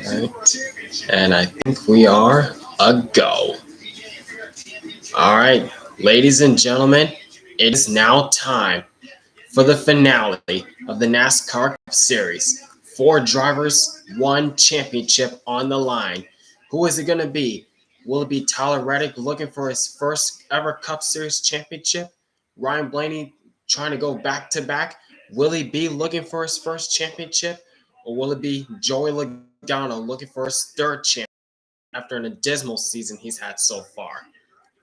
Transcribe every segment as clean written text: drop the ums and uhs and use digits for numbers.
Right. And I think we are a go. All right, ladies and gentlemen, it is now time for the finale of the NASCAR Cup Series. 4 drivers, 1 championship on the line. Who is it going to be? Will it be Tyler Reddick looking for his first ever Cup Series championship? Ryan Blaney trying to go back to back? Will he be looking for his first championship? Or will it be Joey Logano looking for his third championship after an abysmal season he's had so far?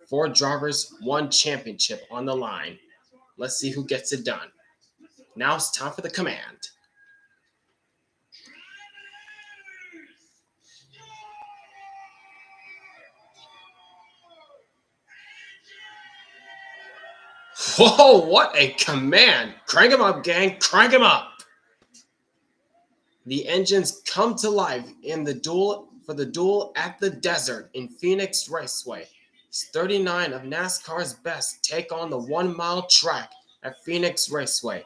4 drivers, 1 championship on the line. Let's see who gets it done. Now it's time for the command. Whoa, what a command! Crank him up, gang, crank him up! The engines come to life in the duel at the desert in Phoenix Raceway. It's 39 of NASCAR's best take on the 1-mile track at Phoenix Raceway.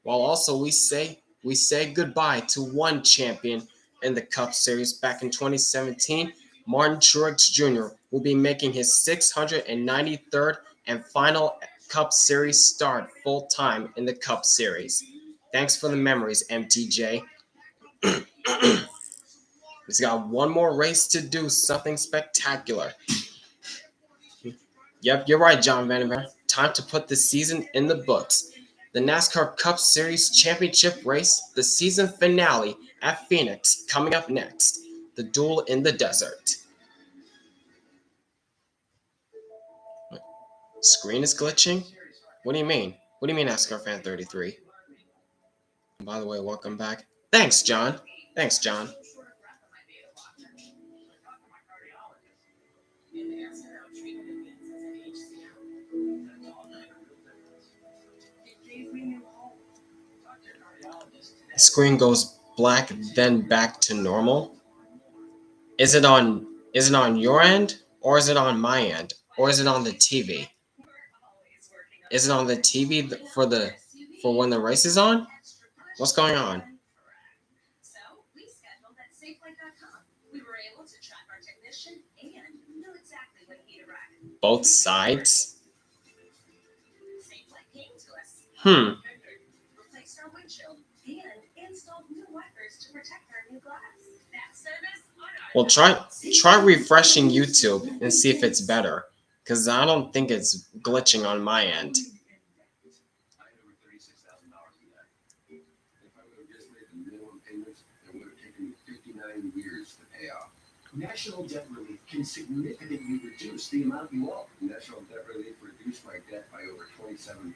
While also we say goodbye to 1 champion in the Cup Series back in 2017, Martin Truex Jr. will be making his 693rd and final Cup Series start full-time in the Cup Series. Thanks for the memories, MTJ. He's got 1 more race to do something spectacular. Yep, you're right, John Vandermeer. Time to put the season in the books. The NASCAR Cup Series Championship race, the season finale at Phoenix, coming up next. The duel in the desert. Screen is glitching? What do you mean? What do you mean, NASCAR Fan 33? By the way, welcome back. Thanks, John. Thanks, John. The screen goes black, then back to normal. Is it on your end, or is it on my end, or is it on the TV? Is it on the TV for when the race is on? What's going on? Both sides? Well, try refreshing YouTube and see if it's better, because I don't think it's glitching on my end. National Debt Relief can significantly reduce the amount you owe. National Debt Relief reduced my debt by over $27,000.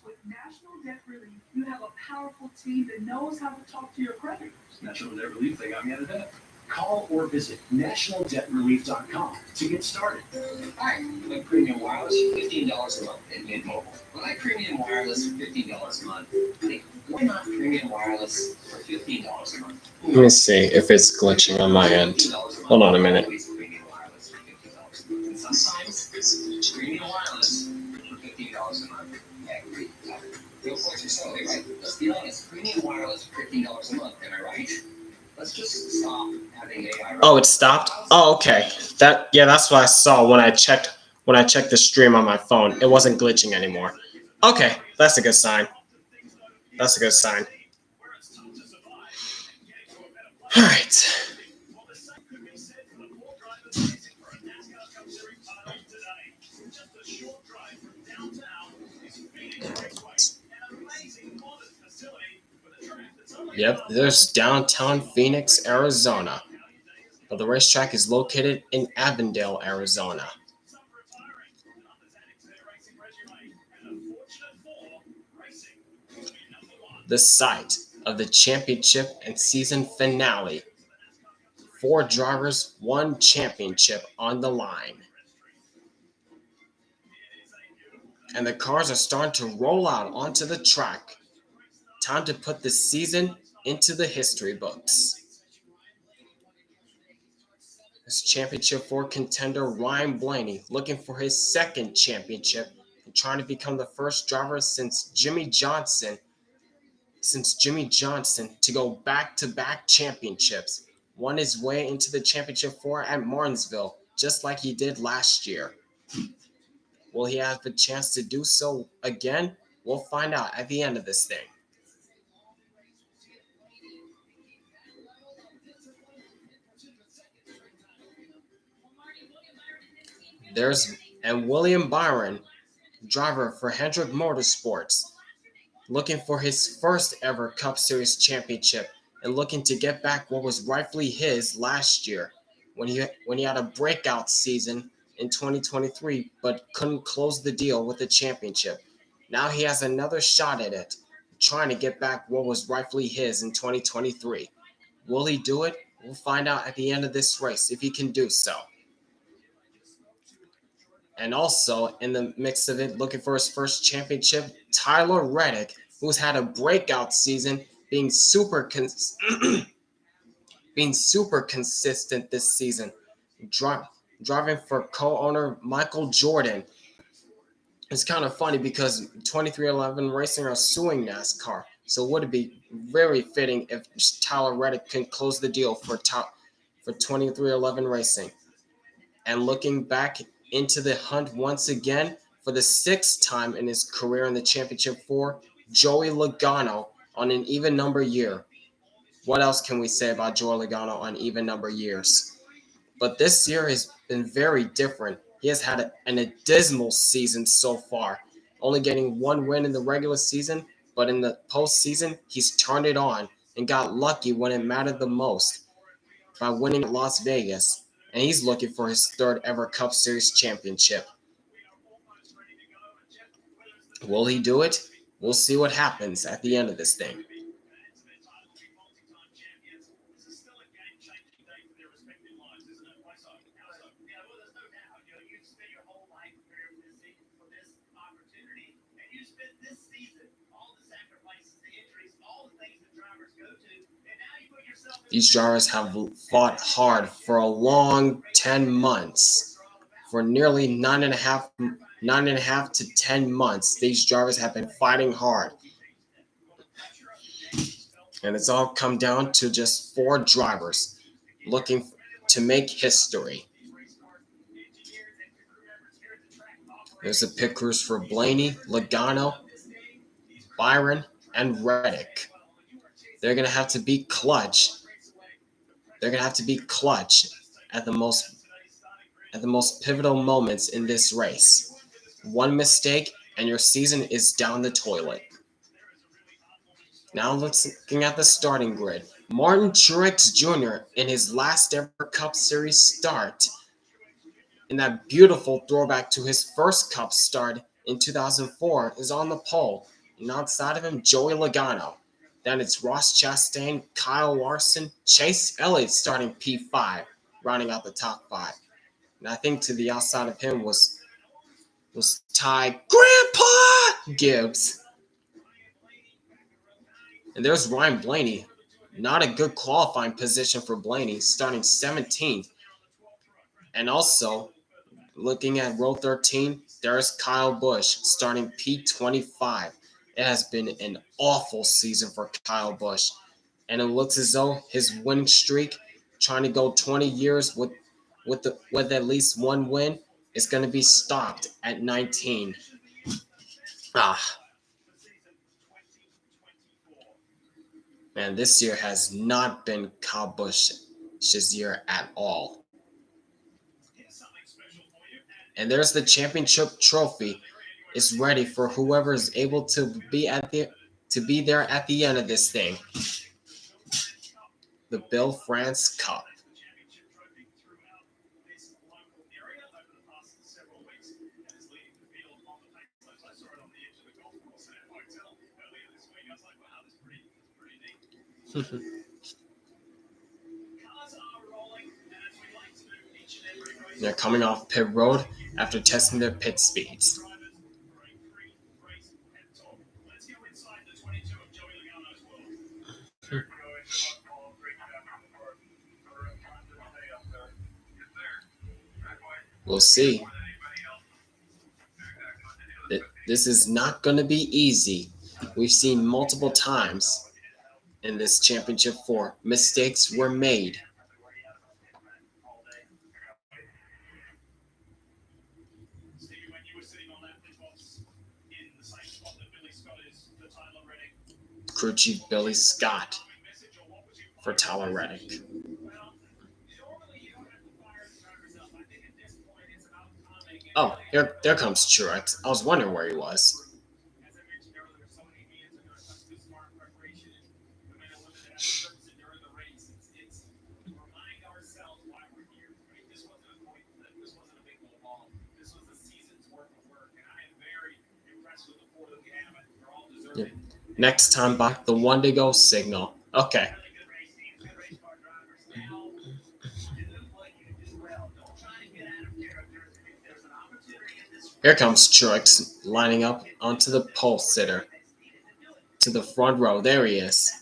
With National Debt Relief, you have a powerful team that knows how to talk to your creditors. National Debt Relief, they got me out of debt. Call or visit nationaldebtrelief.com to get started. Hi, with Premium Wireless, $15 a month in Mint Mobile. When I Premium Wireless for $15 a month, why not Premium Wireless for $15 a month? Let me see if it's glitching on my end. Hold on a minute. Sometimes Premium Wireless for $15 a month. Real points are solely right. Let's be honest, Premium Wireless for $15 a month, am I right? Let's just stop having AI. Oh, it stopped? Oh, okay. That's what I saw when I checked the stream on my phone. It wasn't glitching anymore. Okay, that's a good sign. That's a good sign. All right. Yep, there's downtown Phoenix, Arizona. But the racetrack is located in Avondale, Arizona. The site of the championship and season finale. 4 drivers, 1 championship on the line. And the cars are starting to roll out onto the track. Time to put the season into the history books. This championship 4 contender Ryan Blaney looking for his 2nd championship and trying to become the first driver since Jimmie Johnson since Jimmie Johnson to go back-to-back championships. Won his way into the championship 4 at Martinsville, just like he did last year. Will he have the chance to do so again? We'll find out at the end of this thing. And William Byron, driver for Hendrick Motorsports, looking for his first ever Cup Series championship and looking to get back what was rightfully his last year when he had a breakout season in 2023 but couldn't close the deal with the championship. Now he has another shot at it, trying to get back what was rightfully his in 2023. Will he do it? We'll find out at the end of this race if he can do so. And also in the mix of it, looking for his first championship, Tyler Reddick, who's had a breakout season, being super consistent this season, driving for co-owner Michael Jordan. It's kind of funny because 2311 Racing are suing NASCAR, so would it be very fitting if Tyler Reddick can close the deal for 2311 Racing. And looking back into the hunt once again for the 6th time in his career in the Championship 4, Joey Logano on an even number year. What else can we say about Joey Logano on even number years? But this year has been very different. He has had an dismal season so far, only getting 1 win in the regular season, but in the postseason, he's turned it on and got lucky when it mattered the most by winning at Las Vegas. And he's looking for his 3rd ever Cup Series championship. Will he do it? We'll see what happens at the end of this thing. These drivers have fought hard for a long 10 months. For nearly 9.5 to 10 months, these drivers have been fighting hard. And it's all come down to just 4 drivers looking to make history. There's a pit crews for Blaney, Logano, Byron, and Reddick. They're going to have to be clutch. They're going to have to be clutch at the most pivotal moments in this race. One mistake and your season is down the toilet. Now looking at the starting grid. Martin Truex Jr. in his last ever Cup Series start, in that beautiful throwback to his first Cup start in 2004, is on the pole. And outside of him, Joey Logano. Then it's Ross Chastain, Kyle Larson, Chase Elliott starting P5, rounding out the top 5. And I think to the outside of him was Ty Grandpa Gibbs. And there's Ryan Blaney. Not a good qualifying position for Blaney, starting 17th. And also, looking at row 13, there's Kyle Busch, starting P25. It has been an awful season for Kyle Busch. And it looks as though his winning streak, trying to go 20 years with at least 1 win, is going to be stopped at 19. Man, this year has not been Kyle Busch's year at all. And there's the championship trophy. It's ready for whoever is able to be there at the end of this thing. The Bill France Cup. They're coming off pit road after testing their pit speeds. We'll see. This is not going to be easy. we've seen multiple times in this championship 4. Mistakes were made. Crew Chief Billy Scott for Tyler Reddick. Oh, there comes Truex. I was wondering where he was. Yeah. Next time by the Wendigo signal. Okay. Here comes Truex lining up onto the pole sitter. To the front row. There he is.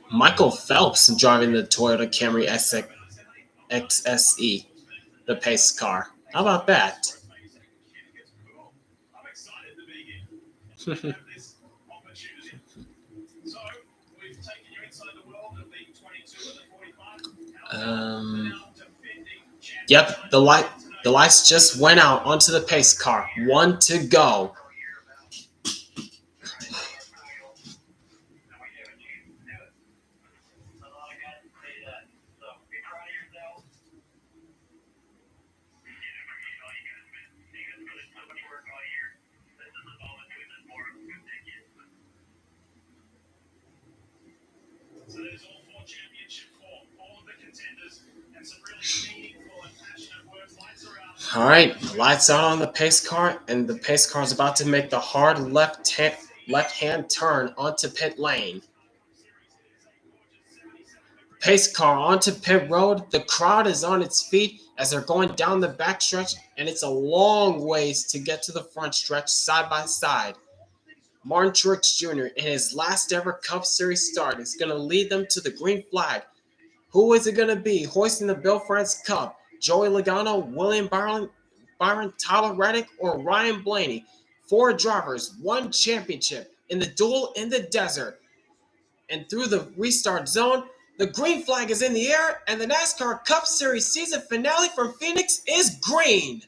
Michael Phelps driving the Toyota Camry XSE, the pace car. How about that? Yep, the lights just went out onto the pace car. 1 to go. All right, lights out on the pace car, and the pace car is about to make the hard left-hand turn onto pit lane. Pace car onto pit road. The crowd is on its feet as they're going down the backstretch, and it's a long ways to get to the front stretch side by side. Martin Truex Jr. in his last ever Cup Series start is going to lead them to the green flag. Who is it going to be hoisting the Bill France Cup? Joey Logano, William Byron, Tyler Reddick, or Ryan Blaney? 4 drivers, 1 championship in the duel in the desert. And through the restart zone, the green flag is in the air, and the NASCAR Cup Series season finale from Phoenix is green.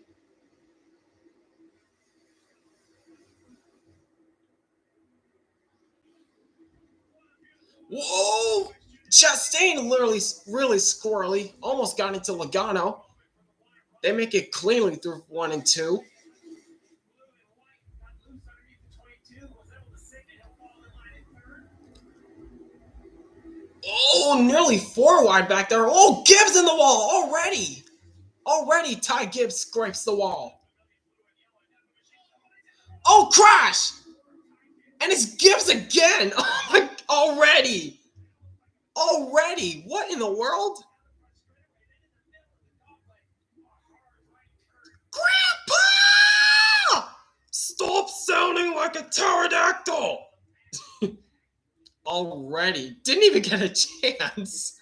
Whoa! Chastain literally really squirrely. Almost got into Logano. They make it cleanly through 1 and 2. Oh, nearly 4 wide back there. Oh, Gibbs in the wall already. Already, Ty Gibbs scrapes the wall. Oh, crash! And it's Gibbs again. Oh my! Already. What in the world? Grandpa! Stop sounding like a pterodactyl. Already. Didn't even get a chance.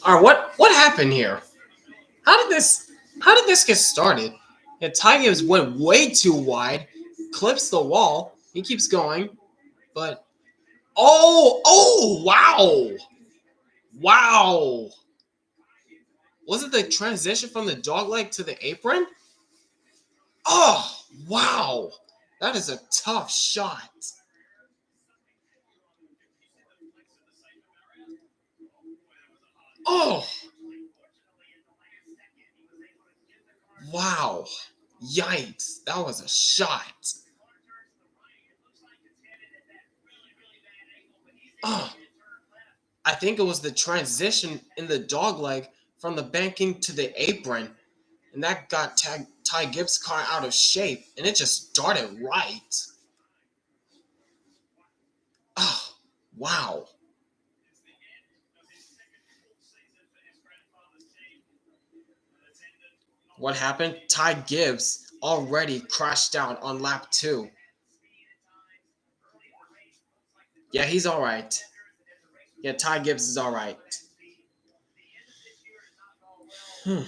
All right, what happened here? How did this get started? Yeah, Ty Gibbs went way too wide, clips the wall. He keeps going, but wow! Was it the transition from the dog leg to the apron? Oh, wow. That is a tough shot. Oh, wow. Yikes. That was a shot. Oh, I think it was the transition in the dog leg from the banking to the apron. And that got Ty Gibbs' car out of shape. And it just started right. Oh, wow. What happened? Ty Gibbs already crashed out on lap 2. Yeah, he's all right. Yeah, Ty Gibbs is all right. Hmm.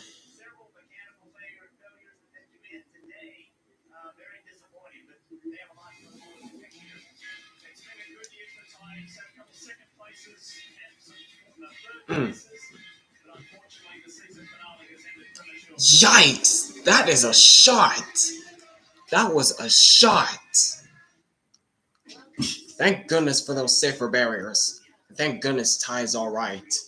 Yikes! That is a shot. That was a shot. Thank goodness for those safer barriers. Thank goodness Ty is all right. To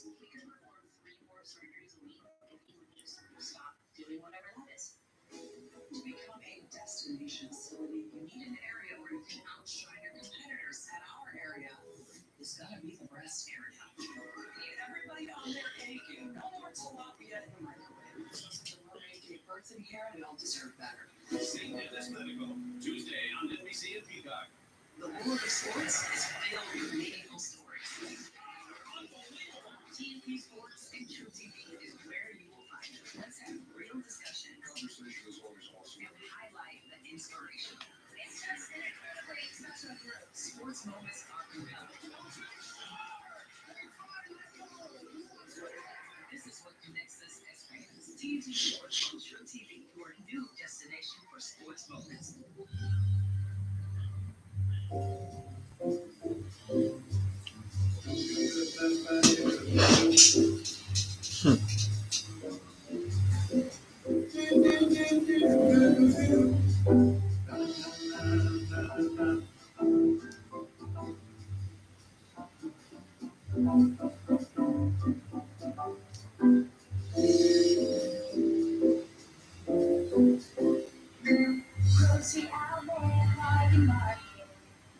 become a destination facility, you need an area where you can outshine your competitors. At our area, it's gotta be the breast area. Everybody on their A game. No more tilapia in the microwave. The mermaid birds in here, we all deserve better. St. Dennis Medical, Tuesday on NBC and Peacock. The world of sports is filled with meaningful stories. TNT Sports and True TV is where you will find it. Let's have real discussion. Conversation is always awesome. And highlight the inspiration. It's just an incredibly special group. Sports moments are compelling. This is what connects us as fans. TNT Sports on True TV, your new destination for sports moments.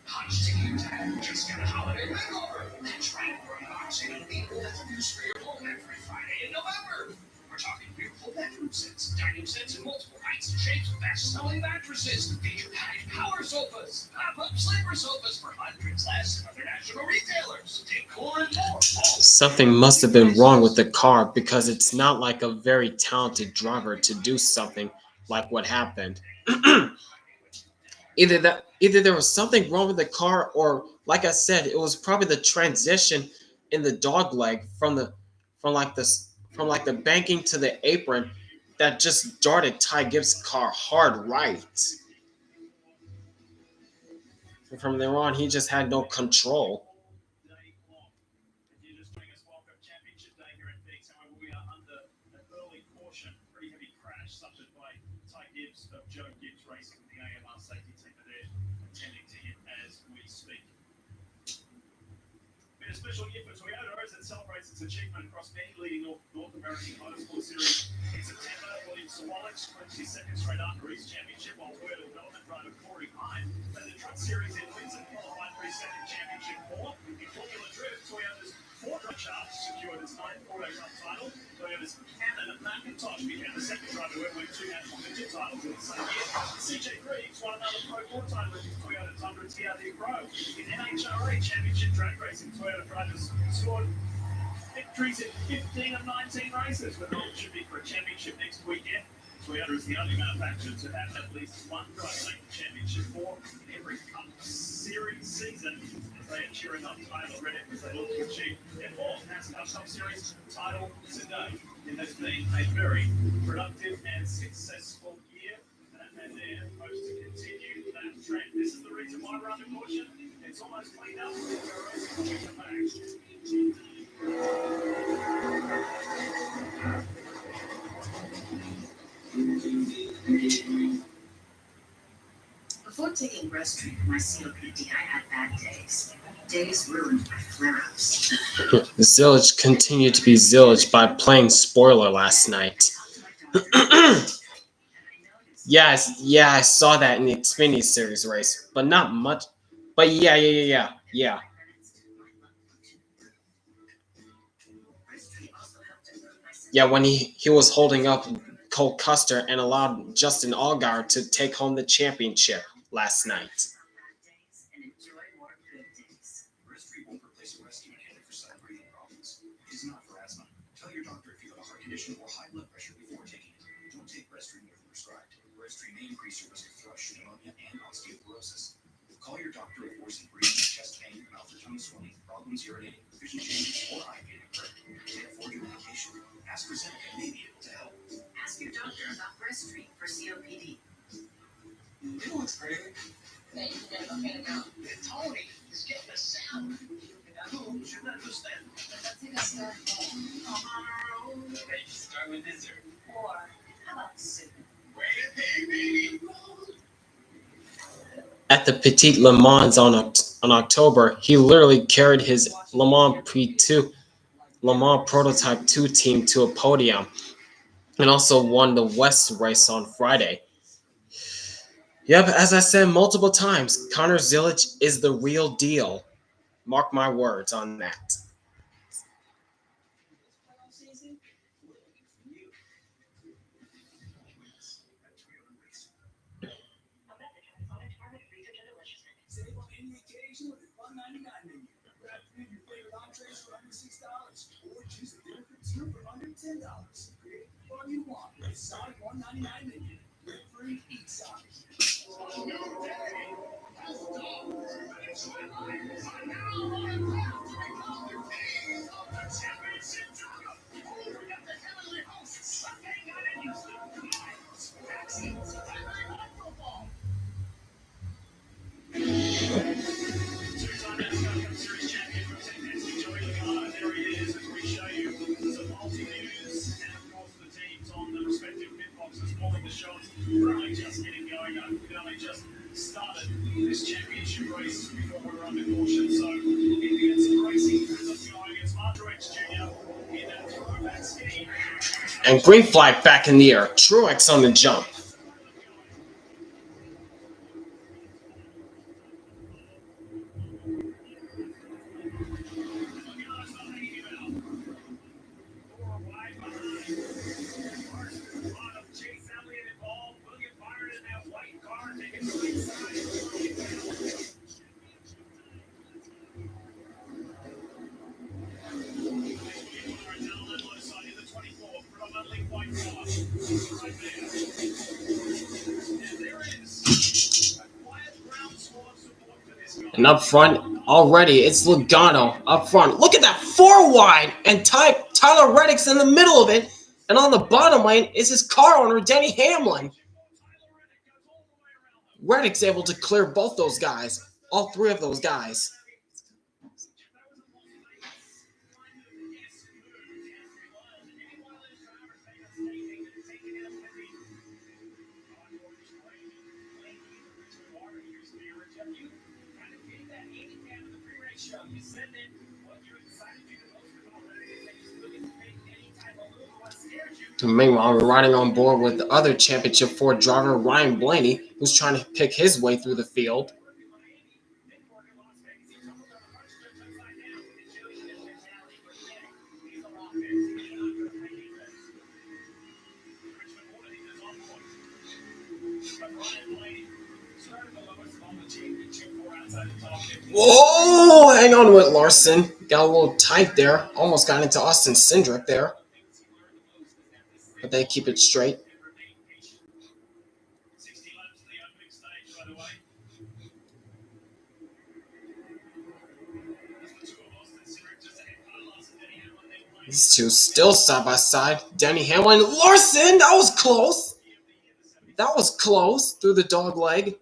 Punch to you, Dad. Just got a holiday makeover. That's right, we're unboxing a legal introduce for your home every Friday in November. We're talking beautiful bedroom sets, dining sets in multiple heights and shapes, best-selling mattresses, feature-packed power sofas, pop-up sleeper sofas for hundreds less from other national retailers, decor and more. Something must have been wrong with the car because it's not like a very talented driver to do something like what happened. Either there was something wrong with the car, or like I said, it was probably the transition in the dog leg from like the banking to the apron that just darted Ty Gibbs' car hard right. And from there on, he just had no control. A special year for Toyota as it celebrates its achievement across many leading North American motorsport series. In September, William Sawalich clinched his second straight ARCA East Championship, while Toyota development driver Corey Pine led the Truck Series in wins and qualified for his second championship four. In Formula Drift, Toyota's Ford Charles secured his ninth Auto Cup title. Toyota's Canon McIntosh became the second driver to ever win two national midget titles in the same year. CJ Greaves won another Pro 4 title with his Toyota Tundra TRD Pro. In NHRA Championship drag racing, Toyota drivers scored victories in 15 of 19 races, with an opportunity for a championship next weekend. Toyota is the only manufacturer to have at least one driver make the championship four in every Cup Series season, as they are cheering on Tyler Reddick as they look to achieve their fourth NASCAR Cup Series title today. It has been a very productive and successful year, and they're supposed to continue that trend. This is the reason why we're under caution. It's almost cleaned up. We're back. Before taking breast treat for my COPD, I had bad days. Days ruined by flare-ups. Zillage continued to be Zillage by playing spoiler last night. Yes, yeah, I saw that in the Xfinity Series race, but not much. But yeah. Yeah, when he was holding up Cole Custer and allowed Justin Allgaier to take home the championship last night. Breastfeed won't replace a rescue candidate for side breathing problems. It is not for asthma. Tell your doctor if you have a heart condition or high blood pressure before taking it. Don't take Breastfeed more than prescribed. Breastfeed may increase your risk of thrush, pneumonia, and osteoporosis. Call your doctor if worsened breathing, chest pain, mouth or tongue swelling, problems urinating, vision changes, or eye pain occur. Can't afford your medication? AstraZeneca may be able to help. Ask your doctor about breastfeed for COPD. You know what's crazy? Hey, you gotta go get it now. Tony is getting a sound. Who should understand? Let's take a start home. Hey, start with dessert. Or how about soup? Way to pay, baby. At the Petit Le Mans on October, he literally carried his Le Mans Prototype 2 team to a podium and also won the West race on Friday. Yep, as I said multiple times, Connor Zillage is the real deal. Mark my words on that. Save on any occasion with $1.99 menu. Grab 3 of your favorite entrees for under $6, or choose a dinner for 2 for under $10. Create the fun you want with Sonic $1.99 menu. Live free, eat Sonic. Two-time NASCAR Cup Series champion Joey Logano. There he is as we show you some multi-news and of course the teams on the respective pit boxes calling the shots. We're only just getting going. We only just started this championship race before we were under caution. So if you get some racing, let's go against Truex Jr. in that throwback scheme. And green flag back in the air. Truex on the jump. And up front, already, it's Logano up front. Look at that 4 wide. And Tyler Reddick's in the middle of it. And on the bottom lane is his car owner, Denny Hamlin. Reddick's able to clear both those guys. All 3 of those guys. Meanwhile, we're riding on board with the other Championship Ford driver, Ryan Blaney, who's trying to pick his way through the field. Whoa! Hang on to it, Larson. Got a little tight there. Almost got into Austin Cindric there. But they keep it straight. These two still side by side. Denny Hamlin, Larson. That was close. That was close through the dog leg.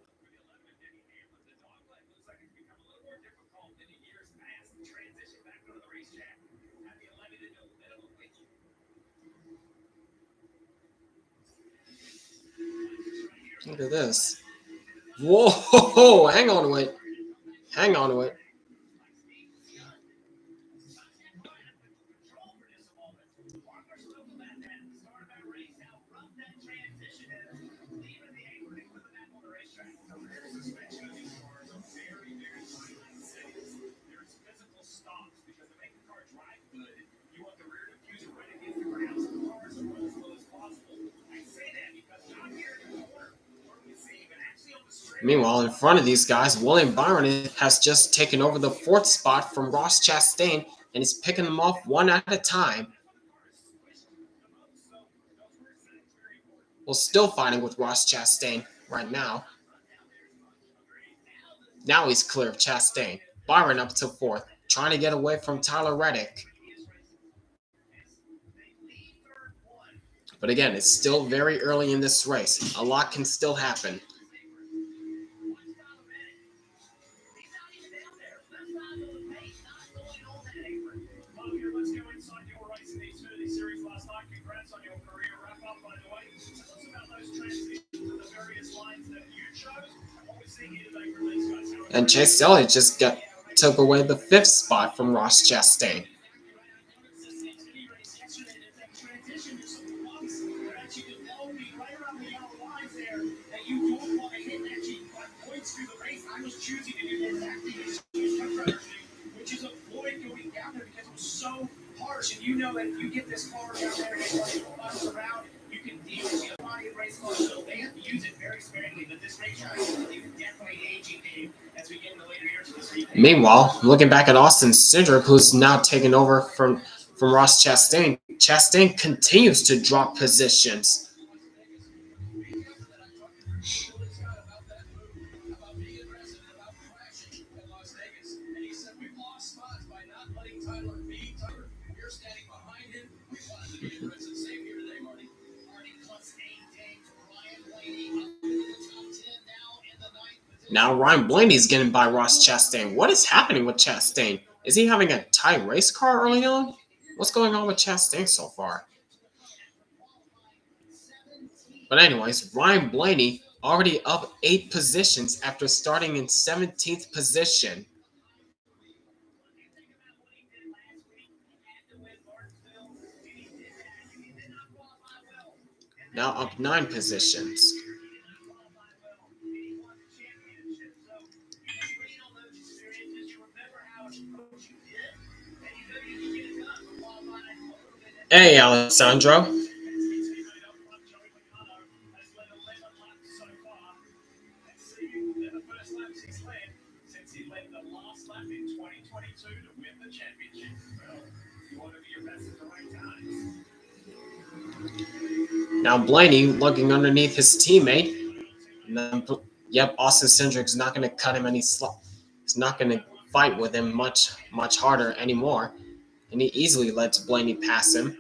Look at this. Whoa, hang on to it. Hang on to it. Meanwhile, in front of these guys, William Byron has just taken over the 4th spot from Ross Chastain and is picking them off one at a time. Well, still fighting with Ross Chastain right now. Now he's clear of Chastain. Byron up to 4th, trying to get away from Tyler Reddick. But again, it's still very early in this race. A lot can still happen. And Chase Elliott just took away the 5th spot from Ross Chastain. Which is avoid going down there because it was so harsh. And you know that if you get this car down there and it around, you can deal with the body of race car. So they have to use it very sparingly. But this racetrack is definitely aging game as we get into later years of this race. Meanwhile, looking back at Austin Cindric, who's now taken over from Ross Chastain, Chastain continues to drop positions. Now Ryan Blaney's getting by Ross Chastain. What is happening with Chastain? Is he having a tight race car early on? What's going on with Chastain so far? But anyways, Ryan Blaney already up 8 positions after starting in 17th position. Now up 9 positions. Hey, Alessandro. Now Blaney looking underneath his teammate. And then, yep, Austin Cindric's not going to cut him any slack. He's not going to fight with him much harder anymore. And he easily lets Blaney pass him.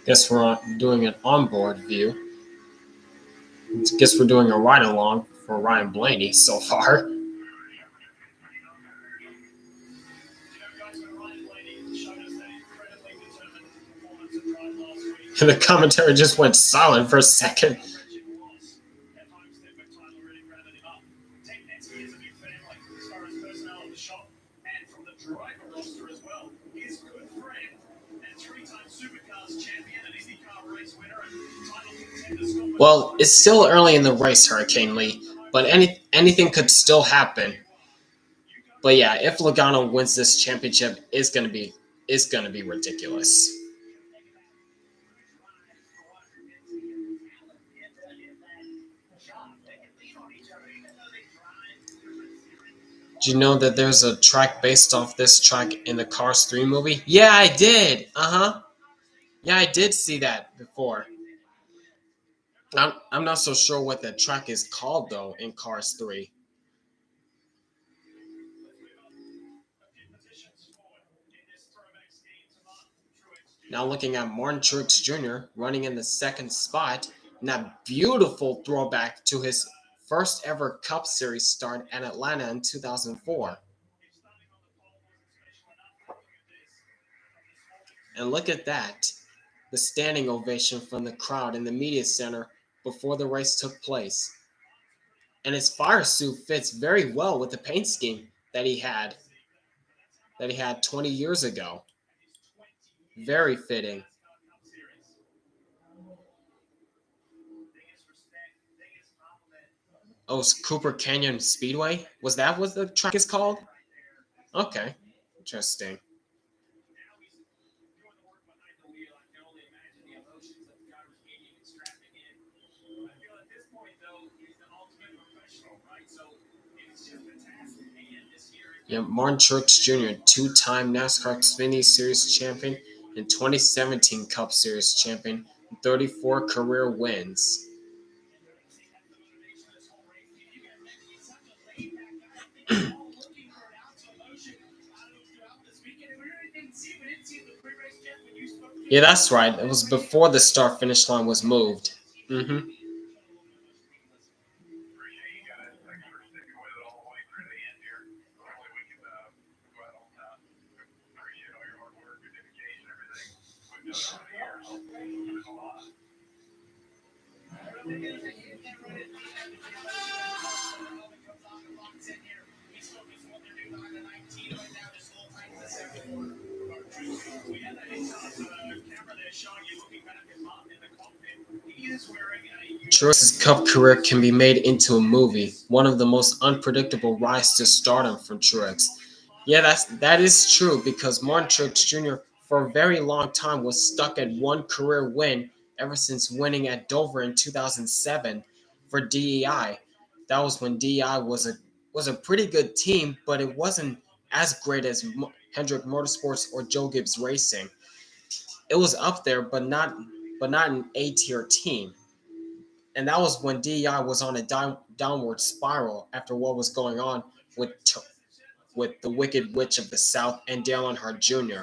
Guess we're doing an onboard view. Guess we're doing a ride-along for Ryan Blaney so far. And the commentary just went silent for a second. Well, it's still early in the race, Hurricane Lee, but anything could still happen. But yeah, if Logano wins this championship, it's gonna be ridiculous. Did you know that there's a track based off this track in the Cars 3 movie? Yeah, I did. Yeah, I did see that before. I'm not so sure what the track is called though in Cars 3. Now looking at Martin Truex Jr. running in the second spot, and that beautiful throwback to his first ever Cup Series start at Atlanta in 2004. And look at that, the standing ovation from the crowd in the media center before the race took place. And his fire suit fits very well with the paint scheme that he had 20 years ago. Very fitting. Oh, it's Cooper Canyon Speedway? Was that what the track is called? Okay. Interesting. Yeah, Martin Truex Jr., two-time NASCAR Xfinity Series champion and 2017 Cup Series champion, 34 career wins. Yeah, that's right. It was before the start-finish line was moved. Mm-hmm. Truex's Cup career can be made into a movie, one of the most unpredictable rise to stardom from Truex. Yeah, that is true because Martin Truex Jr. for a very long time was stuck at one career win ever since winning at Dover in 2007 for DEI. That was when DEI was a pretty good team, but it wasn't as great as Hendrick Motorsports or Joe Gibbs Racing. It was up there, but not an A-tier team. And that was when DEI was on a downward spiral after what was going on with with the Wicked Witch of the South and Dale Earnhardt Jr.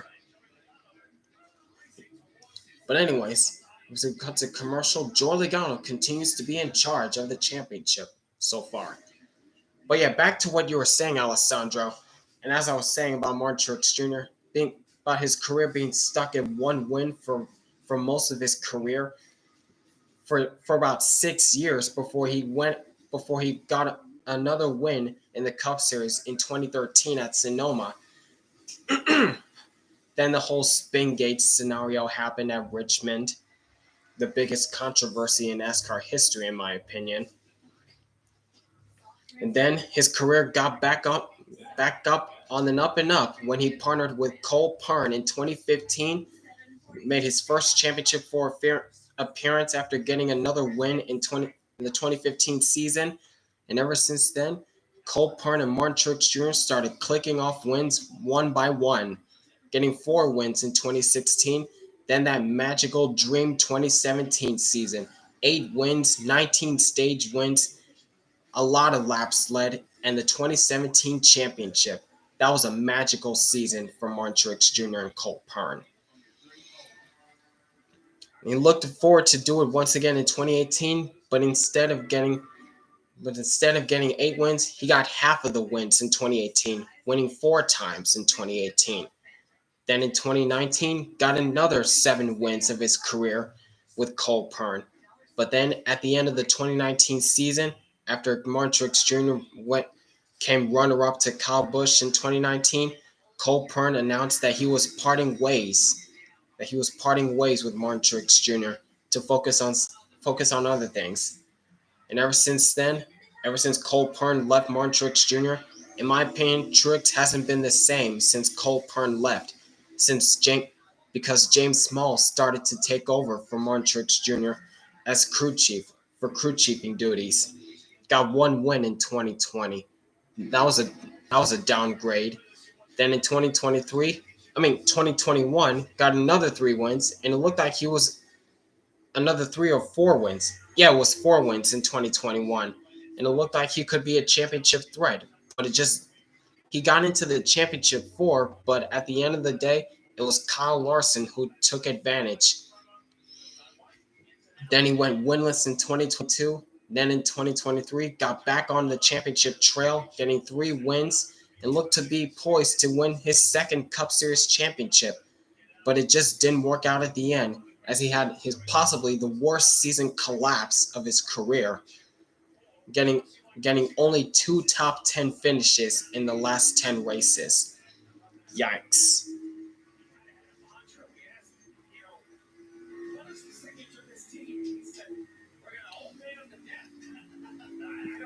But anyways, as we cut to commercial, Joe Logano continues to be in charge of the championship so far. But yeah, back to what you were saying, Alessandro. And as I was saying about Martin Truex Jr., about his career being stuck at one win for most of his career, for about 6 years before he got another win in the Cup Series in 2013 at Sonoma. Then the whole Spingate scenario happened at Richmond, the biggest controversy in NASCAR history, in my opinion. And then his career got back up on an up and up when he partnered with Cole Pearn in 2015, made his first championship appearance after getting another win in the 2015 season. And ever since then, Cole Pearn and Martin Truex Jr. started clicking off wins one by one, getting 4 wins in 2016. Then that magical dream 2017 season, 8 wins, 19 stage wins, a lot of laps led, and the 2017 championship. That was a magical season for Martin Truex Jr. and Cole Pearn. He looked forward to do it once again in 2018, but instead of getting 8 wins, he got half of the wins in 2018, winning 4 times in 2018. Then in 2019, got another 7 wins of his career with Cole Pearn. But then at the end of the 2019 season, after Martin Truex Jr. came runner-up to Kyle Busch in 2019, Cole Pearn announced that he was parting ways with Martin Truex Jr. to focus on other things. And ever since Cole Pearn left Martin Truex Jr., in my opinion, Truex hasn't been the same since Cole Pearn left, because James Small started to take over for Martin Truex Jr. as crew chief for crew chiefing duties. Got 1 win in 2020. That was a downgrade. Then in 2021, got another 3 wins, and it looked like he was another 3 or 4 wins. Yeah, it was 4 wins in 2021, and it looked like he could be a championship threat. But he got into the championship 4, but at the end of the day, It was Kyle Larson who took advantage. Then he went winless in 2022. Then in 2023, got back on the championship trail, getting 3 wins, and looked to be poised to win his second Cup Series championship. But it just didn't work out at the end, as he had his possibly the worst season collapse of his career, getting only 2 top 10 finishes in the last 10 races. Yikes.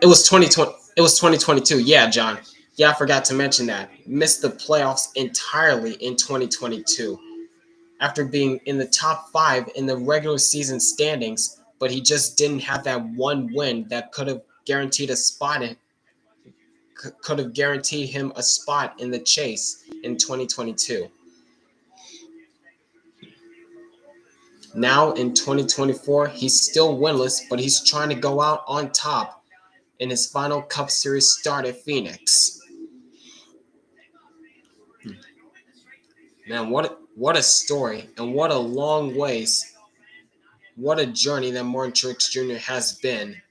It was 2020. It was 2022. Yeah, John. Yeah, I forgot to mention that. Missed the playoffs entirely in 2022 after being in the top 5 in the regular season standings, but he just didn't have that one win that could have guaranteed him a spot in the chase in 2022. Now in 2024, he's still winless, but he's trying to go out on top in his final Cup Series start at Phoenix. Man, what a story, and what a long ways, what a journey that Martin Truex Jr. has been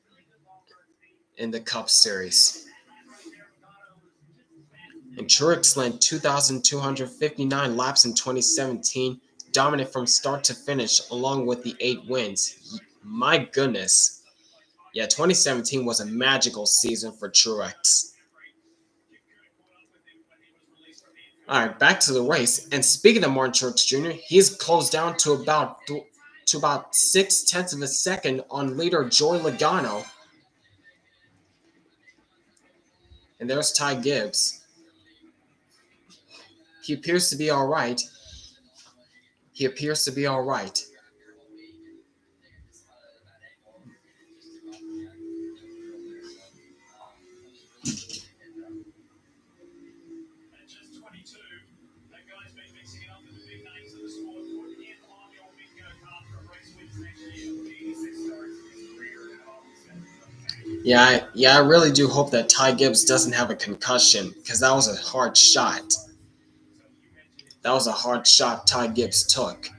in the Cup Series. And Truex led 2,259 laps in 2017, dominant from start to finish, along with the 8 wins. My goodness. Yeah, 2017 was a magical season for Truex. All right, back to the race. And speaking of Martin Truex Jr., he's closed down to about 0.6 of a second on leader Joey Logano. And there's Ty Gibbs. He appears to be all right. Yeah, I really do hope that Ty Gibbs doesn't have a concussion, because that was a hard shot. That was a hard shot Ty Gibbs took.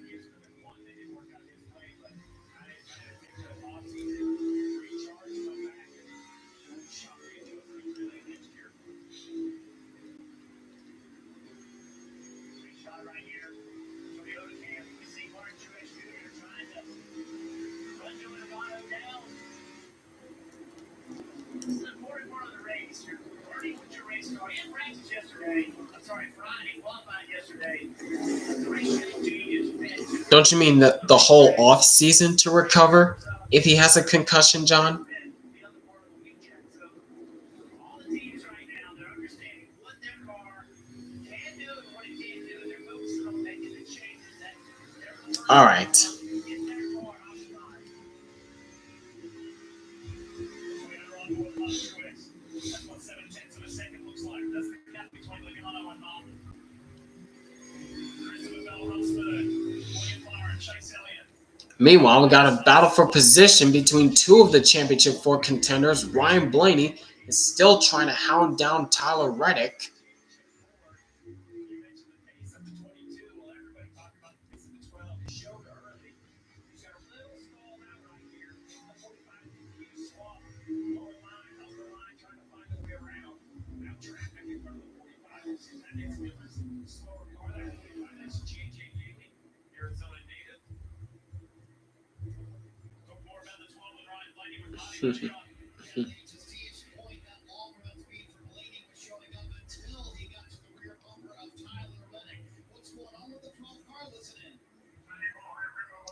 Don't you mean the whole off season to recover if he has a concussion, John? All right. Meanwhile, we got a battle for position between 2 of the Championship 4 contenders. Ryan Blaney is still trying to hound down Tyler Reddick.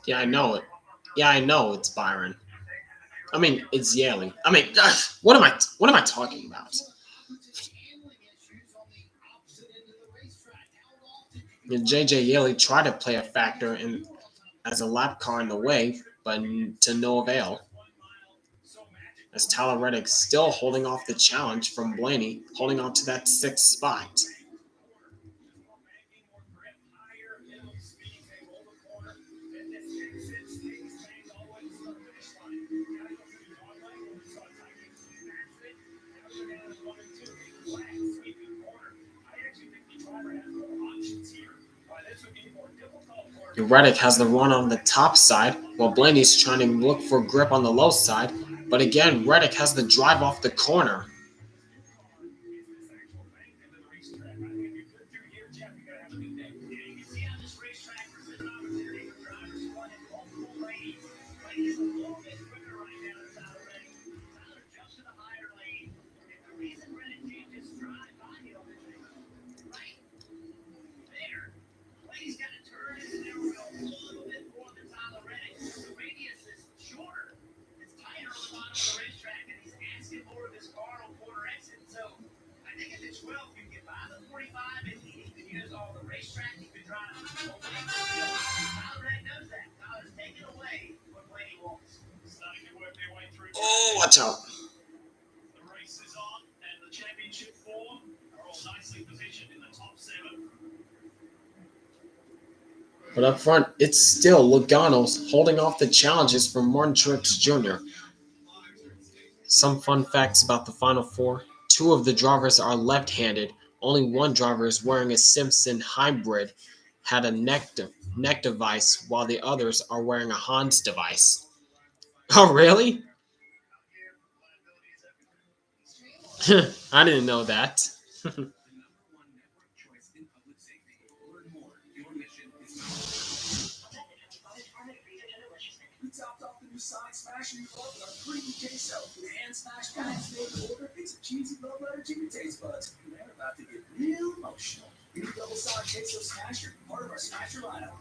Yeah, I know it. Yeah, I know it's Byron. I mean, it's Yaley. I mean, what am I talking about? JJ Yaley tried to play a factor in as a lap car in the way, but to no avail. As Tyler Reddick still holding off the challenge from Blaney, holding on to that 6th spot. Reddick has the run on the top side, while Blaney's trying to look for grip on the low side. But again, Reddick has the drive off the corner. He's got to turn his narrow wheel a little bit more than Tyler Reddick. The radius is shorter. It's tighter on the bottom of the racetrack, and he's asking more of his car on corner exit. So I think at the 12, you can get by the 45, and he can use all the racetrack. He can drive away. Tyler Reddick knows that. Tyler's taking away what Blaney wants. Starting to work their way through. Oh, watch out. The race is on, and the championship four are all nicely positioned in the top 7. But up front, it's still Logano's holding off the challenges from Martin Truex Jr. Some fun facts about the Final Four. 2 of the drivers are left-handed. Only one driver is wearing a Simpson hybrid, had a neck device, while the others are wearing a Hans device. Oh, really? I didn't know that. We topped off the new side smash and love with our creamy queso. The hand smash packs made to order. It's a cheesy love letter to your taste buds. And they're about to get real emotional. New double side queso smasher, part of our smasher lineup.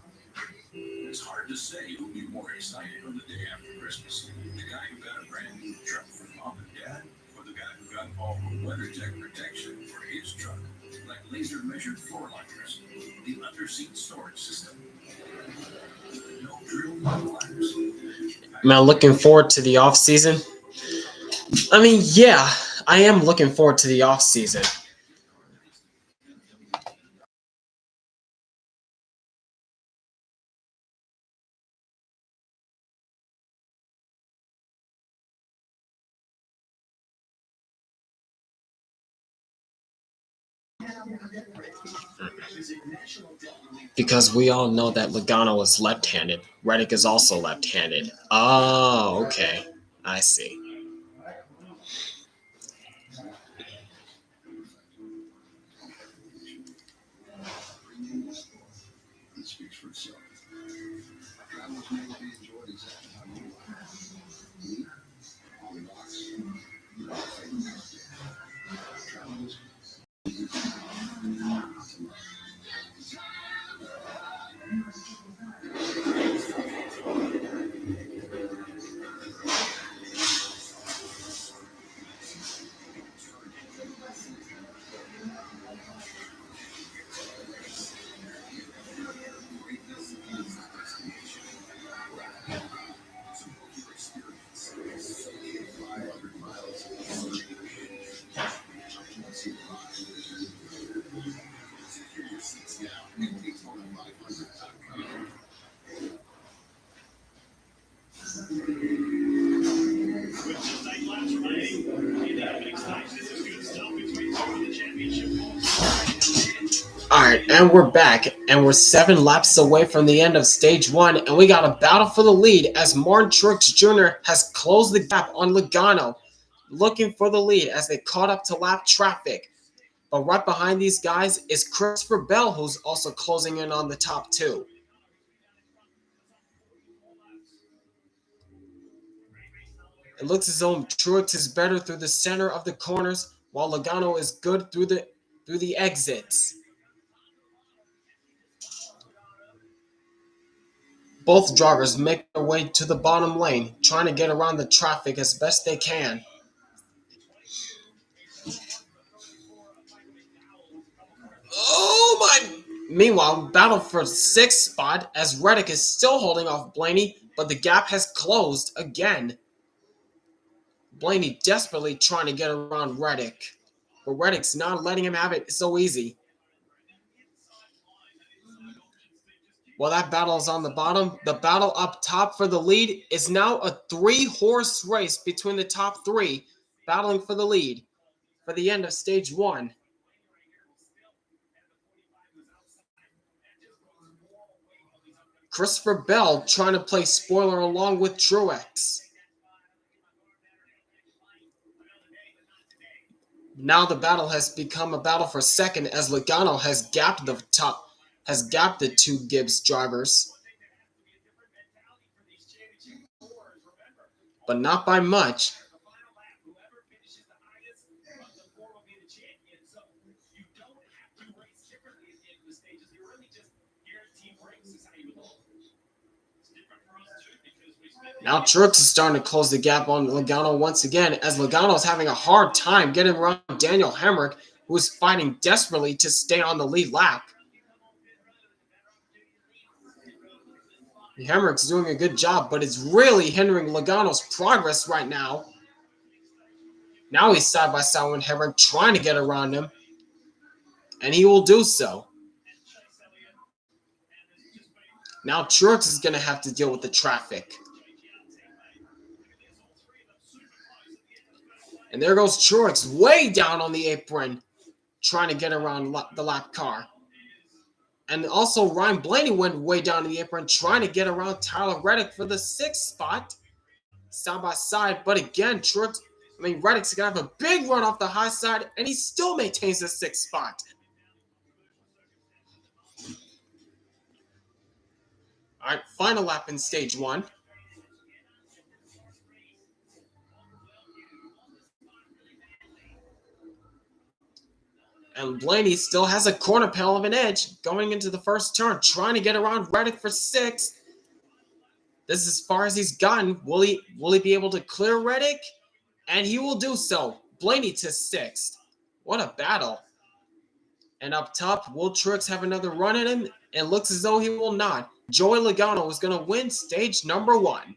It's hard to say who'll be more excited on the day after Christmas. The guy who got a brand new truck for mom and dad, or the guy who got all the WeatherTech protection for his truck, like laser measured floor liners, the under seat storage system. No drill, no flares. Am I looking forward to the off season? I mean, yeah, I am looking forward to the off season. Because we all know that Logano is left-handed. Reddick is also left-handed. Oh, okay. I see. It speaks for itself. Travels may be enjoyed exactly how you are. Me, on rocks. Travels. Alright, and we're back, and we're 7 laps away from the end of stage 1, and we got a battle for the lead as Martin Truex Jr. has closed the gap on Logano, looking for the lead as they caught up to lap traffic. But right behind these guys is Christopher Bell, who's also closing in on the top 2. It looks as though Truex is better through the center of the corners, while Logano is good through the exits. Both drivers make their way to the bottom lane, trying to get around the traffic as best they can. Oh my! Meanwhile, battle for 6th spot as Reddick is still holding off Blaney, but the gap has closed again. Blaney desperately trying to get around Reddick, but Reddick's not letting him have it so easy. While that battle is on the bottom, the battle up top for the lead is now a 3-horse race between the top 3, battling for the lead for the end of stage 1. Christopher Bell trying to play spoiler along with Truex. Now the battle has become a battle for second as Logano has gapped the two Gibbs drivers. But not by much. Now Truex is starting to close the gap on Logano once again as Logano is having a hard time getting around Daniel Hemrick, who is fighting desperately to stay on the lead lap. Hemrick's doing a good job, but it's really hindering Logano's progress right now. Now he's side by side with Hemrick, trying to get around him, and he will do so. Now Truex is going to have to deal with the traffic. And there goes Truex way down on the apron, trying to get around the lap car. And also Ryan Blaney went way down the apron, trying to get around Tyler Reddick for the 6th spot, side by side. But again, Reddick's going to have a big run off the high side, and he still maintains the 6th spot. All right, final lap in stage 1. And Blaney still has a corner panel of an edge going into the first turn, trying to get around Reddick for 6th. This is as far as he's gotten. Will he be able to clear Reddick? And he will do so. Blaney to 6th. What a battle. And up top, will Truex have another run at him? It looks as though he will not. Joey Logano is going to win stage number 1.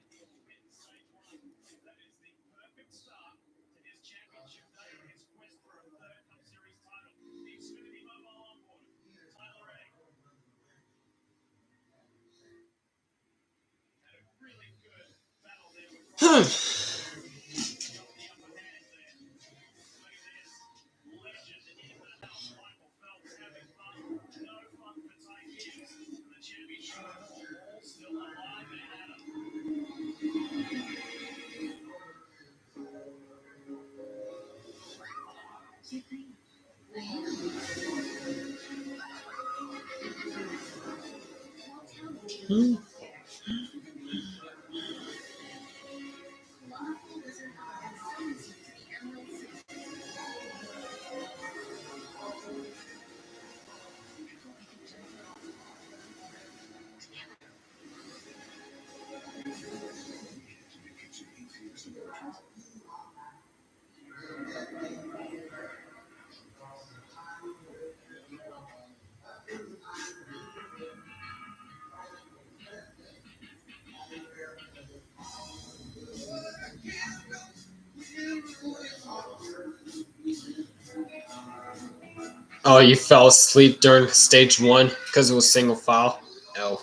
Oh, you fell asleep during stage 1 because it was single file? Oh.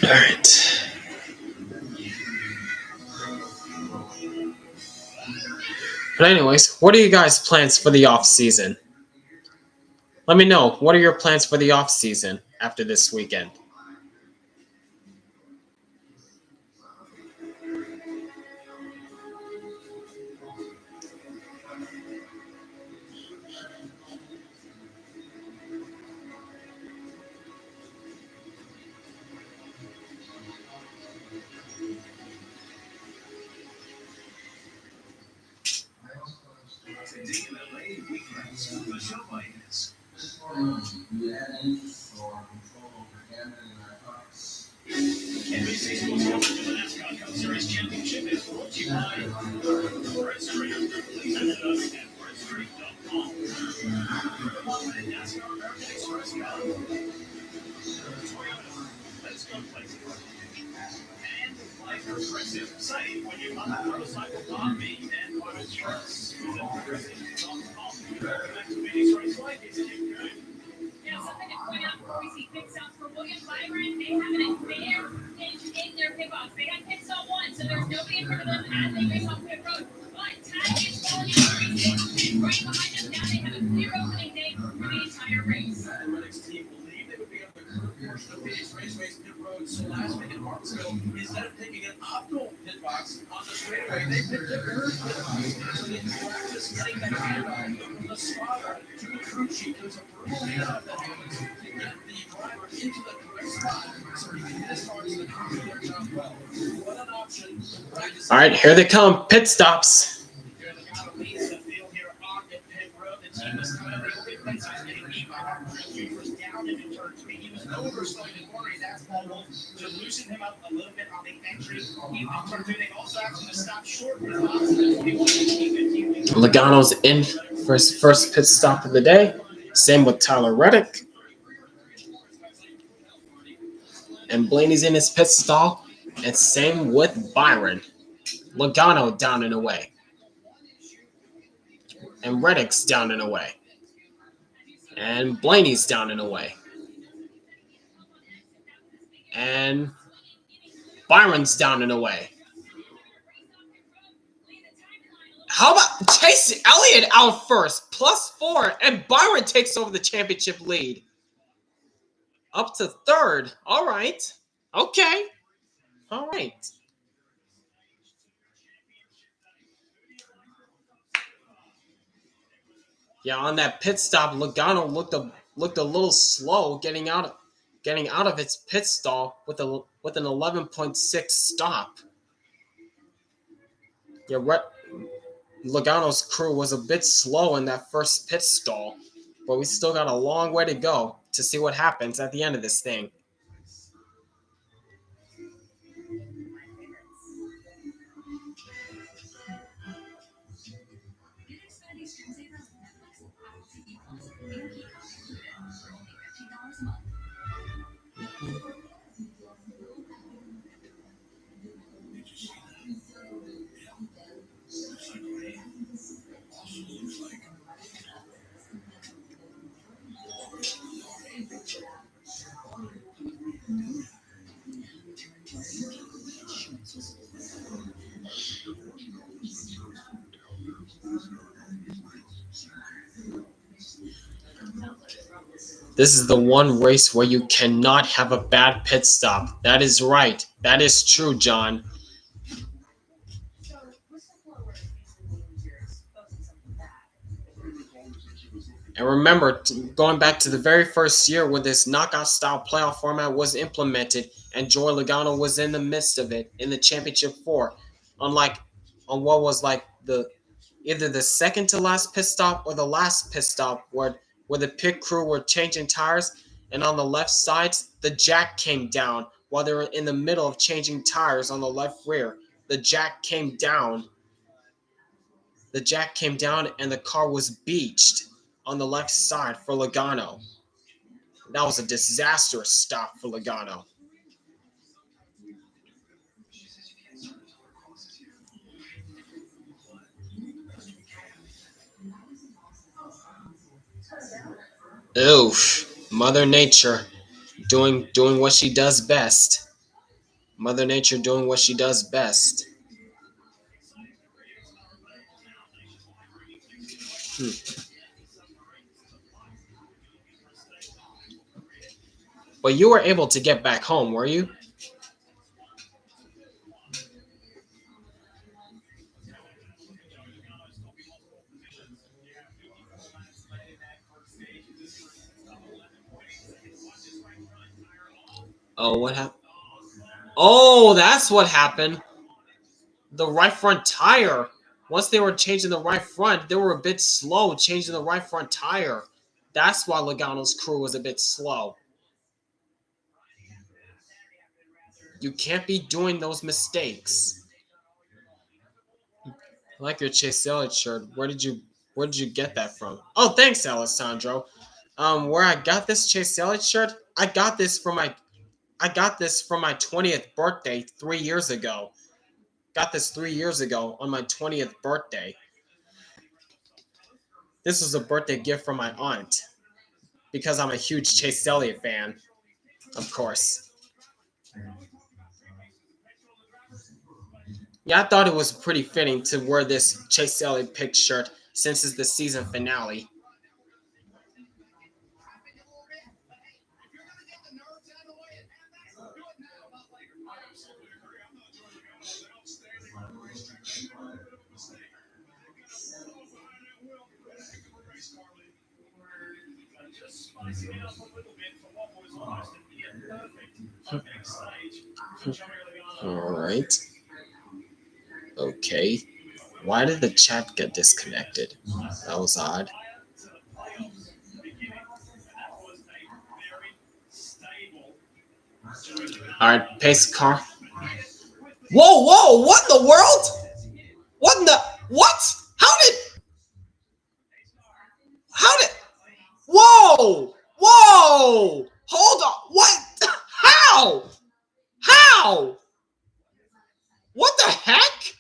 All right. But anyways, what are you guys' plans for the off season? Let me know. What are your plans for the off season after this weekend? NBC Sports coverage of the NASCAR Cup Series Championship is brought to you by Red Streak. Visit us at redstreak.com. And NASCAR American Express Cup. Toyota. Let's go places. And You know, something to point out before we see pit stops for William Byron. They have an advantage in their pit box. They had pit stop one, so there's nobody in front of them as they race off pit road. But tag is falling in racing, and right behind them now they have a clear opening day for the entire race. Reddick's team believed they would be on the curved portion of Phoenix Raceway's pit road, so last week in Martinsville, instead of taking an optimal pit box on the straightaway, they picked a curved pit box. So they practice getting that handoff from the spotter to the crew chief. There's a brutal handoff that happens to get the driver into the correct spot so he can hit as hard as the crew do their job well. What an option. All right, here they come. Pit stops. To loosen him up a little bit on the entry, they also have to stop short. Logano's in for his first pit stop of the day. Same with Tyler Reddick. And Blaney's in his pit stop. And same with Byron. Logano down and away. And Reddick's down and away. And Blaney's down and away. And Byron's down and away. How about Chase Elliott out first, +4, and Byron takes over the championship lead. Up to third. All right. Okay. All right. Yeah, on that pit stop, Logano looked a little slow getting out of its pit stall with an 11.6 stop. Yeah, Logano's crew was a bit slow in that first pit stall, but we still got a long way to go to see what happens at the end of this thing. This is the one race where you cannot have a bad pit stop. That is right. That is true, John. And remember, going back to the very first year when this knockout-style playoff format was implemented and Joey Logano was in the midst of it in the championship 4, on what was like either the second to last pit stop or the last pit stop where the pit crew were changing tires, and on the left sides, the jack came down while they were in the middle of changing tires on the left rear. The jack came down. The jack came down and the car was beached on the left side for Logano. That was a disastrous stop for Logano. Oof. Mother Nature doing what she does best. Mother Nature doing what she does best. But you were able to get back home, were you? Oh, what happened? Oh, that's what happened. The right front tire. Once they were changing the right front, they were a bit slow changing the right front tire. That's why Logano's crew was a bit slow. You can't be doing those mistakes. I like your Chase Elliott shirt. Where did you get that from? Oh, thanks, Alessandro. Where I got this Chase Elliott shirt? I got this from I got this for my 20th birthday 3 years ago. Got this 3 years ago on my 20th birthday. This was a birthday gift from my aunt because I'm a huge Chase Elliott fan, of course. Yeah, I thought it was pretty fitting to wear this Chase Elliott pick shirt since it's the season finale. All right. Okay. Why did the chat get disconnected? That was odd. All right, pace car. Whoa! What in the world? What in the what? How did? Whoa! Hold on. What? How? What the heck?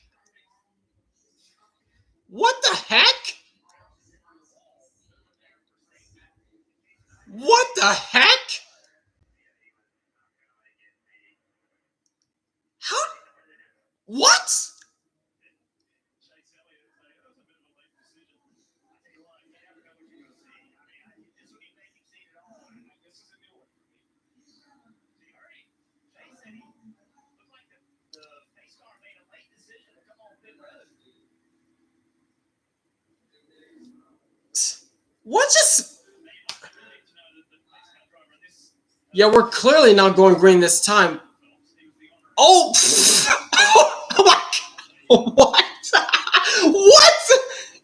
What the heck? What the heck? How? What? What just? Yeah, we're clearly not going green this time. Oh! Oh my God. What? What?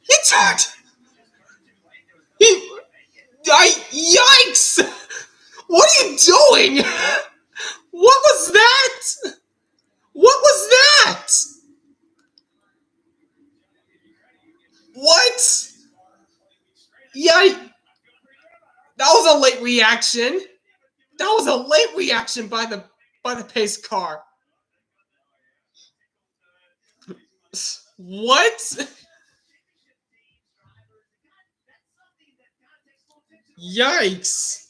He turned. Yikes! What are you doing? What was that? What was that? What? Yeah, that was a late reaction. That was a late reaction by the pace car. What? Yikes.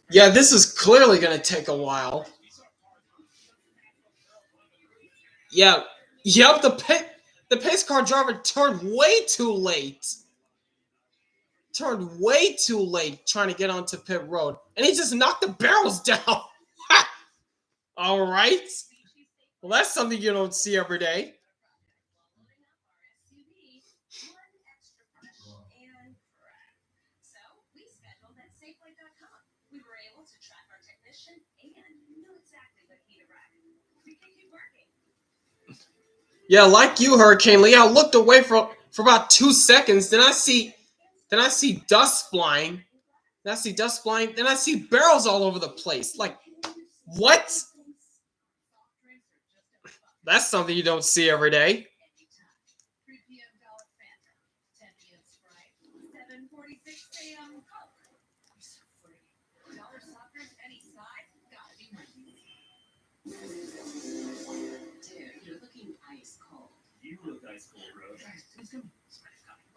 Yeah, this is clearly going to take a while. Yeah. Yep, the pace car driver turned way too late. Turned way too late trying to get onto pit road. And he just knocked the barrels down. All right. Well, that's something you don't see every day. Yeah, like you, Hurricane Lee, I looked away for about 2 seconds. Then I see dust flying. Then I see barrels all over the place. Like, what? That's something you don't see every day.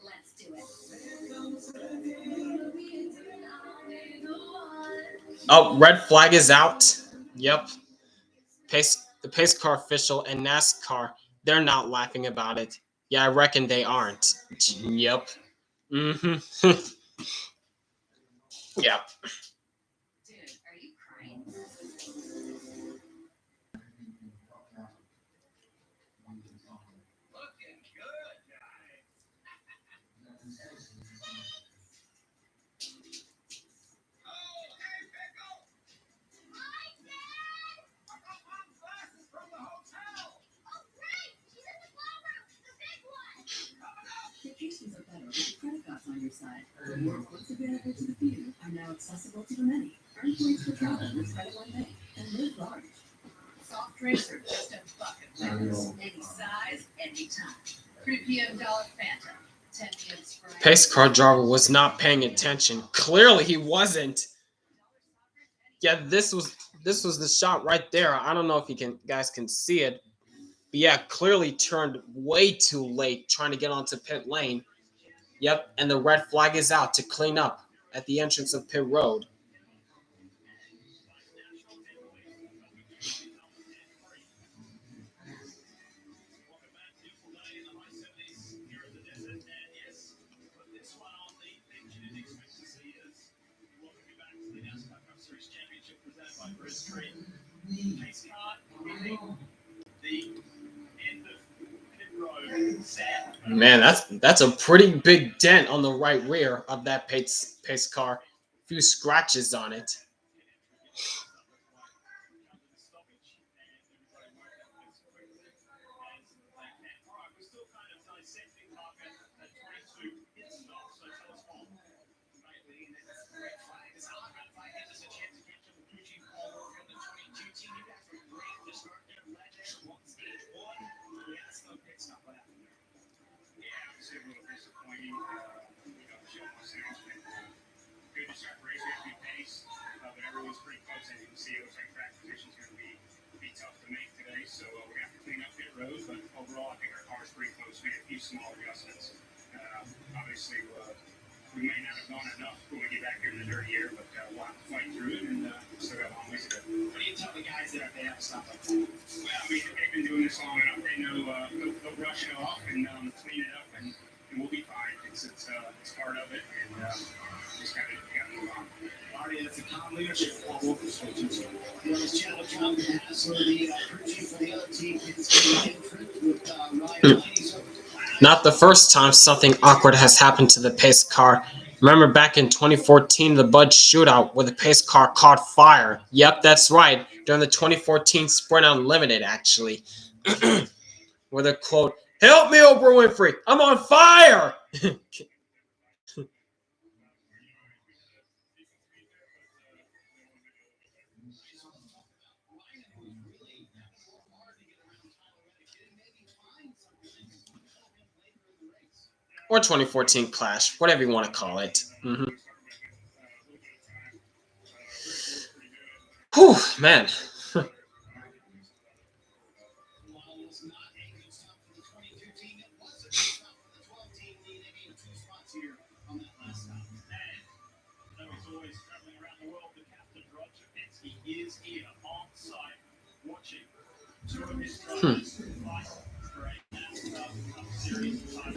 Let's do it. Oh, red flag is out. Yep. The pace car official and NASCAR, they're not laughing about it. Yeah, I reckon they aren't. Yep. Mm-hmm. Yep. Dude, are you crying? your side. The more points available to the few are now accessible to the many. Earn points for travel with Credit One Bank and live large. Soft drinks are just a bucket of any size, anytime. 3 p.m. Dollar Fanta, 10 p.m. Sprite. Pace car driver was not paying attention. Clearly, he wasn't. Yeah, this was the shot right there. I don't know if you guys can see it, but yeah, clearly turned way too late trying to get onto pit lane. Yep, and the red flag is out to clean up at the entrance of pit road. Man, that's a pretty big dent on the right rear of that pace car. A few scratches on it. Good to start racing at good pace, but everyone's pretty close. As you can see, it looks like track position is going to be tough to make today. So we have to clean up pit road, but overall, I think our car's pretty close. We had a few small adjustments. Obviously, we may not have gone enough when we get back here in the dirty air, but we'll have to fight through it, and still got a long ways to go. What do you tell the guys that they have to stop like that? Well, I mean, they've been doing this long enough. They know they'll brush it off and clean it up, and we'll be fine. It's part of it, and just got to move on. Marty, that's a calm leadership all over the switches. The other channel job has so the crew chief for the other team is with Ryan Blaney. Not the first time something awkward has happened to the pace car. Remember back in 2014, the Bud shootout where the pace car caught fire. Yep, that's right. During the 2014 Sprint Unlimited, actually. Where the quote, "Help me, Oprah Winfrey, I'm on fire!" Or 2014 Clash, whatever you want to call it. Whew, man.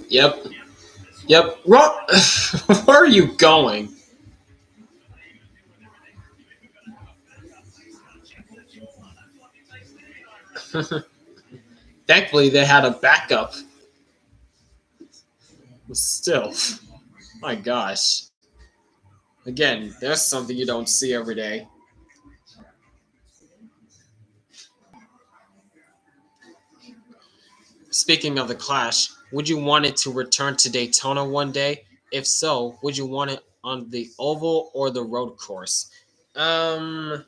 Yep. Where are you going? Thankfully, they had a backup. Still, my gosh. Again, there's something you don't see every day. Speaking of the Clash, would you want it to return to Daytona one day? If so, would you want it on the oval or the road course? I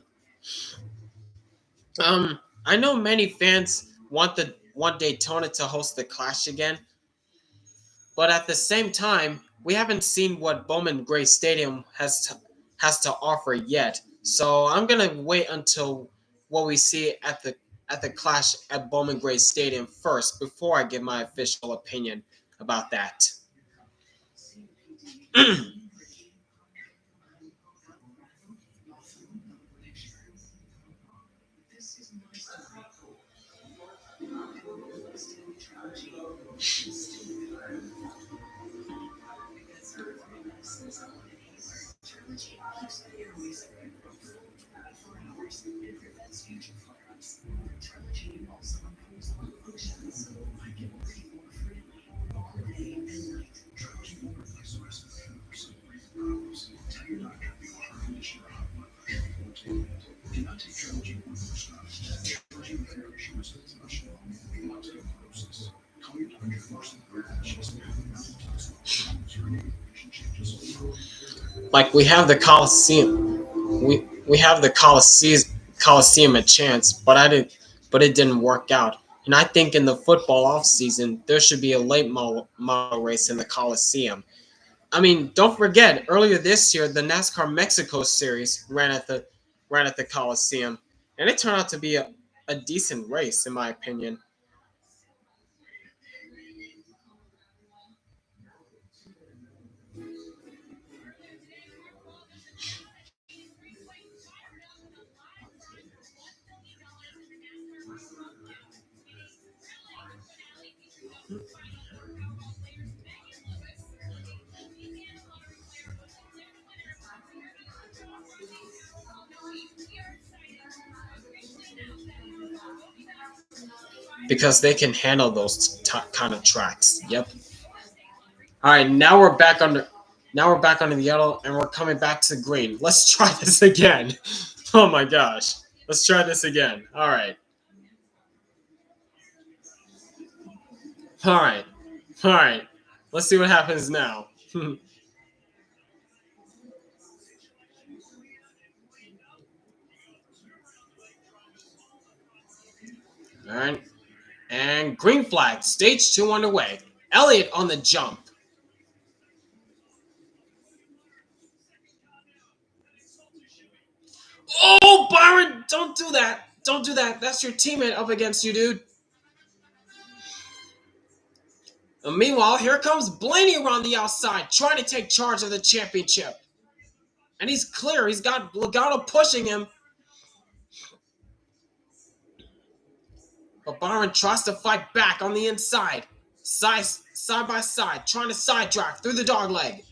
know many fans want Daytona to host the Clash again, but at the same time, we haven't seen what Bowman Gray Stadium has to offer yet. So I'm gonna wait until what we see at the Clash at Bowman Gray Stadium first before I give my official opinion about that. Like we have the Coliseum, we have the Coliseum a chance, but it didn't work out. And I think in the football off season there should be a late model race in the Coliseum. I mean, don't forget earlier this year the NASCAR Mexico Series ran at the Coliseum, and it turned out to be a decent race in my opinion. Because they can handle those kind of tracks. Yep. All right, now we're back under the yellow, and we're coming back to green. Let's try this again. Oh my gosh. Let's try this again. All right. All right. All right. Let's see what happens now. All right. And green flag, stage 2 underway. Elliott on the jump. Oh, Byron, don't do that. Don't do that. That's your teammate up against you, dude. And meanwhile, here comes Blaney around the outside, trying to take charge of the championship. And he's clear. He's got Logano pushing him. But Byron tries to fight back on the inside. Side by side, trying to side drive through the dog leg.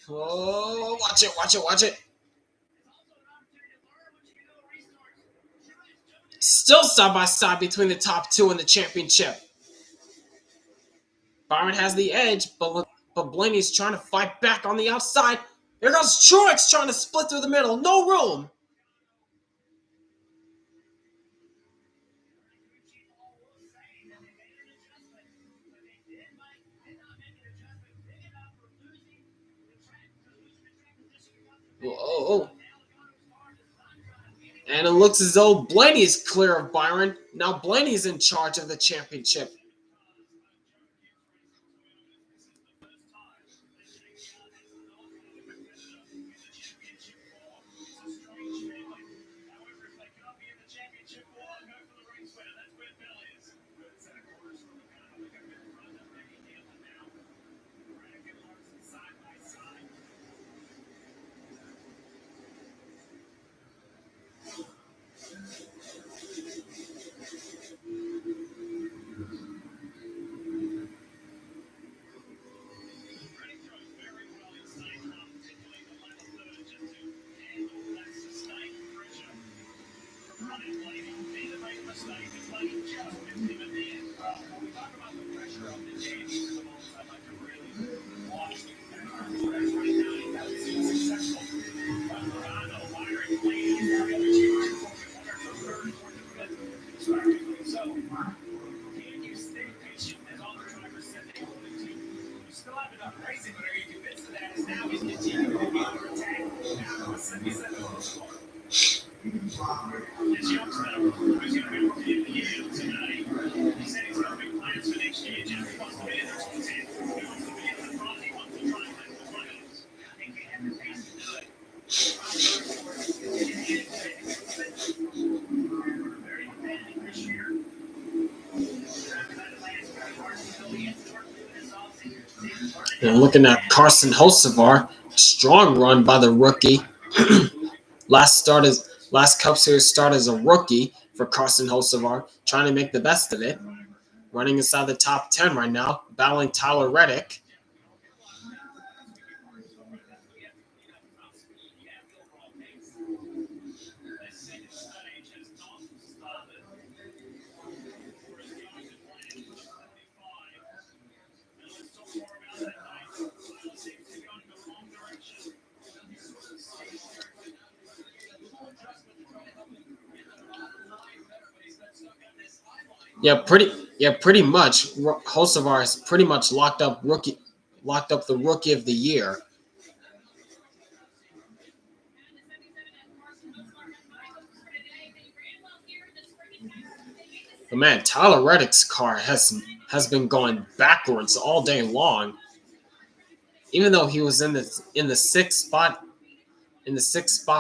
Oh, watch it, watch it, watch it. Still side by side between the top two in the championship. Byron has the edge, but Blaney's trying to fight back on the outside. Here goes Truex trying to split through the middle. No room. Oh. And it looks as though Blaney's clear of Byron. Now Blaney's in charge of the championship. And looking at Carson Hocevar, strong run by the rookie. Last Cup Series start as a rookie for Carson Hocevar, trying to make the best of it. Running inside the top 10 right now, battling Tyler Reddick. pretty much. Hocevar has pretty much locked up the rookie of the year. But man, Tyler Reddick's car has been going backwards all day long. Even though he was in the sixth spot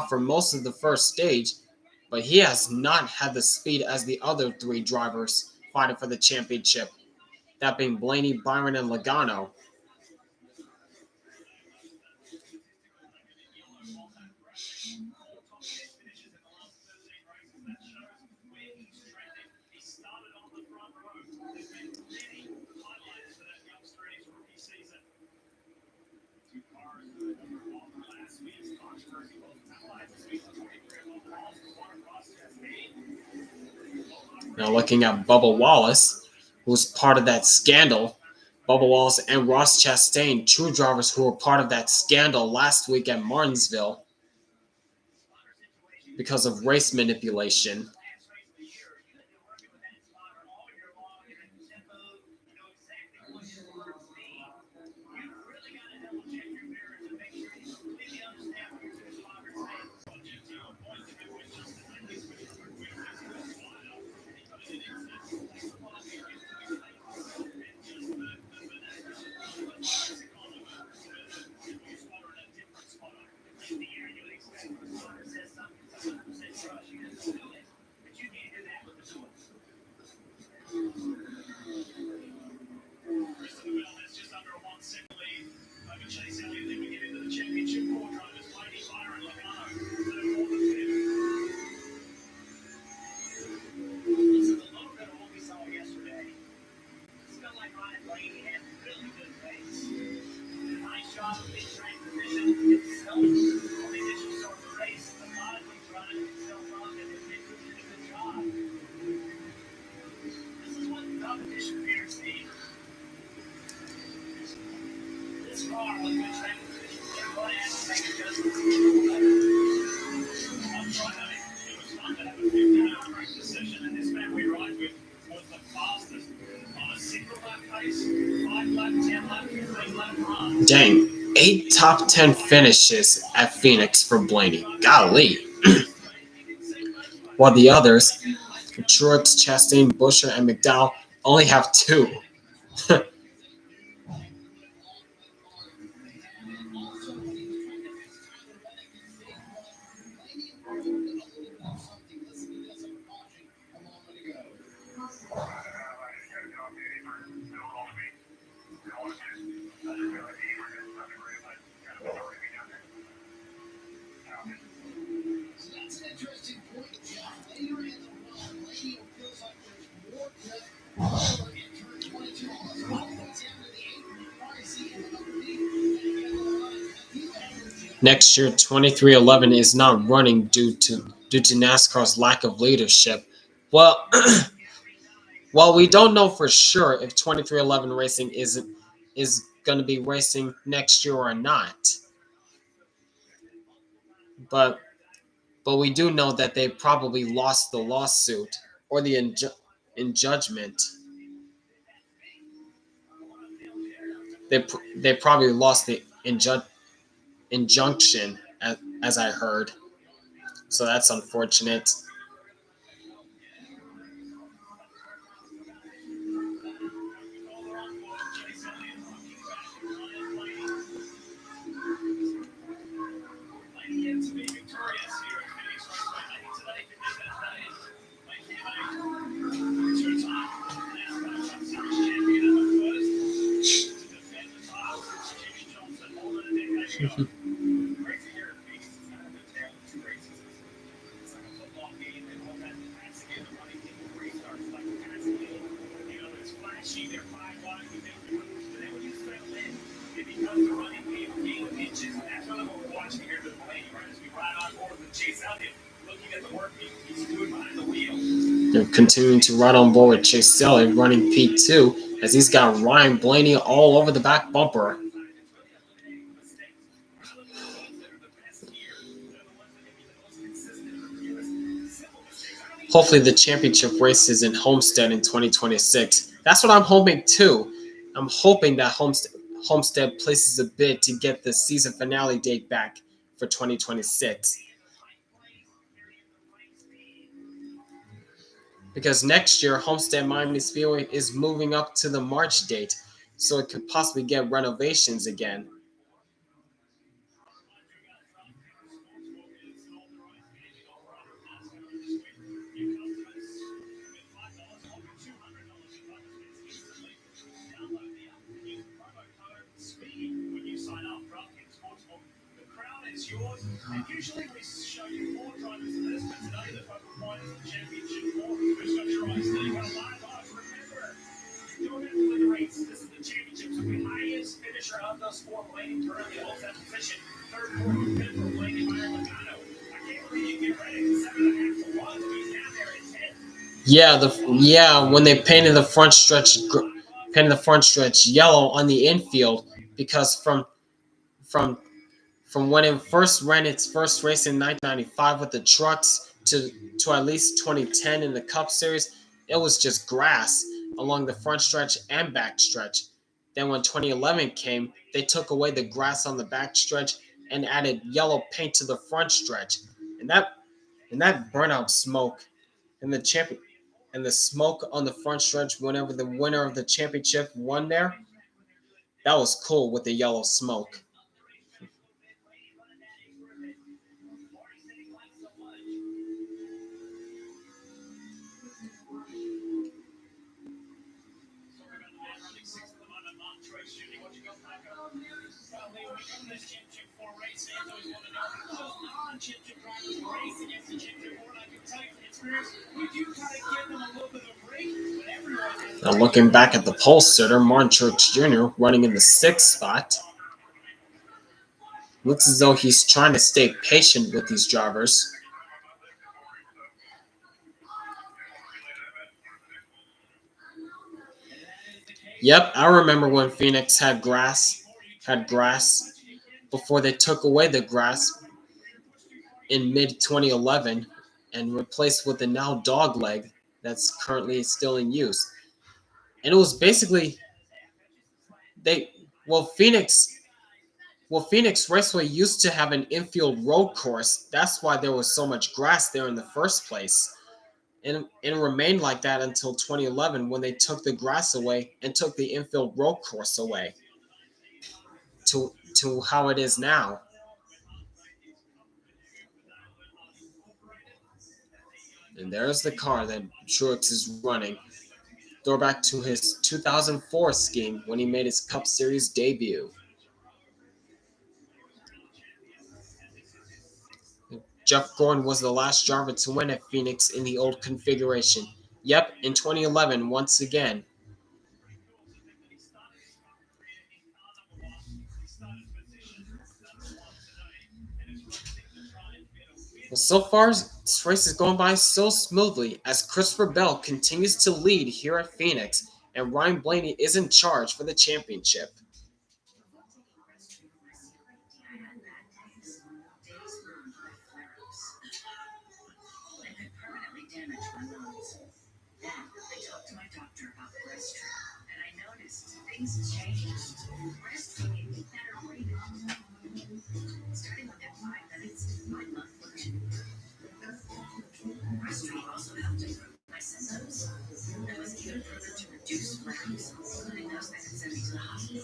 for most of the first stage, but he has not had the speed as the other three drivers fighting for the championship. That being Blaney, Byron, and Logano. Now looking at Bubba Wallace, who was part of that scandal. Bubba Wallace and Ross Chastain, two drivers who were part of that scandal last week at Martinsville because of race manipulation. Dang, 8 top 10 finishes at Phoenix for Blaney. Golly. While the others, Truex, Chastain, Buescher, and McDowell, only have 2. Next year, 2311 is not running due to NASCAR's lack of leadership. Well, well, we don't know for sure if 2311 Racing is going to be racing next year or not. But we do know that they probably lost the lawsuit or the judgment. They probably lost the injunction, as I heard. So that's unfortunate. They're continuing to ride on board with Chase Elliott running P2 as he's got Ryan Blaney all over the back bumper. hopefully the championship race is in Homestead in 2026. That's what I'm hoping too. I'm hoping that Homestead places a bid to get the season finale date back for 2026. Because next year, Homestead Miami Speedway is moving up to the March date, so it could possibly get renovations again. And usually we show you 4 drivers in this, but today the focal point is the championship 4. Who's got your eyes? Still got a lot of eyes. Remember, you're going to win the race. This is the championship. So the highest finisher of those 4 Blaney currently holds that position. Third, 4th, 5th for Blaney, Byron, Logano. I can't believe you get ready. 7.5 to 1. He's down there at 10. Yeah, when they painted the front stretch yellow on the infield, because from when it first ran its first race in 1995 with the trucks to at least 2010 in the Cup Series, it was just grass along the front stretch and back stretch. Then when 2011 came, they took away the grass on the back stretch and added yellow paint to the front stretch, and that burnout smoke and the smoke on the front stretch whenever the winner of the championship won there, that was cool with the yellow smoke. Now looking back at the pole sitter, Martin Truex Jr. running in the 6th spot. Looks as though he's trying to stay patient with these drivers. Yep, I remember when Phoenix had grass before they took away the grass in mid-2011 and replaced with the now dog leg that's currently still in use. And it was basically Phoenix Raceway used to have an infield road course. That's why there was so much grass there in the first place. And it remained like that until 2011 when they took the grass away and took the infield road course away to how it is now. And there's the car that Truex is running. Throwback to his 2004 scheme when he made his Cup Series debut. Jeff Gordon was the last driver to win at Phoenix in the old configuration. Yep, in 2011 once again. Well, so far, this race is going by so smoothly as Christopher Bell continues to lead here at Phoenix, and Ryan Blaney is in charge for the championship. Things changed. Breastfeeding better breathing. Starting within 5 minutes, my month was in. Breastfeeding also helped improve my symptoms. I was even further to reduce cramps, including those that could send me to the hospital.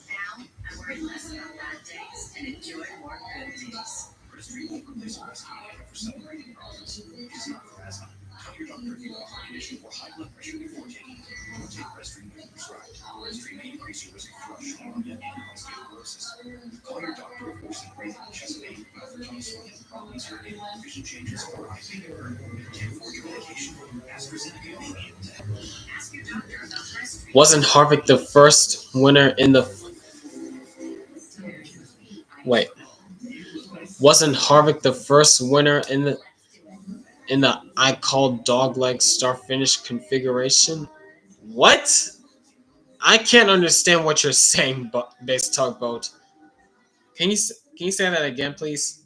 Now, I worry less about bad days and enjoy more good days. Breastfeeding replaces breastfeeding for celebrating problems. It's not for asthma. Tell your doctor if you have a heart condition or high blood pressure before taking it. Take breastfeeding when prescribed. Breastfeeding may increase your risk of thrush, pneumonia, and osteoporosis. Call your doctor if there's breathing, chest pain, mouth or tongue swelling, problems urinating, vision changes, or eye pain. Can't afford your medication? Ask for Zinc. Ask your doctor about breastfeeding. Wasn't Harvick the first winner in the Wasn't Harvick the first winner in the I call dogleg start finish configuration? What? I can't understand what you're saying, Base Tugboat. Can you say that again, please?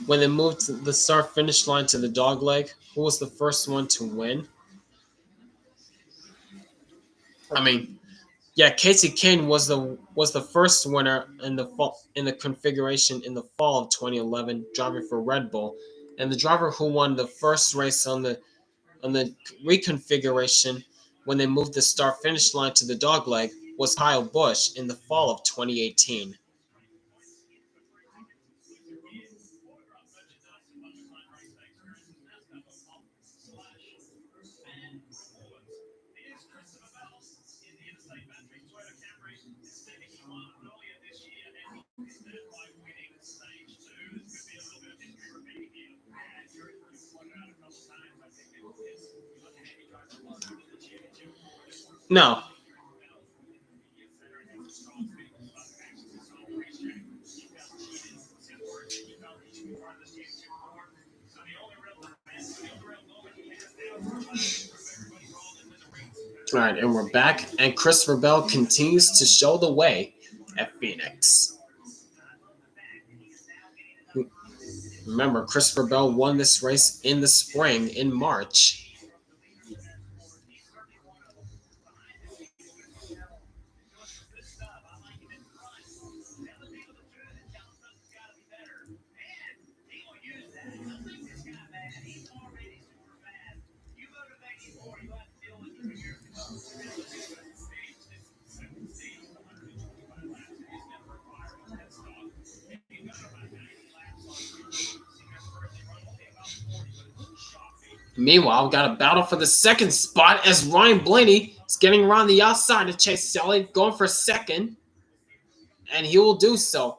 when they moved the start finish line to the dog leg, who was the first one to win? I mean, yeah, Casey Kane was the first winner in the configuration in the fall of 2011, driving for Red Bull, and the driver who won the first race on the reconfiguration when they moved the start finish line to the dog leg was Kyle Busch in the fall of 2018. No, all right, and we're back, and Christopher Bell continues to show the way at Phoenix. Remember, Christopher Bell won this race in the spring in March. Meanwhile, we got a battle for the second spot as Ryan Blaney is getting around the outside to Chase Sally, going for second, and he will do so.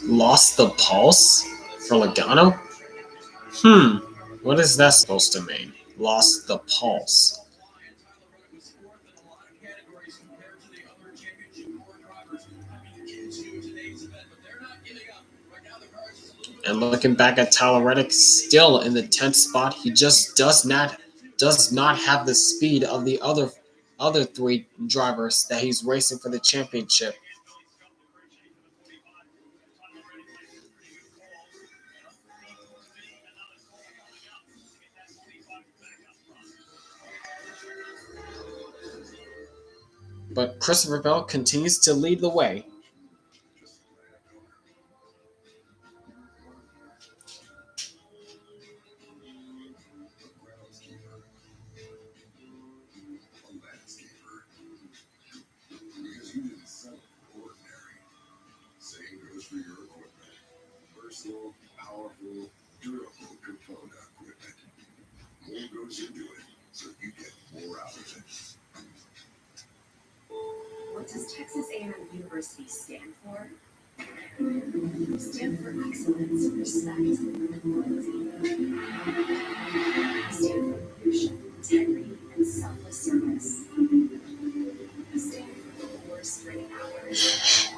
Lost the pulse for Logano? What is that supposed to mean? Lost the pulse. And looking back at Tyler Reddick, still in the 10th spot, he just does not have the speed of the other three drivers that he's racing for the championship. But Christopher Bell continues to lead the way. Because you didn't settle for ordinary. Same goes for your equipment. Versatile, powerful, durable Capona equipment. More goes into it, so you get more out of it. What does university stand for? You stand for excellence, respect, and loyalty. You stand for leadership, integrity, and selfless service. You stand for the worst straight hours.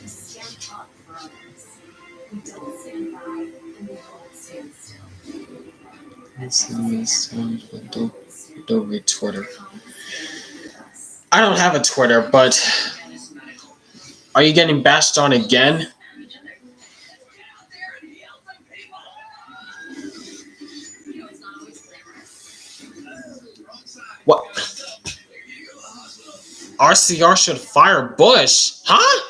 You stand up for others. We don't stand by, and we won't stand still. Don't read Twitter. I don't have a Twitter, but are you getting bashed on again? What? RCR should fire Bush, huh?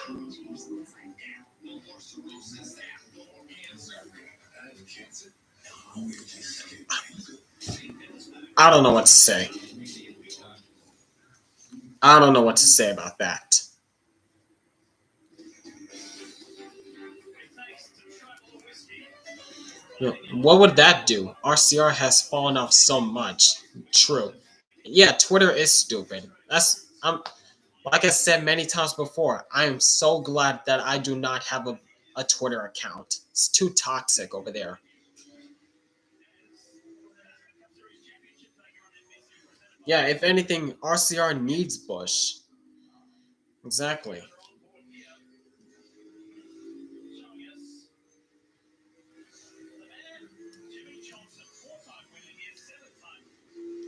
I don't know what to say. I don't know what to say about that. What would that do? RCR has fallen off so much. True. Yeah, Twitter is stupid. Like I said many times before, I am so glad that I do not have a Twitter account. It's too toxic over there. Yeah, if anything, RCR needs Bush. Exactly. Jimmie Johnson, four-time winner here, seven-time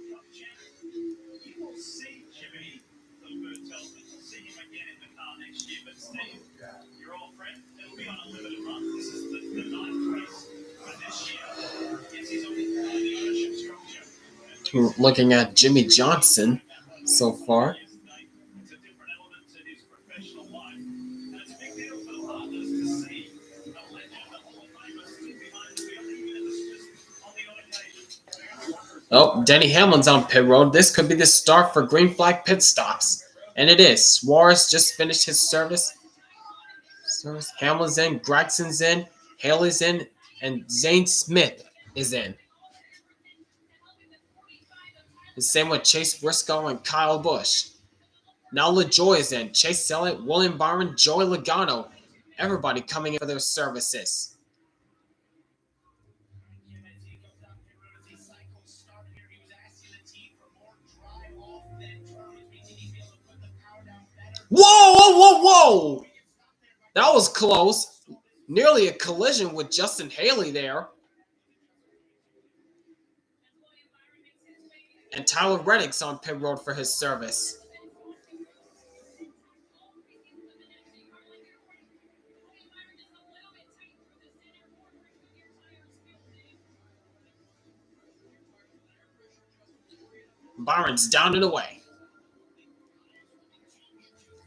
Cup champion. You will see Jimmie, Phil tells me, we'll see him again in the car next year. But Steve, your old friend, it'll be on a limited run. This is the ninth race for this year. Yes, he's on the ownership structure. Looking at Jimmie Johnson so far. It's a different element to his professional life. And it's a big deal for the partners to see a legend, a Hall of Famer, stood behind the wheel, even if it's just on the odd occasion. Oh, Denny Hamlin's on pit road. This could be the start for green flag pit stops. And it is. Suarez just finished his service. Hamlin's in, Gregson's in, Haley's in, and Zane Smith is in. The same with Chase Briscoe and Kyle Busch. Now LaJoy is in. Chase Elliott, William Byron, Joey Logano. Everybody coming in for their services. Whoa, whoa, whoa, whoa! That was close. Nearly a collision with Justin Haley there. And Tyler Reddick's on pit road for his service. Byron's down and away.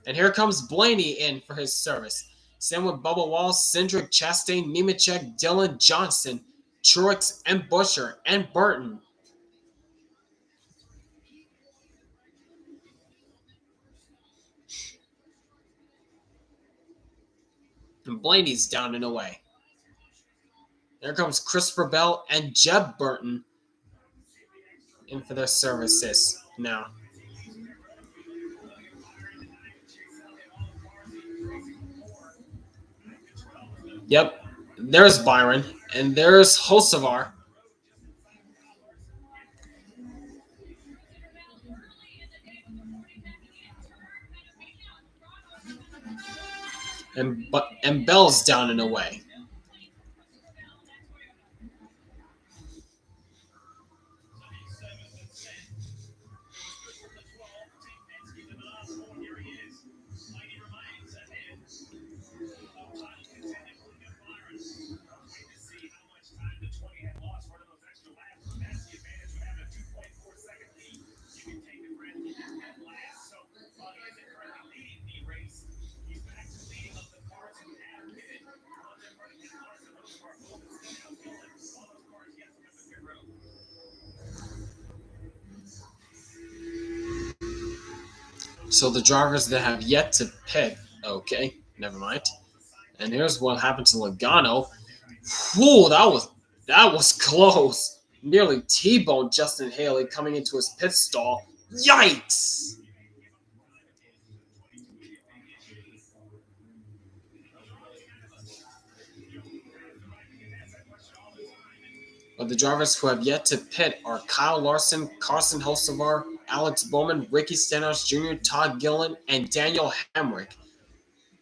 And here comes Blaney in for his service. Same with Bubba Wallace, Cindric, Chastain, Nemechek, Dillon, Johnson, Truex, and Buescher, and Burton. And Blaney's down and away. There comes Christopher Bell and Jeb Burton in for their services now. Yep, there's Byron, and there's Hocevar. And Bell's down and away. So the drivers that have yet to pit, okay, never mind. And here's what happened to Logano. Whew, that was close. Nearly T-boned Justin Haley coming into his pit stall. Yikes! But the drivers who have yet to pit are Kyle Larson, Carson Hocevar, Alex Bowman, Ricky Stenhouse Jr., Todd Gillen, and Daniel Hamrick.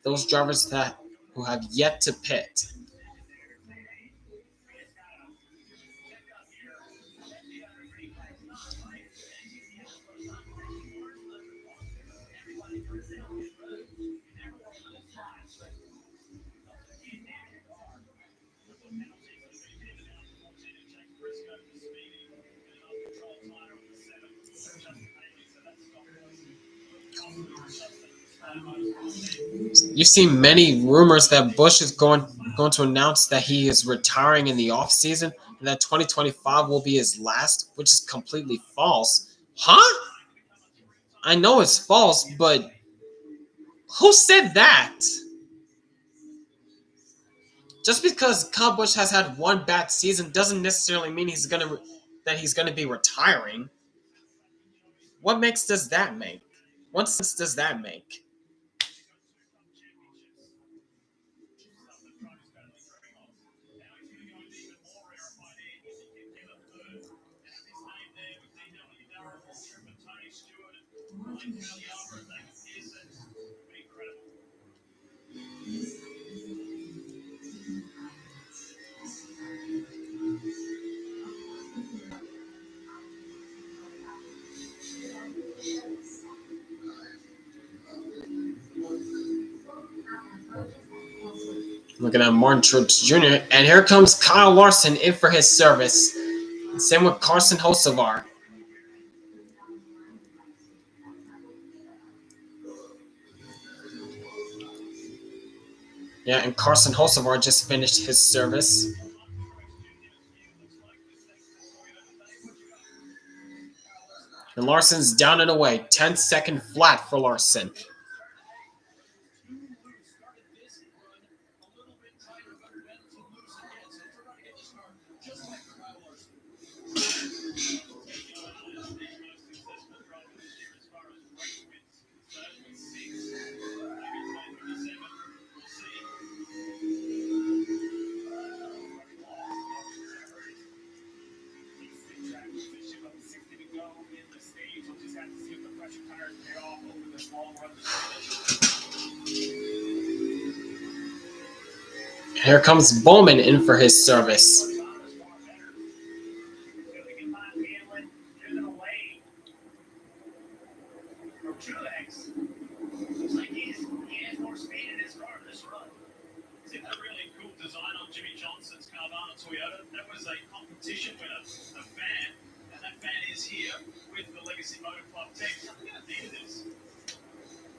Those drivers who have yet to pit. You've seen many rumors that Busch is going to announce that he is retiring in the offseason and that 2025 will be his last, which is completely false. Huh? I know it's false, but who said that? Just because Kyle Busch has had one bad season doesn't necessarily mean he's gonna be retiring. What makes does that make? What sense does that make? Looking at Martin Truex Jr. And here comes Kyle Larson in for his service. Same with Carson Hocevar. Yeah, and Carson Hocevar just finished his service. And Larson's down and away. 10-second flat for Larson. Here comes Bowman in for his service. Design on Jimmie Johnson's Carvana Toyota. That was a competition winner, a fan, and that fan is here with the Legacy Motor Club team. Something I needed this.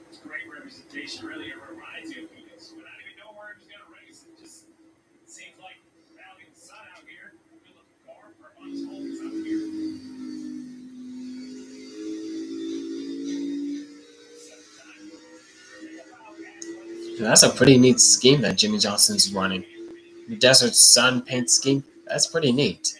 It's great representation, really a variety of units. But I didn't even know where he was going to race. It just seems like having the sun out here, build a car for a bunch of holes out here. That's a pretty neat scheme that Jimmie Johnson's running. The Desert Sun paint scheme. That's pretty neat.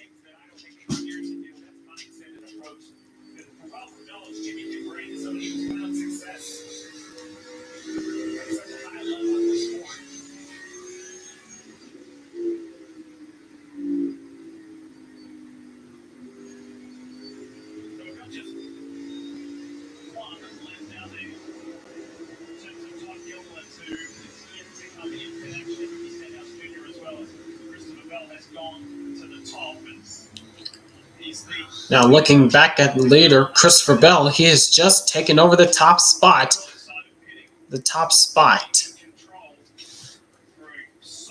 Now looking back at the leader, Christopher Bell, he has just taken over the top spot.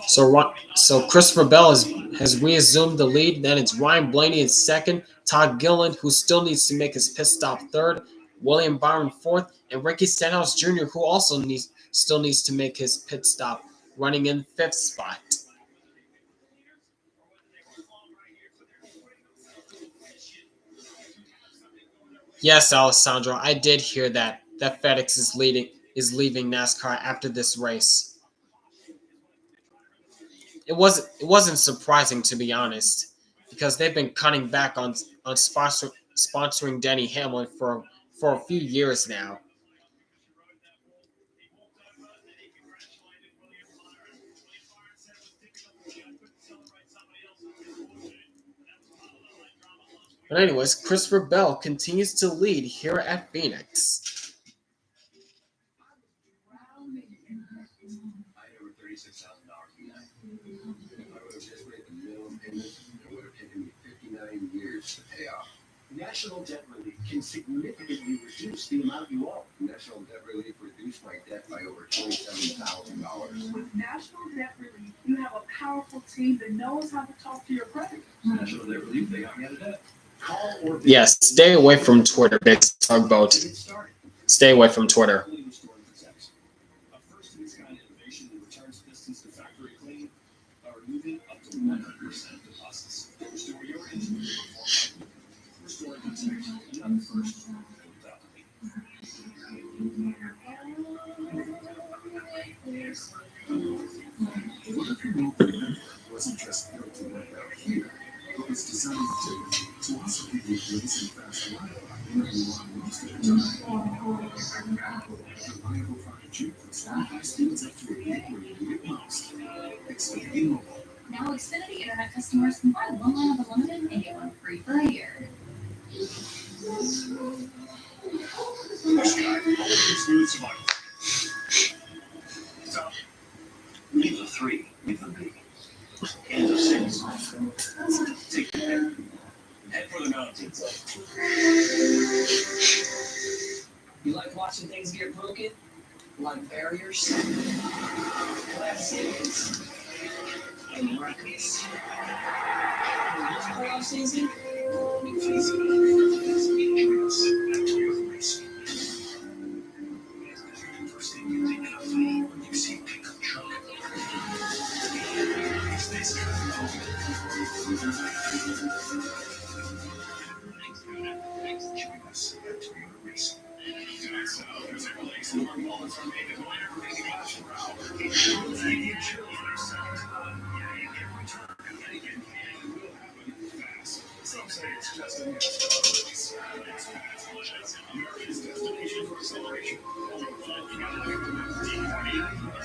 So Christopher Bell has reassumed the lead. Then it's Ryan Blaney in second, Todd Gillen, who still needs to make his pit stop third, William Byron fourth, and Ricky Stenhouse Jr., who also still needs to make his pit stop, running in fifth spot. Yes, Alessandro, I did hear that FedEx is leaving NASCAR after this race. It wasn't surprising, to be honest, because they've been cutting back on sponsoring Denny Hamlin for a few years now. But anyways, Christopher Bell continues to lead here at Phoenix. I had over $36,000 in that. If I would have just made the minimum payment, it would have taken me 59 years to pay off. National Debt Relief can significantly reduce the amount you owe. National Debt Relief reduced my debt by over $27,000. With National Debt Relief, you have a powerful team that knows how to talk to your creditors. National Debt Relief, they got me out of debt. Call or Yes, stay away from Twitter, Big Tugboat. get started. Stay away from Twitter. Fully restored protects. A first of its kind innovation that returns distance to factory clean by removing up to 100% deposits. Restore your engine before restore protection. Another first without the leak. What if your mobile app wasn't just built to work out here, but was designed to also give you grace and fast Wi-Fi whenever you want most of the time? Reliable 5G plus high speeds up to a gig where you need it most. Xfinity Mobile. Now Xfinity Internet customers can buy one line of unlimited and get one free for a year. Smooth survival. So, Leave the 3, leave the B. Kansas City. Take the head. Head for the mountains. You like watching things get broken? Like barriers? Glass ceilings? And rockets? This playoff season? You see a pickup truck. It's this guy. Join us at Toyota Racing. there's a place where moments are made to go everything lasts for hours. Take your children a second time. Yeah, you can return and make it. And it will happen fast. Some say it's just a NASCAR race. But it's fast. It's America's destination for acceleration. Over 4 NASCAR returns. Motor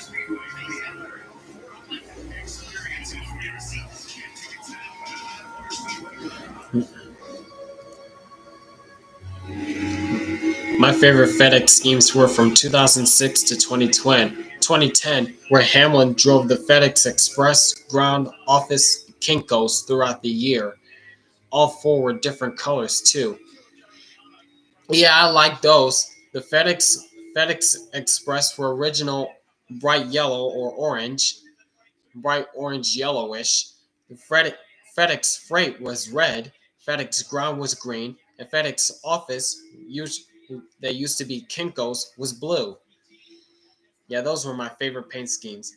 Speedway makes it better. Experience it for yourself. Get tickets now at motorspeedway.com. My favorite FedEx schemes were from 2006 to 2010, where Hamlin drove the FedEx Express, Ground, Office, Kinkos throughout the year. All 4 were different colors too. Yeah, I like those. The FedEx Express were original bright yellow or orange, bright orange yellowish. The FedEx Freight was red, FedEx Ground was green, and FedEx Office, they used to be Kinkos, was blue. Yeah, those were my favorite paint schemes.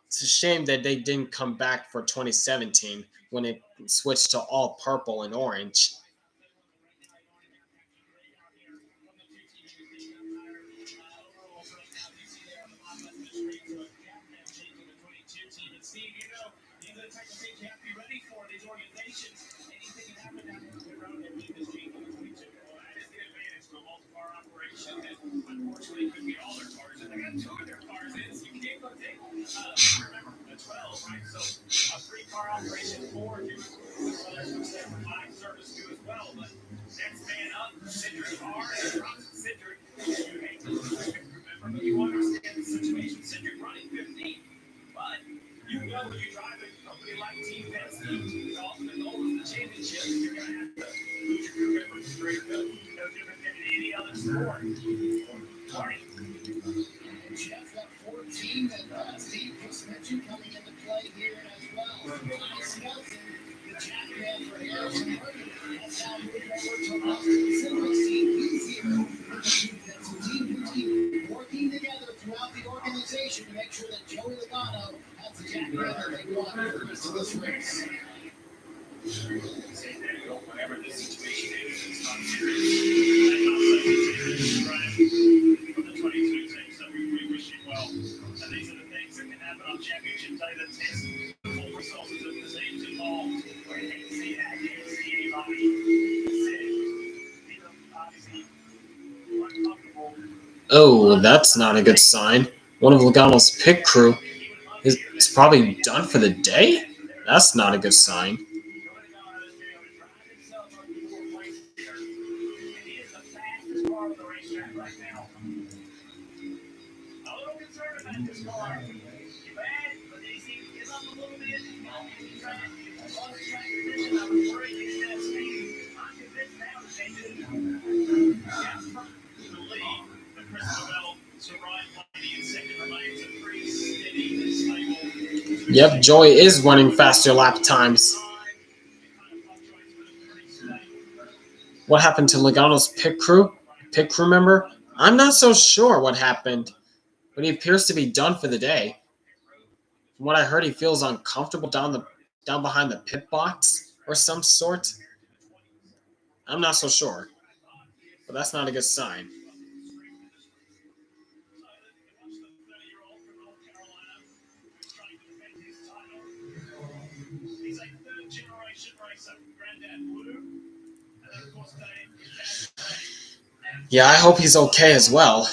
It's a shame that they didn't come back for 2017 when it switched to all purple and orange. Unfortunately, couldn't get all their cars, and they got 2 of their cars in, so you can't go take remember the 12, right? So a 3-car operation, 4 do line service too as well. But next man up, Cindric car, and drops Cindric. Remember, but you understand the situation. Cindric running 15, but you know when you drive a company like Team Penske, the ultimate goal is the championship. You're going to have to lose your crew members straight up. No different than in any other sport. Marty. Jeff, that 14 that Steve just mentioned coming into play here as well. Nice Nelson, the champion for Harrison. That's how we go over to Silver Team team working together throughout the organization to make sure that Joey Logano has the Jack River they want for the rest of this race. Whatever the situation is, it's not serious. From the 22 teams, so we wish you well. And these are the things that can happen on championship day. The test the full resources of the teams involved. We hate to see that. You can't see anybody obviously uncomfortable. Oh, that's not a good sign. One of Logano's pit crew is probably done for the day? That's not a good sign. Yep, Joy is running faster lap times. What happened to Logano's pit crew? Pit crew member? I'm not so sure what happened, but he appears to be done for the day. From what I heard, he feels uncomfortable down behind the pit box or some sort. I'm not so sure, but that's not a good sign. Yeah, I hope he's okay as well.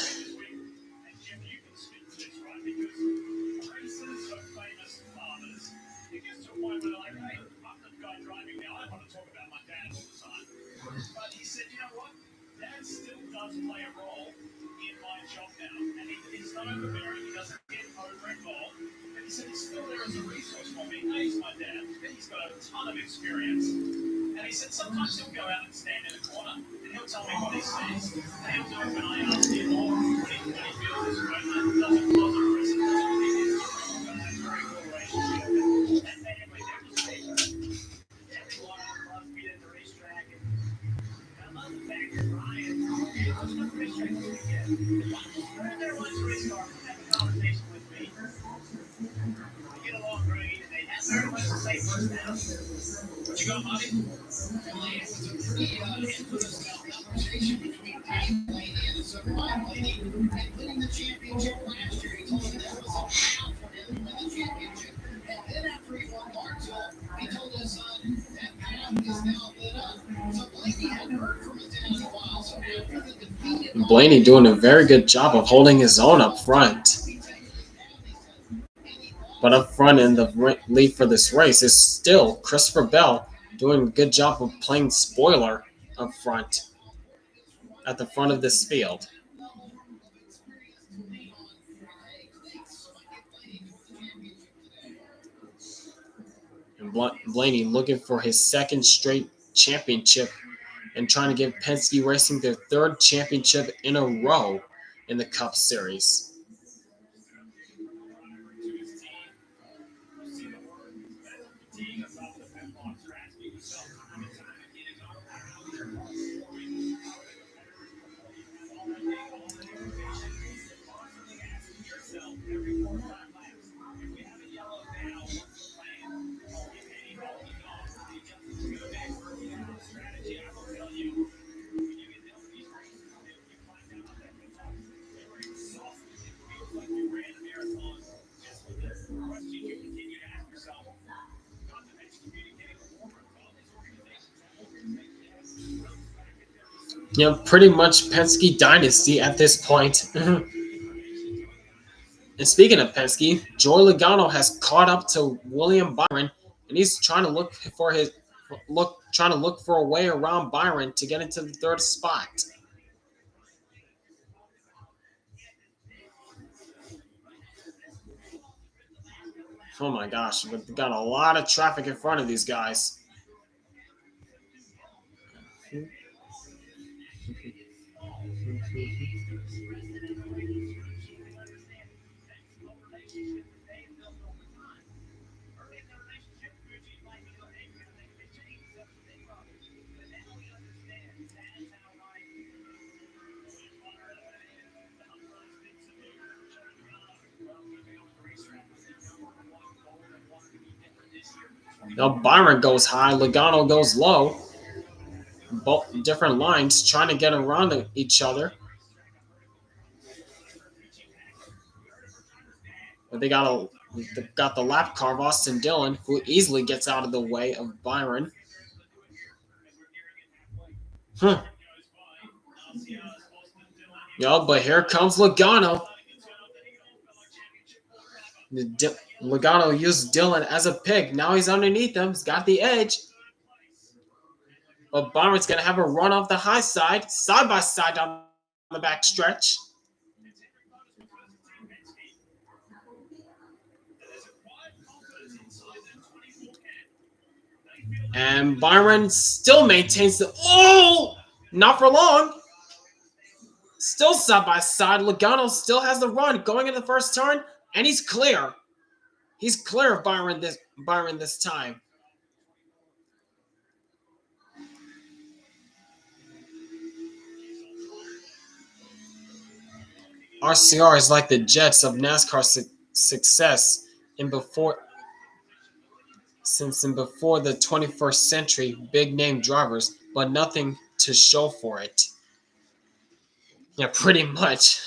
Blaney doing a very good job of holding his own up front. But up front in the lead for this race is still Christopher Bell doing a good job of playing spoiler up front at the front of this field. And Blaney looking for his second straight championship and trying to give Penske Racing their third championship in a row in the Cup Series. You know, pretty much Penske dynasty at this point. And speaking of Penske, Joey Logano has caught up to William Byron, and he's trying to look for a way around Byron to get into the third spot. Oh my gosh, we've got a lot of traffic in front of these guys. Now Byron goes high, Logano goes low. Both different lines trying to get around each other. But they got the lap car of Austin Dillon, who easily gets out of the way of Byron. Yo, but here comes Logano. Logano used Dylan as a pick. Now he's underneath him. He's got the edge. But Byron's going to have a run off the high side by side down the back stretch. And Byron still maintains the... Oh! Not for long. Still side by side. Logano still has the run going into the first turn. And he's clear. He's clear of Byron this time. RCR is like the Jets of NASCAR success before the 21st century, big name drivers, but nothing to show for it. Yeah, pretty much.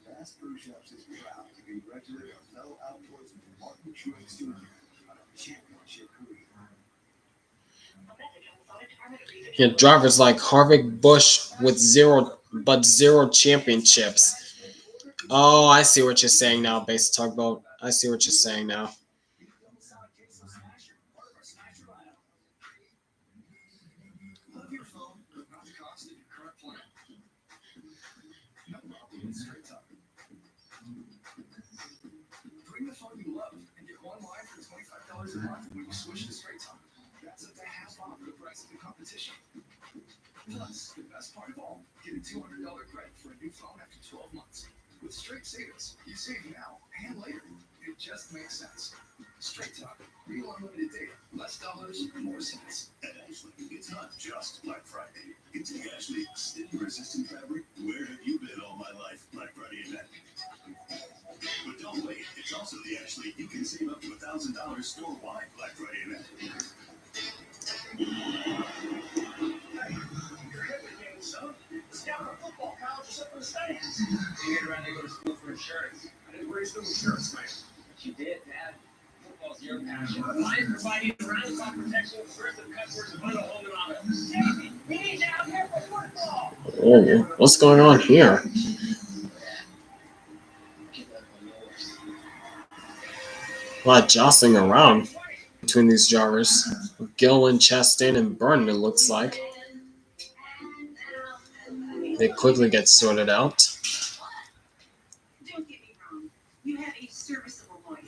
Fast Food Shops is proud to be regular fellow outdoorsman Martin Truex Jr. on a championship career. Yeah, drivers like Harvick, Busch with zero championships. Oh, I see what you're saying now, Base Tugboat. I see what you're saying now. Bring the phone you love and get one line for $25 a month when you switch to Straight Talk. That's up to half off the price of the competition. Plus, the best part of all, get a $200 credit for a new phone after 12 months. With Straight Savings, you save now and later. It just makes sense. Straight Talk, real unlimited data, less dollars, more cents. At Ashley, it's not just Black Friday. It's the Ashley stain-resistant fabric. Where have you been all my life? Black Friday event. But don't wait. It's also the Ashley. You can save up to $1,000 store-wide Black Friday event. Scout a football college or something to study. You get around to go to school for insurance. I didn't raise no insurance, man. But you did, Dad. Football's your passion. I'm providing around-the-clock protection with threats of cuss words and vital home and honor. Jamie, we need you out here for football. Oh, what's going on here? A lot of jostling around between these drivers. Gillen, Chastain, and Byrne, it looks like. They quickly get sorted out. Don't get me wrong. You have a serviceable voice.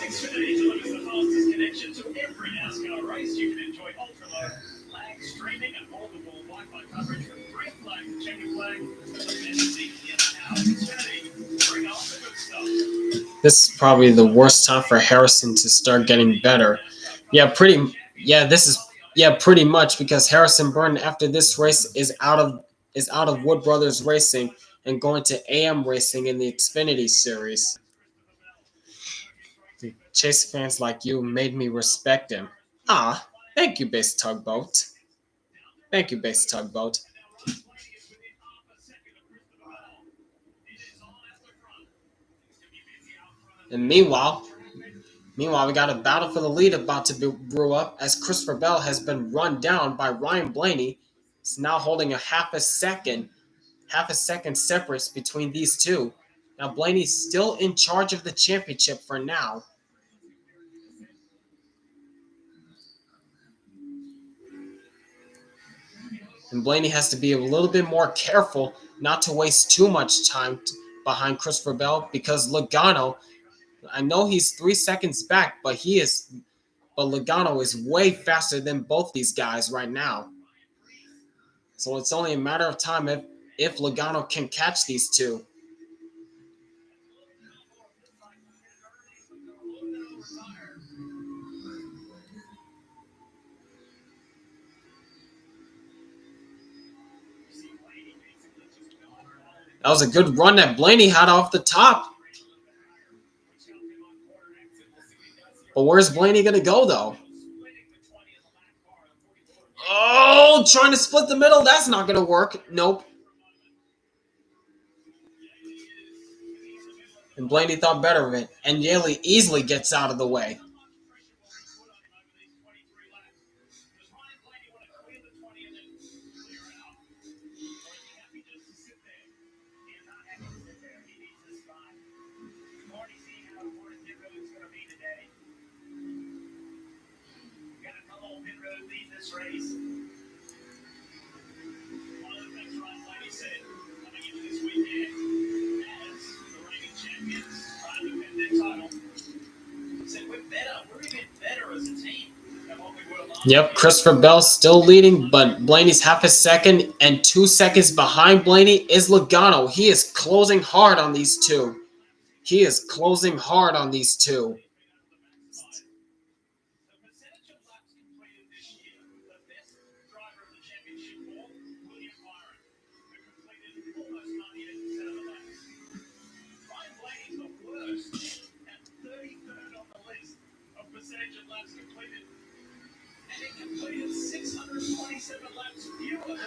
Xfinity delivers the fastest connection to every NASCAR race. You can enjoy ultra-low lag streaming and multiple Wi-Fi coverage with green flag, checkered flag, Xfinity, bring on the good stuff. This is probably the worst time for Harrison to start getting better. Pretty much, because Harrison Burton after this race is out of Wood Brothers Racing and going to AM Racing in the Xfinity Series. The Chase fans like you made me respect him. Thank you, Base Tugboat. Thank you, Base Tugboat. And meanwhile, we got a battle for the lead about to brew up as Christopher Bell has been run down by Ryan Blaney. He's now holding a half a second separate between these two. Now Blaney's still in charge of the championship for now. And Blaney has to be a little bit more careful not to waste too much time behind Christopher Bell, because Logano, I know he's 3 seconds back, but Logano is way faster than both these guys right now. So it's only a matter of time if Logano can catch these two. That was a good run that Blaney had off the top. But where's Blaney going to go, though? Oh, trying to split the middle. That's not going to work. Nope. And Blaney thought better of it. And Yaley easily gets out of the way. Race. One of the things Ron Blaney said coming into this weekend as the reigning champions trying to win their title. He said, we're better. We're even better as a team than what we were last year. Yep, Christopher Bell still leading, but Blaney's half a second, and 2 seconds behind Blaney is Logano. He is closing hard on these two. He is closing hard on these two. And he completed 627 laps fewer than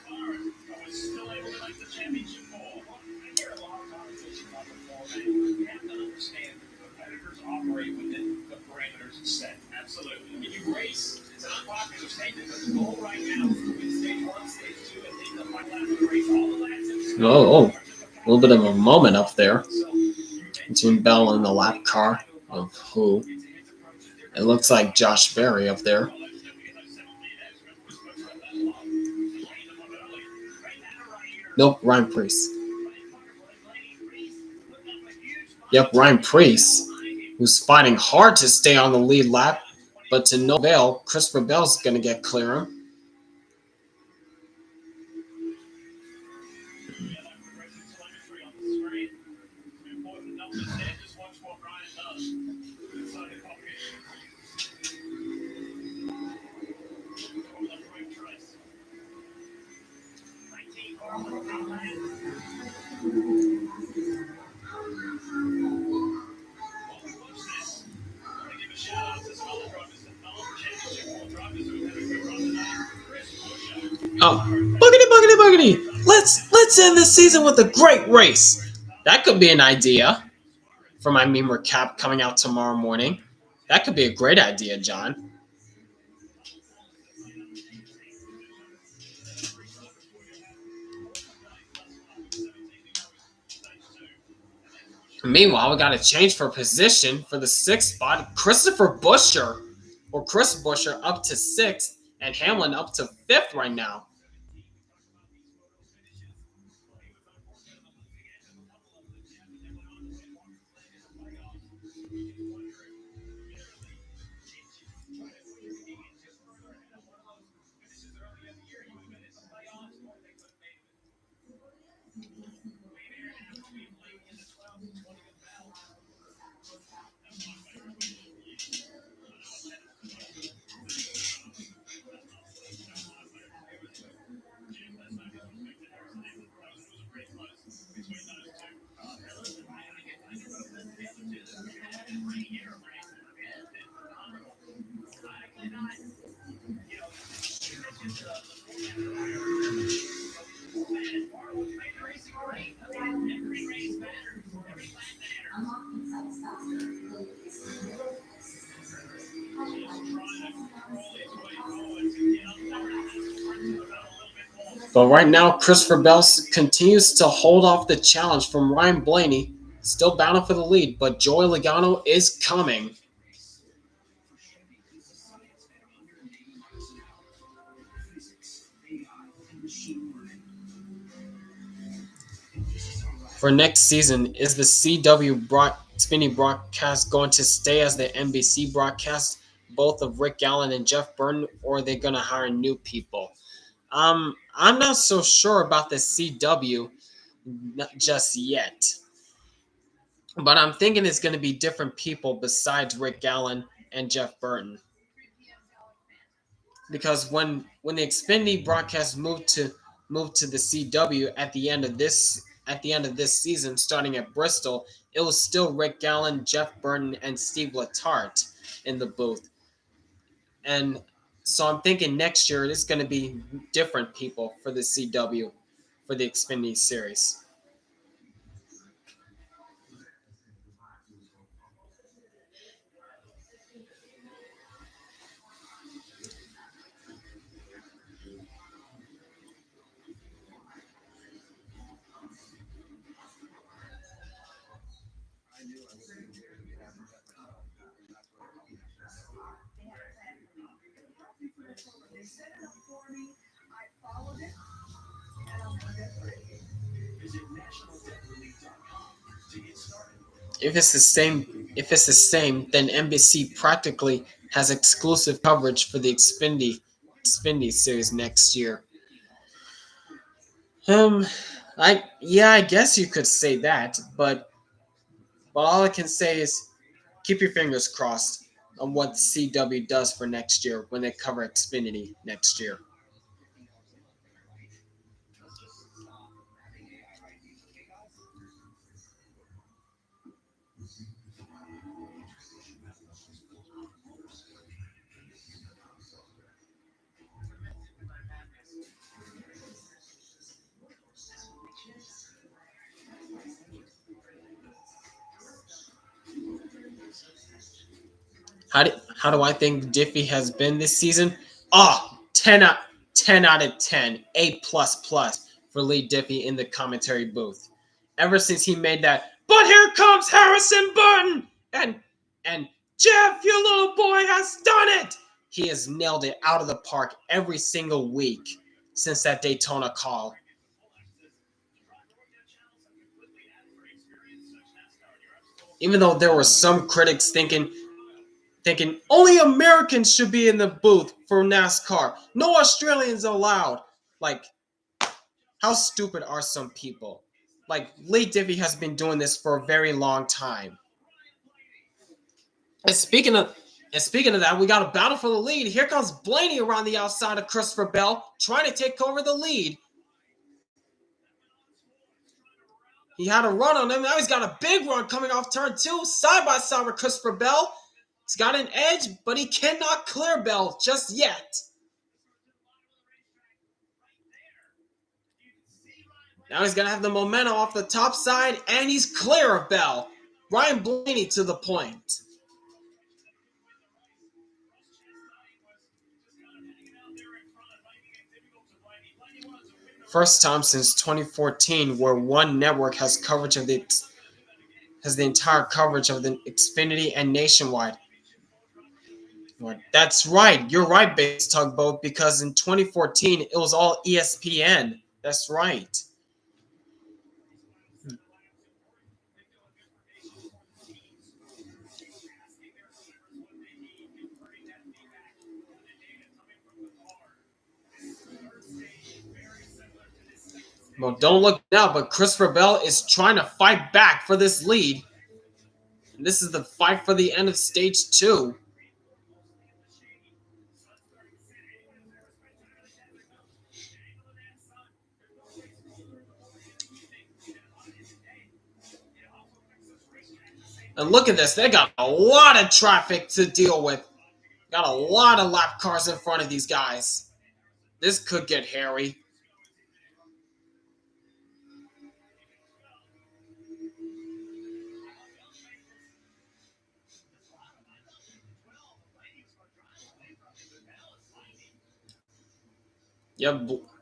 Byron, but was still able to make the championship four. And here at the hard conversation about the format, you have to understand that competitors operate within the parameters set. Absolutely. When you race, it's an unpopular statement, but the goal right now is to win stage 1, stage 2, and take the final lap of the race. All the laps in the Oh, a little bit of a moment up there between Bell and the lap car of who? It looks like Josh Berry up there. Nope, Ryan Preece. Yep, Ryan Preece, who's fighting hard to stay on the lead lap, but to no avail. Christopher Bell's going to get clear. Oh, boogity. Let's end this season with a great race. That could be an idea for my meme recap coming out tomorrow morning. That could be a great idea, John. Meanwhile, we got a change for position for the 6th spot. Christopher Buescher, or Chris Buescher, up to 6th, and Hamlin up to 5th right now. But right now, Christopher Bell continues to hold off the challenge from Ryan Blaney, still battling for the lead, but Joey Logano is coming. For next season, is the CW Spinny broadcast going to stay as the NBC broadcast, both of Rick Allen and Jeff Burton, or are they going to hire new people? I'm not so sure about the CW just yet. But I'm thinking it's going to be different people besides Rick Allen and Jeff Burton. Because when the Xfinity broadcast moved to the CW at the end of this at the end of this season, starting at Bristol, it was still Rick Gallen, Jeff Burton, and Steve Letarte in the booth. And so I'm thinking next year it's going to be different people for the CW, for the Xfinity Series. They set it up for me. I followed it, and I'm gonna get ready. Visit nationaldebtrelief.com to get started. If it's the same, then NBC practically has exclusive coverage for the Xfinity Series next year. I guess you could say that, but all I can say is keep your fingers crossed on what CW does for next year when they cover Xfinity next year. How do I think Diffie has been this season? 10 out of 10, A++ for Lee Diffie in the commentary booth. Ever since he made that, but here comes Harrison Burton, and Jeff, your little boy has done it. He has nailed it out of the park every single week since that Daytona call. Even though there were some critics thinking only Americans should be in the booth for NASCAR. No Australians allowed. Like, how stupid are some people? Like, Lee Diffie has been doing this for a very long time. And speaking of that, we got a battle for the lead. Here comes Blaney around the outside of Christopher Bell, trying to take over the lead. He had a run on him. Now he's got a big run coming off turn 2, side by side with Christopher Bell. He's got an edge, but he cannot clear Bell just yet. Now he's going to have the momentum off the top side, and he's clear of Bell. Ryan Blaney to the point. First time since 2014 where one network has the entire coverage of the Xfinity and Nationwide. That's right. You're right, Base Tugboat, because in 2014 it was all ESPN. That's right. Well, don't look now, but Christopher Bell is trying to fight back for this lead. And this is the fight for the end of stage 2. And look at this. They got a lot of traffic to deal with. Got a lot of lap cars in front of these guys. This could get hairy.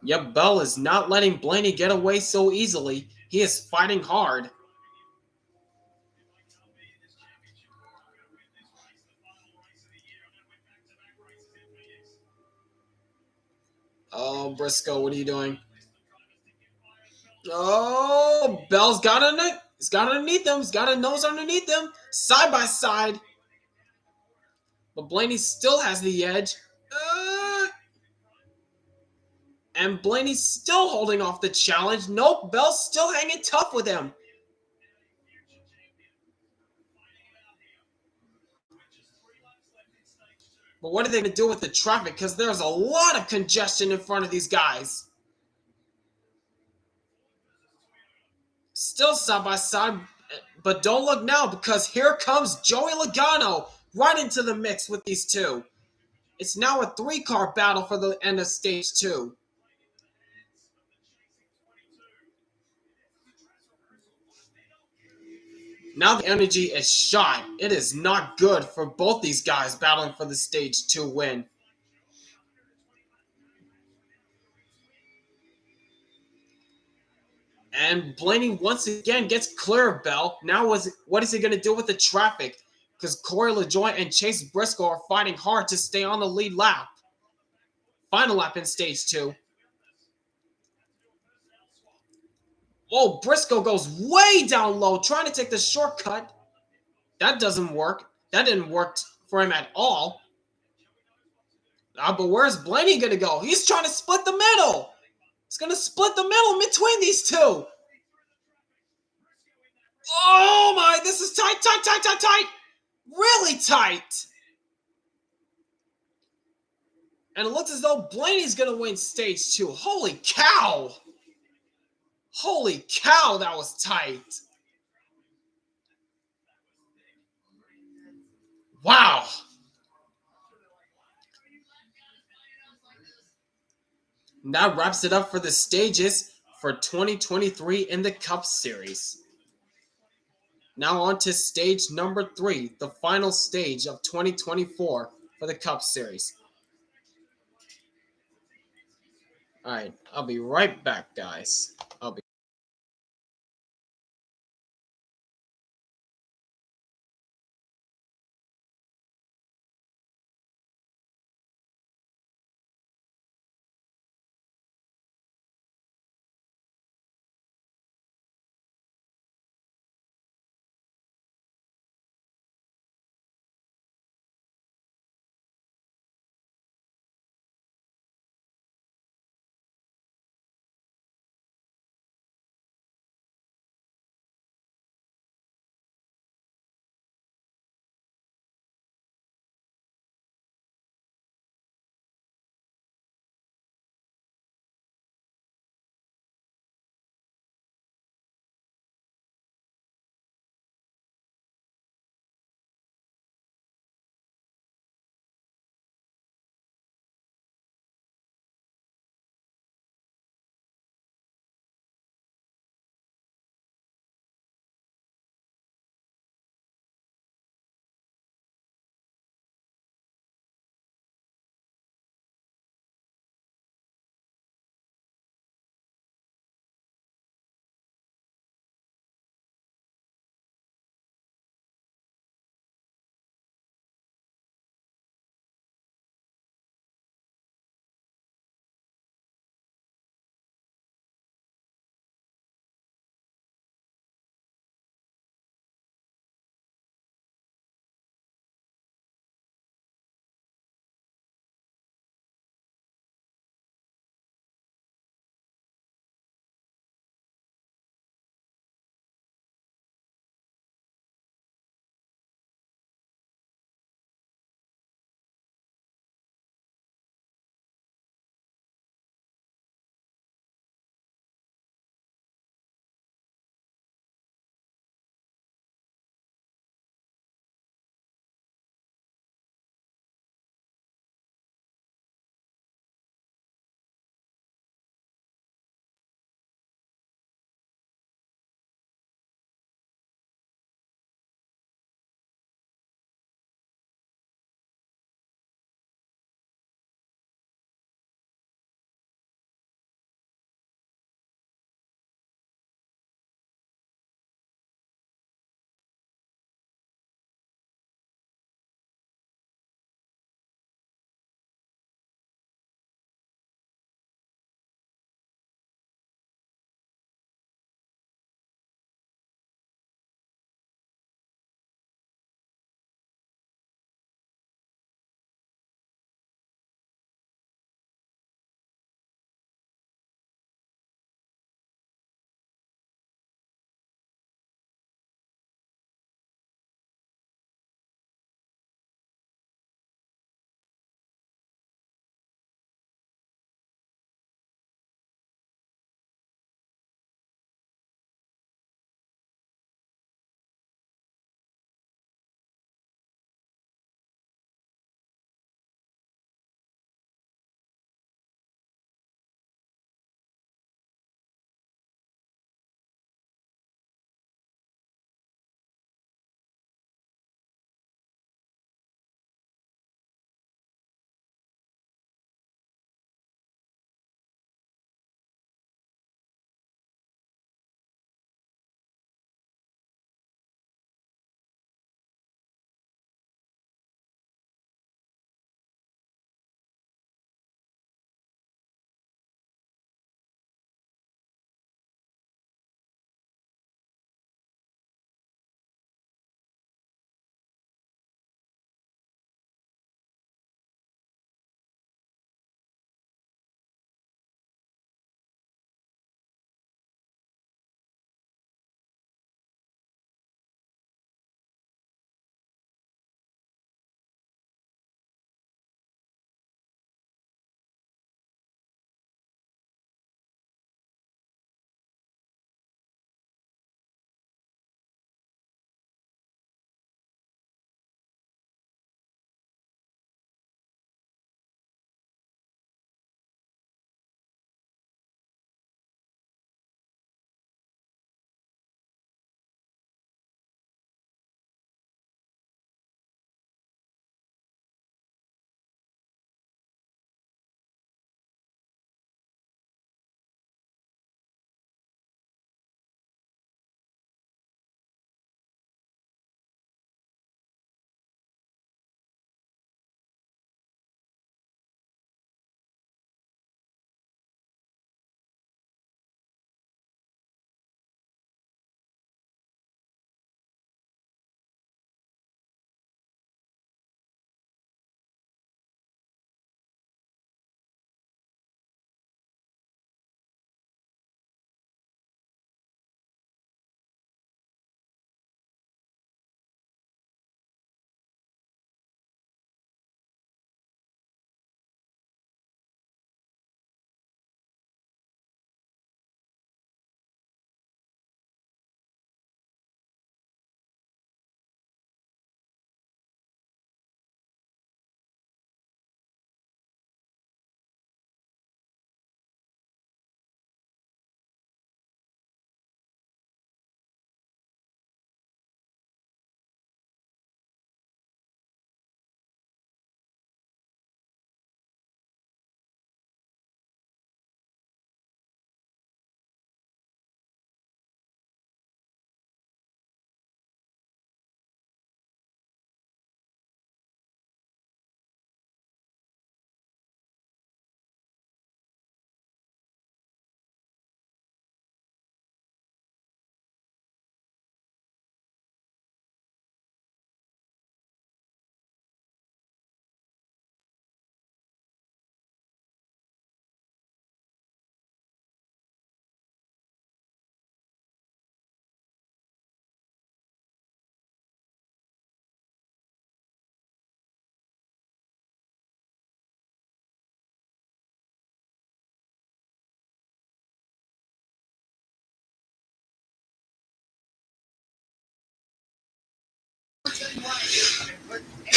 Yep, Bell is not letting Blaney get away so easily. He is fighting hard. Oh, Briscoe, what are you doing? Oh, Bell's got underneath them. He's got a nose underneath them. Side by side. But Blaney still has the edge. And Blaney's still holding off the challenge. Nope, Bell's still hanging tough with him. But what are they going to do with the traffic? Because there's a lot of congestion in front of these guys. Still side by side, but don't look now because here comes Joey Logano right into the mix with these two. It's now a 3-car battle for the end of stage 2. Now the energy is shot. It is not good for both these guys battling for the stage 2 win. And Blaney once again gets clear of Bell. Now what is he going to do with the traffic? Because Corey LaJoie and Chase Briscoe are fighting hard to stay on the lead lap. Final lap in stage 2. Whoa, Briscoe goes way down low trying to take the shortcut. That doesn't work. That didn't work for him at all. But where's Blaney going to go? He's trying to split the middle. He's going to split the middle between these two. Oh my, this is tight. Really tight. And it looks as though Blaney's going to win stage 2. Holy cow. Holy cow, that was tight. Wow. And that wraps it up for the stages for 2023 in the Cup Series. Now on to stage number 3, the final stage of 2024 for the Cup Series. All right, I'll be right back, guys. I'll be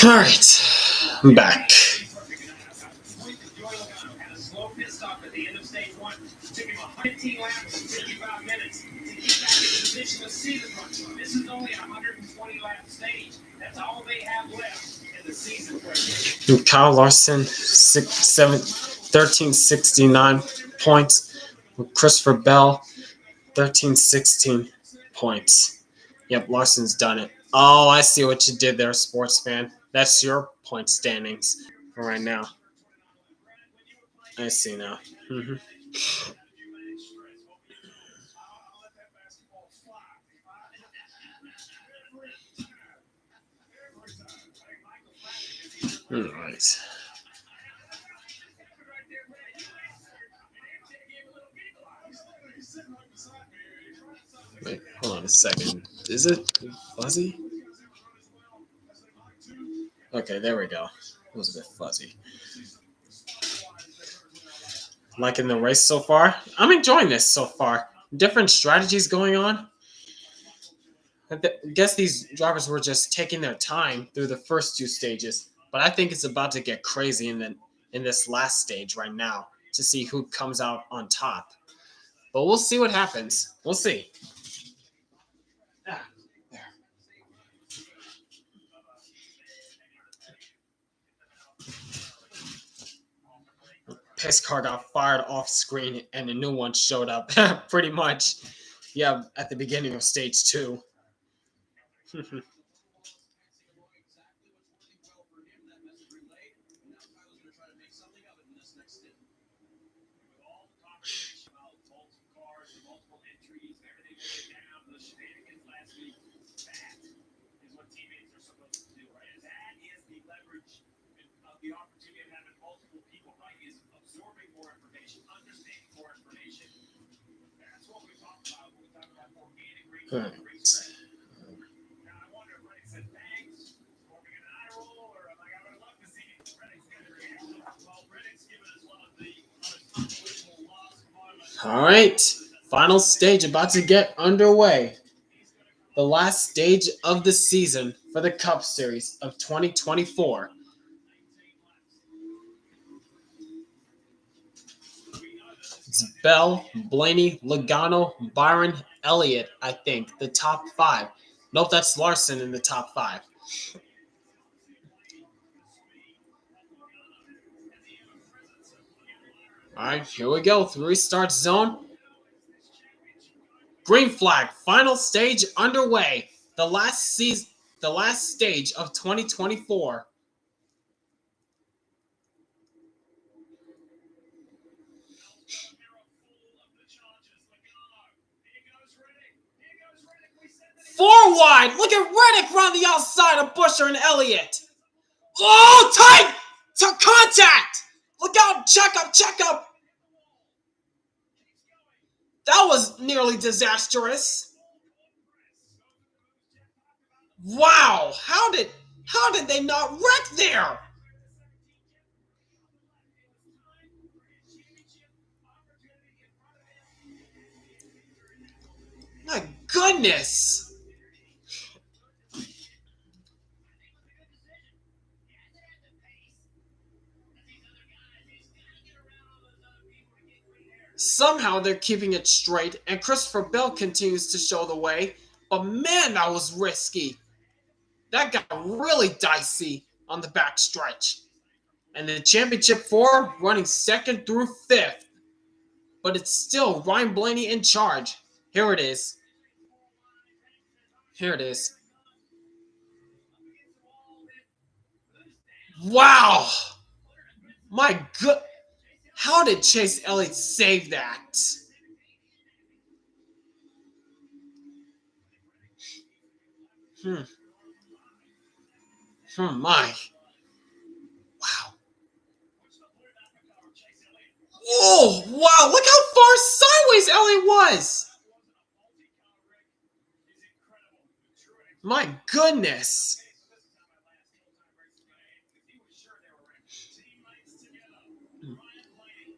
All right, I'm back. Logano had a slow pit stop at the end of stage 1. Took him 15 laps and 55 minutes to get back in position to see the run. This is only a 120 lap stage. That's all they have left in the season. And Kyle Larson, 1369 points. With Christopher Bell, 1316 points. Yep, Larson's done it. Oh, I see what you did there, sports fan. That's your point standings for right now. I see now. Mm-hmm. All right. Wait, hold on a second. Is it fuzzy? Okay, there we go. It was a bit fuzzy. Liking the race so far? I'm enjoying this so far. Different strategies going on. I guess these drivers were just taking their time through the first 2 stages, but I think it's about to get crazy in this last stage right now to see who comes out on top. But we'll see what happens. We'll see. There. Pace car got fired off screen and a new one showed up. Pretty much. Yeah, at the beginning of stage 2. Right. All right, final stage about to get underway. The last stage of the season for the Cup Series of 2024. It's Bell, Blaney, Logano, Byron, Elliott, I think, the top 5. Nope, that's Larson in the top 5. All right, here we go. 3 start zone. Green flag, final stage underway. The last stage of 2024. Four wide. Look at Reddick around the outside of Buescher and Elliott. Oh, tight to contact. Look out, check up. That was nearly disastrous. Wow, how did they not wreck there? My goodness. Somehow they're keeping it straight, and Christopher Bell continues to show the way. But man, that was risky. That got really dicey on the back stretch. And the championship 4 running 2nd through 5th. But it's still Ryan Blaney in charge. Here it is. Wow. My good. How did Chase Elliott save that? My. Wow. Oh, wow. Look how far sideways Elliott was. My goodness.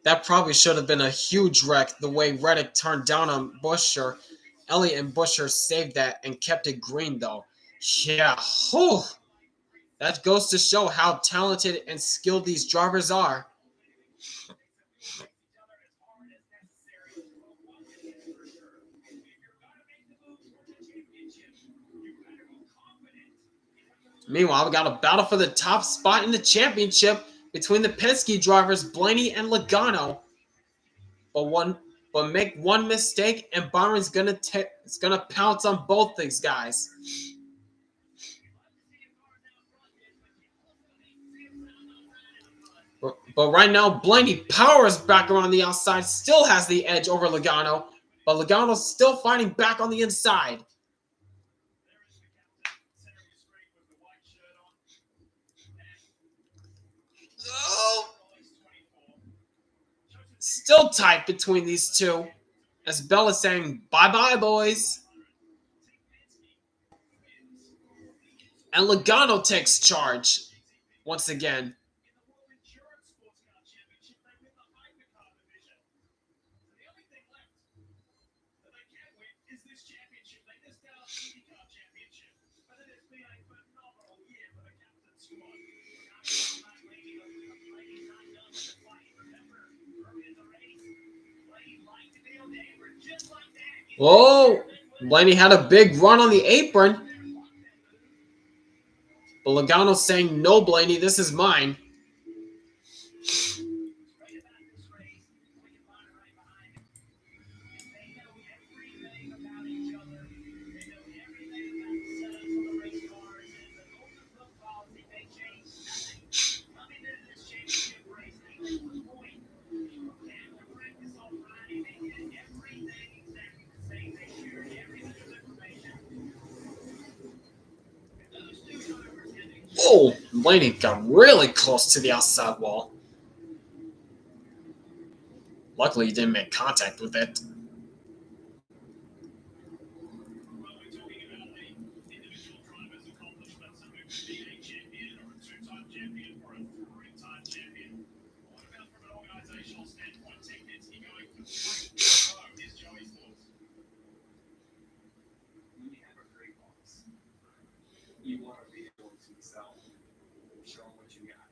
That probably should have been a huge wreck the way Reddick turned down on Buescher. Elliott and Buescher saved that and kept it green, though. Yeah. Oh. That goes to show how talented and skilled these drivers are. Meanwhile, we got a battle for the top spot in the championship between the Penske drivers Blaney and Logano. But make one mistake and Byron's gonna pounce on both these guys. But right now, Blaney powers back around the outside, still has the edge over Logano, but Logano's still fighting back on the inside. Oh. Still tight between these two, as Bell is saying, bye-bye, boys. And Logano takes charge once again. Whoa! Blaney had a big run on the apron. But Logano's saying, no, Blaney, this is mine. Oh, Blaney got really close to the outside wall. Luckily, he didn't make contact with it. You want to be able to sell, show them what you got,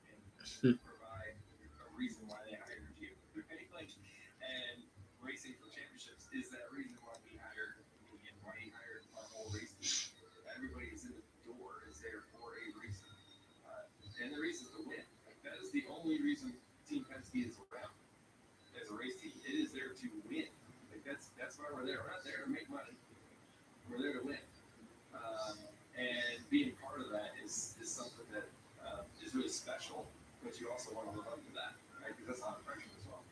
and provide a reason why they hired you. And racing for championships is that reason why we hired, and why he hired our whole race team. Everybody is in the door is there for a reason, and the reason is to win. Like, that is the only reason Team Penske is around as a race team. It is there to win. Like, that's why we're there. We're not there to make money. We're there to win. And being part of that is something that is really special, but you also want to live up to that, right? Because that's not a pressure as well.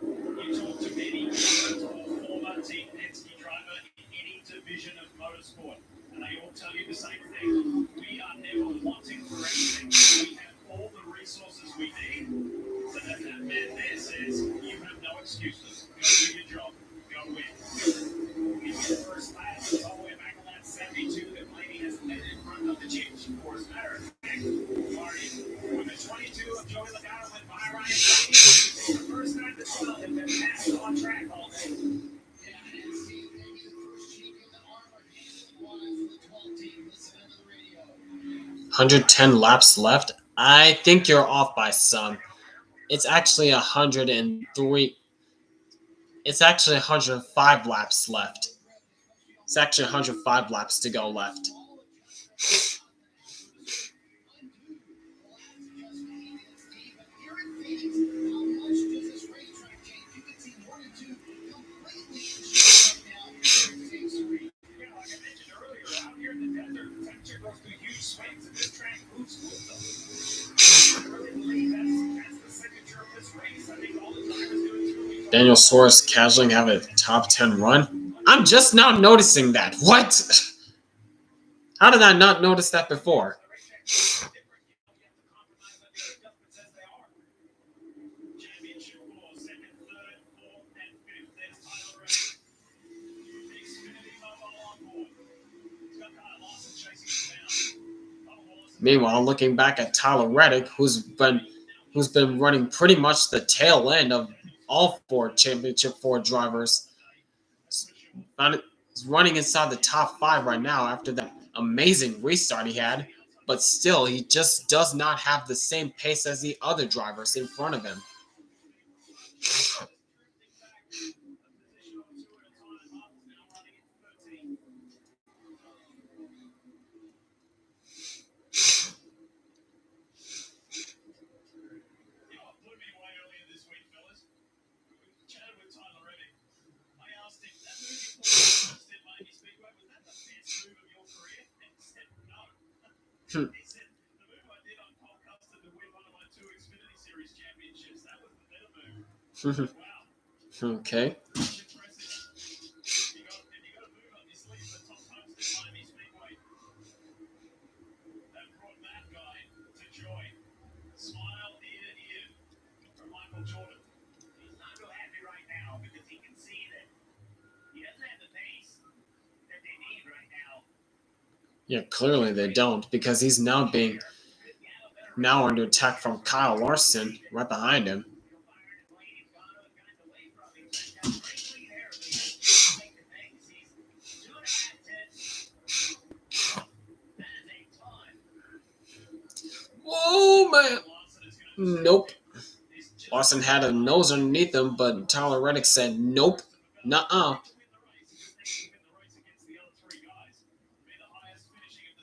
You talk to many former Team Penske driver in any division of motorsport, and they all tell you the same thing. We are never wanting for anything. We have all the resources we need. So that man there says, you have no excuses. Go do your job. Go win. Give me the first lap. It's all the way back on that 72 that Blaney has led in front of the championship for his matter of fact. With the 22 of Joey Logano with Byron and Blaney, it's the first time the 12 have been passed on track all day. 110 laps left. I think you're off by some. It's actually 103. It's actually 105 laps left. It's actually 105 laps to go left. Daniel Suarez casually have a top 10 run. I'm just now noticing that. What? How did I not notice that before? Meanwhile, looking back at Tyler Reddick, who's been running pretty much the tail end of all four Championship 4 drivers. He's running inside the top 5 right now after that amazing restart he had. but still, he just does not have the same pace as the other drivers in front of him. You know what blew me away earlier this week, fellas? We chatted with Tyler Reddick. I asked him, that move you pulled at Homestead Blaney Speedway, was that the best move of your career? And he said no. He said, the move I did on Paul Custom to win one of my 2 Xfinity Series championships, that was the better move. Wow. Okay. That's impressive. If you got a move up your sleeve for top Homestead Blaney Speedway, that brought that guy to joy. Smile ear to ear from Michael Jordan. He's not real happy right now because he can see that he doesn't have the pace that they need right now. Yeah, clearly they don't, because he's now under attack from Kyle Larson right behind him. Byron and Blaney, Logano have gotten away from him. He's got a great lead there, but he's make the things. He's 2.5 tenths. That is a ton. Oh man! Lawson is going to Nope. he's just Larson had a nose underneath him, but Tyler Reddick said nope. Nuh-uh.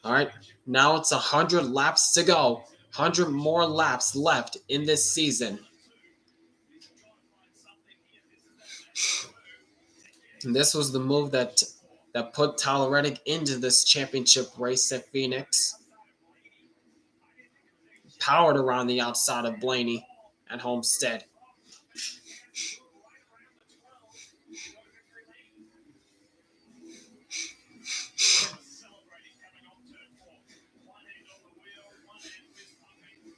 All right, now it's 100 laps to go. 100 more laps left in this season. And this was the move that put Tyler Reddick into this championship race at Phoenix. Powered around the outside of Blaney at Homestead. celebrating coming off turn 4. One hand on the wheel, one hand fist pumping.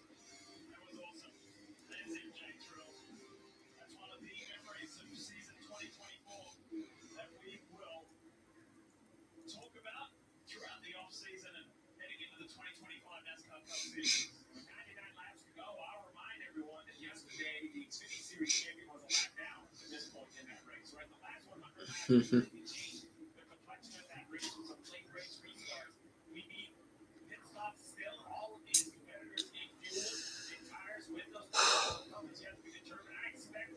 That was awesome. There's MJ Trill. That's one of the memories of season 2024 that we will talk about throughout the off-season and heading into the 2025 NASCAR Cup Series. With 99 laps to go, I'll remind everyone that yesterday the Xfinity Series champion was a lap down at this point in that race. Right, the last 100 laps changed the complexion of that race with some late race restarts. We need pit stops still. All of these competitors need fuel and tires with those numbers yet to be determined. I expect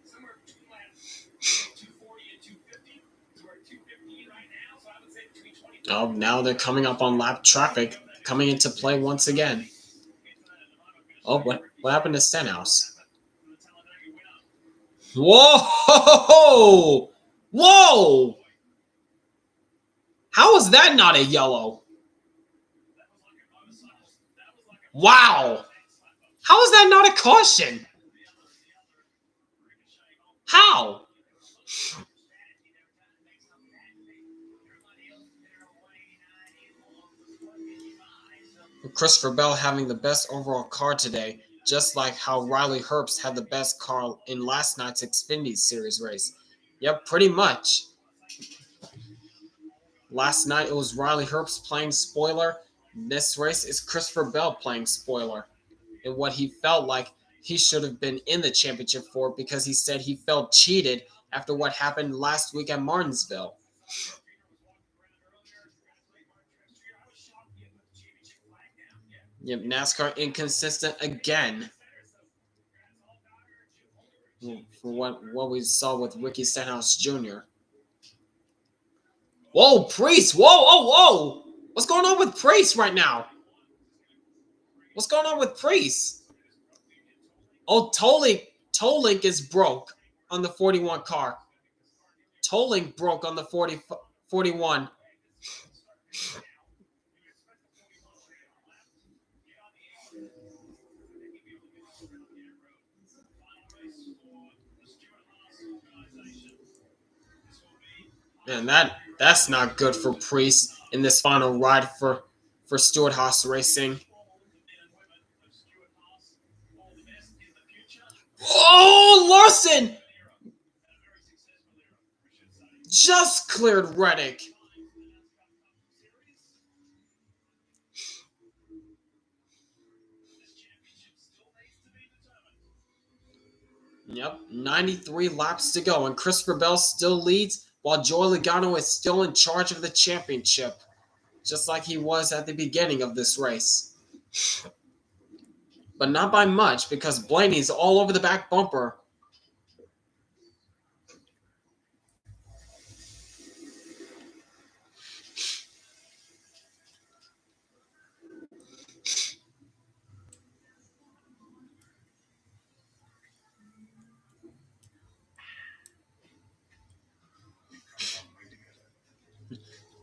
somewhere between laps 240 and 250. We're at 215 right now, so I would say between 20. Oh, now they're coming up on lap traffic, coming into play once again. Oh, what happened to Stenhouse? Whoa! Whoa! How is that not a yellow? Wow! How is that not a caution? How? Christopher Bell having the best overall car today, just like how Riley Herbst had the best car in last night's Xfinity Series race. Yep, pretty much. Last night it was Riley Herbst playing spoiler. This race is Christopher Bell playing spoiler. And what he felt like he should have been in the championship for, because he said he felt cheated after what happened last week at Martinsville. Yep, NASCAR inconsistent again. For what we saw with Ricky Stenhouse Jr. Whoa, Priest! Whoa! What's going on with Priest right now? What's going on with Priest? Oh, Tolink is broke on the 41 car. Tolink broke on the 41. And that's not good for Priest in this final ride for Stewart Haas Racing. Oh, Larson just cleared Reddick. Yep, 93 laps to go, and Christopher Bell still leads while Joey Logano is still in charge of the championship. just like he was at the beginning of this race. But not by much, because Blaney's all over the back bumper.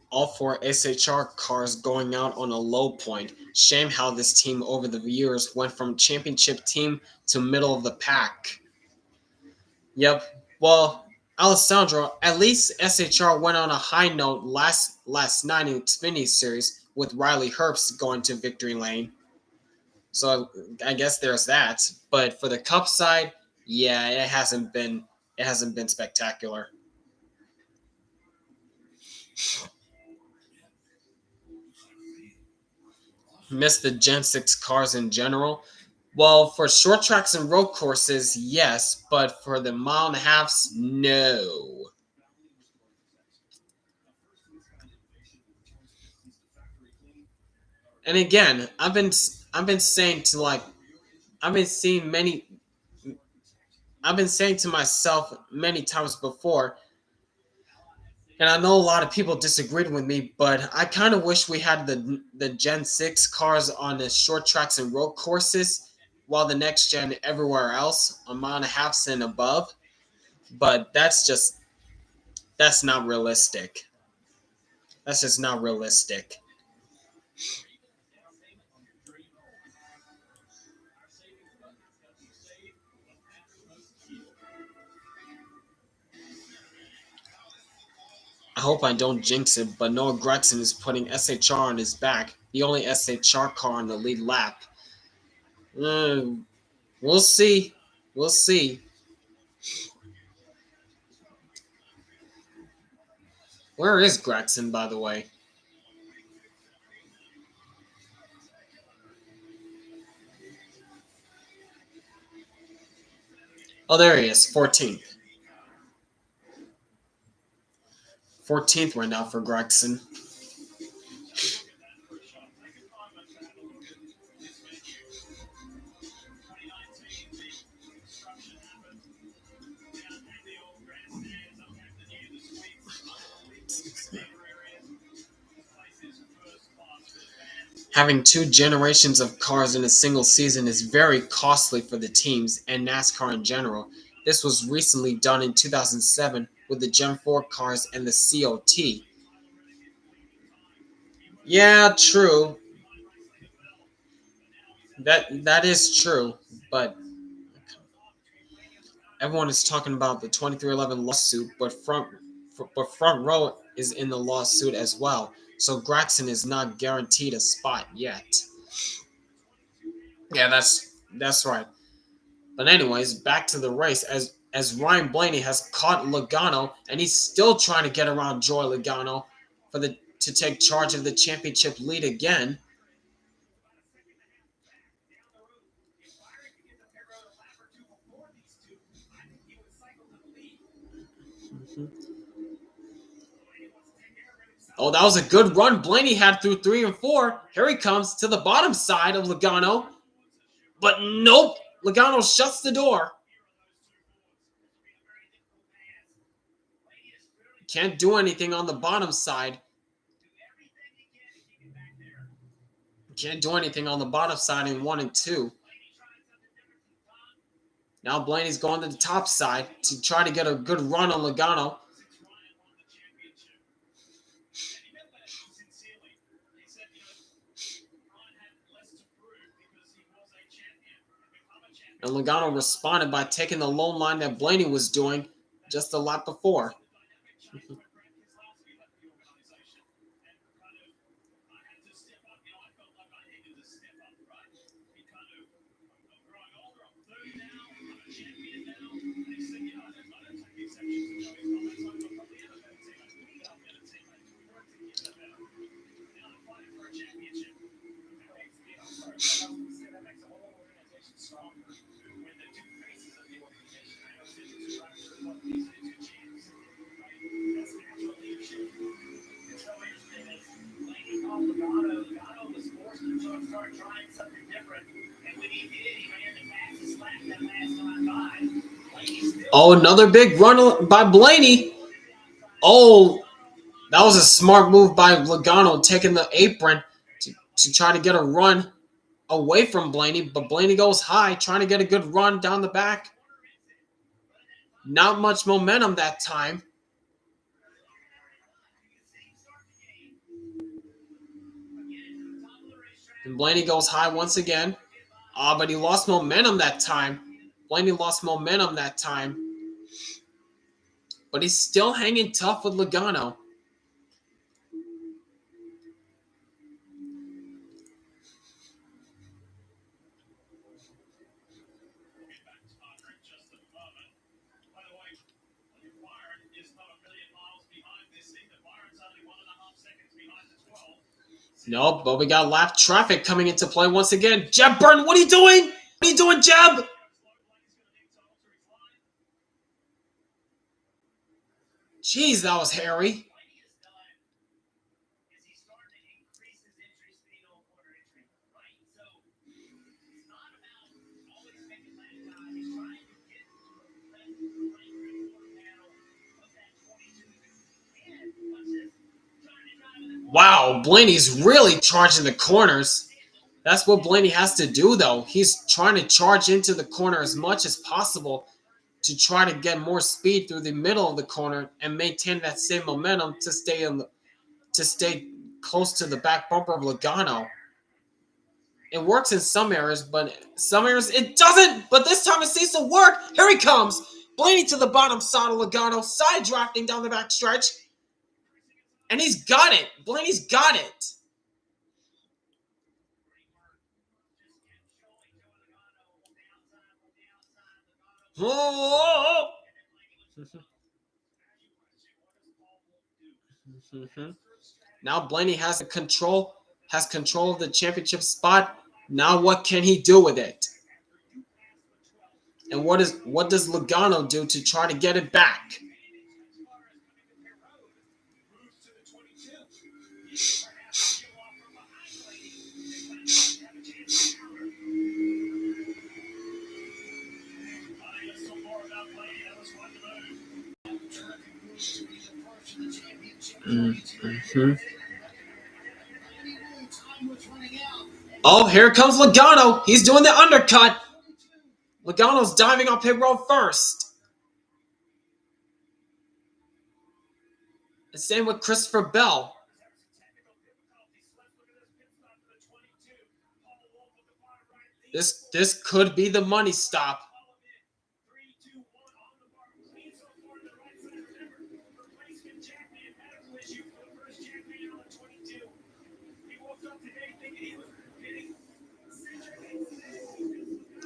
All four SHR cars going out on a low point. Shame how this team over the years went from championship team to middle of the pack. Yep. Well, Alessandro, at least SHR went on a high note last night in Xfinity Series with Riley Herbst going to victory lane. So I guess there's that. But for the Cup side, yeah, it hasn't been spectacular. Miss the Gen 6 cars in general. Well, for short tracks and road courses, yes, but for the mile and a halves, no. And again, I've been saying to I've been seeing many I've been saying to myself many times before, and I know a lot of people disagreed with me, but I kind of wish we had the Gen 6 cars on the short tracks and road courses, while the next gen everywhere else on mile and a half and above. But that's not realistic. That's just not realistic. I hope I don't jinx it, but Noah Gragson is putting SHR on his back, the only SHR car on the lead lap. We'll see. We'll see. Where is Gragson, by the way? Oh, there he is, 14th. 14th right now for Gragson. Having two generations of cars in a single season is very costly for the teams and NASCAR in general. This was recently done in 2007 with the Gen 4 cars and the COT. Yeah, true. That is true, but everyone is talking about the 2311 lawsuit, but front row is in the lawsuit as well. So Gragson is not guaranteed a spot yet. Yeah, that's right. But anyways, back to the race as Ryan Blaney has caught Logano, and he's still trying to get around Joey Logano to take charge of the championship lead again. Oh, that was a good run Blaney had through 3 and 4. Here he comes to the bottom side of Logano. But nope, Logano shuts the door. Can't do anything on the bottom side. Can't do anything on the bottom side in 1 and 2. Now Blaney's going to the top side to try to get a good run on Logano. And Logano responded by taking the lone line that Blaney was doing just a lap before. Oh, another big run by Blaney. Oh, that was a smart move by Logano, taking the apron to try to get a run away from Blaney. But Blaney goes high, trying to get a good run down the back. Not much momentum that time. And Blaney goes high once again. But he lost momentum that time. Blaney lost momentum that time. But he's still hanging tough with Logano. Nope, but we got lap traffic coming into play once again. Jeb Burton, what are you doing? What are you doing, Jeb? Jeez, that was hairy. Wow, Blaney's really charging the corners. That's what Blaney has to do, though. He's trying to charge into the corner as much as possible to try to get more speed through the middle of the corner and maintain that same momentum to stay close to the back bumper of Logano. It works in some areas, but some areas it doesn't. But this time it seems to work. Here he comes. Blaney to the bottom side of Logano, side drafting down the back stretch. And he's got it. Blaney's got it. Whoa. Now Blaney has control of the championship spot. Now what can he do with it? And what does Logano do to try to get it back? Mm-hmm. Oh, here comes Logano. He's doing the undercut. Logano's diving on pit road first. The same with Christopher Bell. This could be the money stop.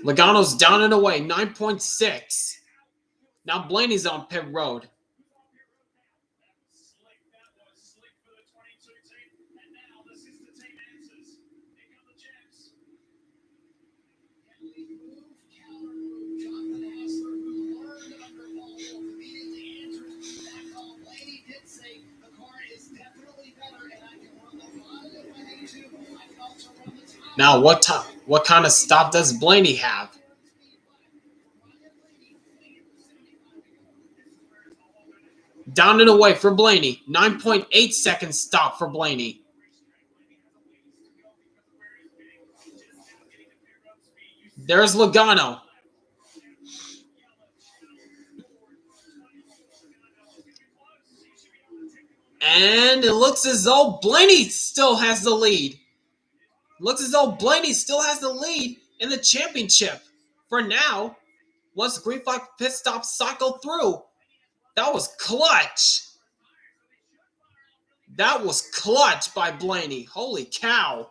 Logano's down and away, 9.6. Now Blaney's on pit road. Now, what kind of stop does Blaney have? Down and away for Blaney. 9.8 second stop for Blaney. There's Logano. And it looks as though Blaney still has the lead. Looks as though Blaney still has the lead in the championship. For now, once green flag pit stops cycle through. That was clutch. That was clutch by Blaney. Holy cow.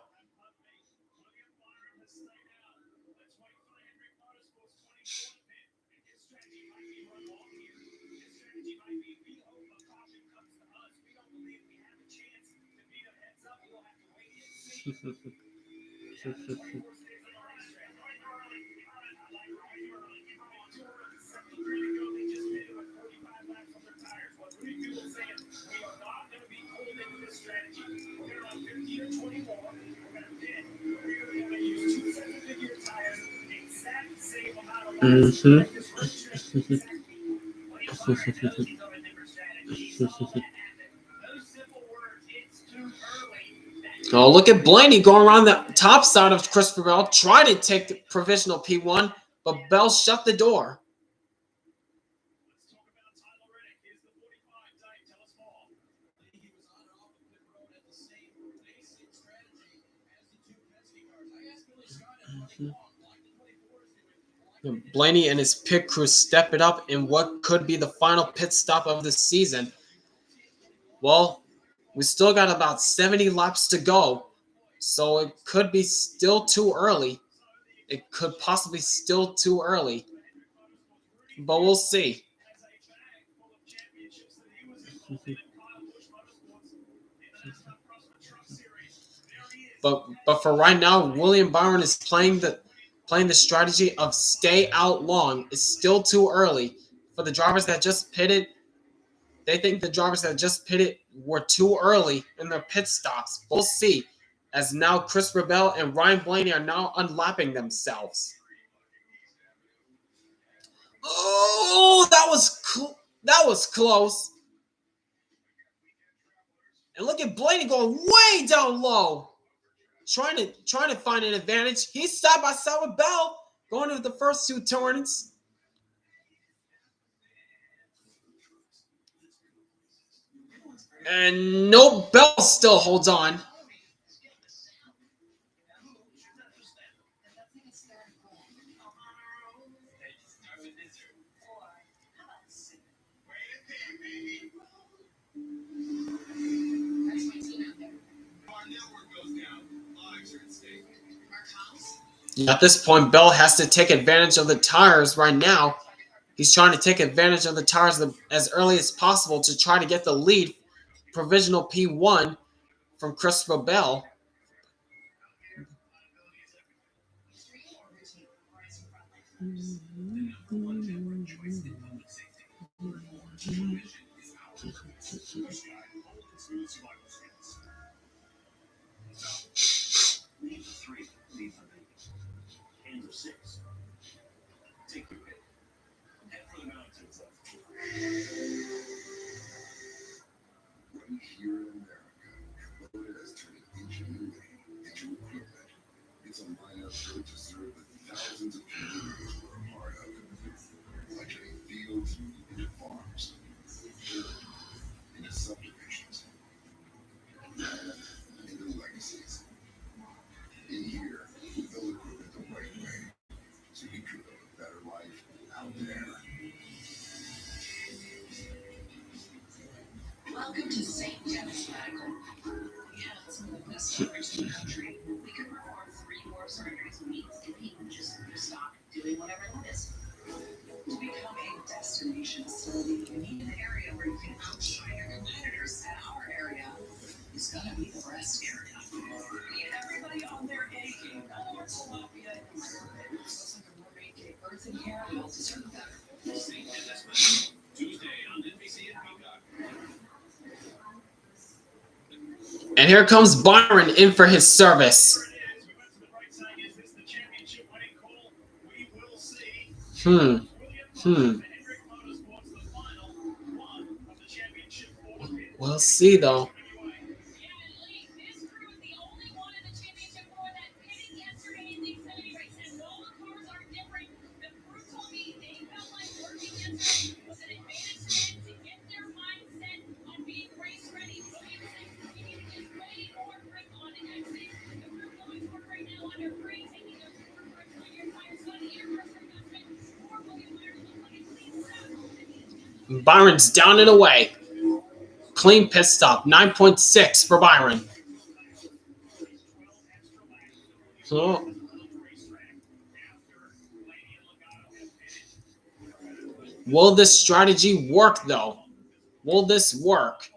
Oh, look at Blaney going around the top side of Christopher Bell, trying to take the provisional P1, but Bell shut the door. Let's talk about Tyler Reddick. Here's the 45 type. Tell us more. He was on and off the pit road at the same basic strategy as the two Penske cars. I asked Billy Scott at running long, like the 24s doing. Blaney and his pit crew step it up in what could be the final pit stop of the season. Well, we still got about 70 laps to go, so it could be still too early. It could possibly still too early, but we'll see. But for right now, William Byron is playing the strategy of stay out long. It's still too early for the drivers that just pitted. They think the drivers that just pitted were too early in their pit stops. We'll see, as now Christopher Bell and Ryan Blaney are now unlapping themselves. Oh, that was close. And look at Blaney going way down low, trying to find an advantage. He's side by side with Bell going into the first two turns. And no, Bell still holds on. At this point, Bell has to take advantage of the tires right now. He's trying to take advantage of the tires as early as possible to try to get the lead, provisional P1 from Christopher Bell. Right here in America, Toyota has turned ingenuity into equipment. It's a lineup built to serve the thousands of communities we're a part of. Like turning fields into farms, dirt into subdivisions, land into legacies. In here, we build equipment the right way, so you can build a better life out there. Welcome to St. Dennis Medical. We have some of the best doctors in the country. We can perform 3 more surgeries a week and even just stock doing whatever that is. To become a destination facility, you need an area where you can outshine your competitors. And our area is going to be the breast area. Get everybody on their A game. Or tilapia and rabbit. Looks like a mermaid gave birth in here. You'll deserve better. St. Dennis Medical, Tuesday on NBC and Peacock. And here comes Byron in for his service. We'll see, though. Byron's down and away. Clean pit stop, 9.6 for Byron. So, will this strategy work, though? Will this work?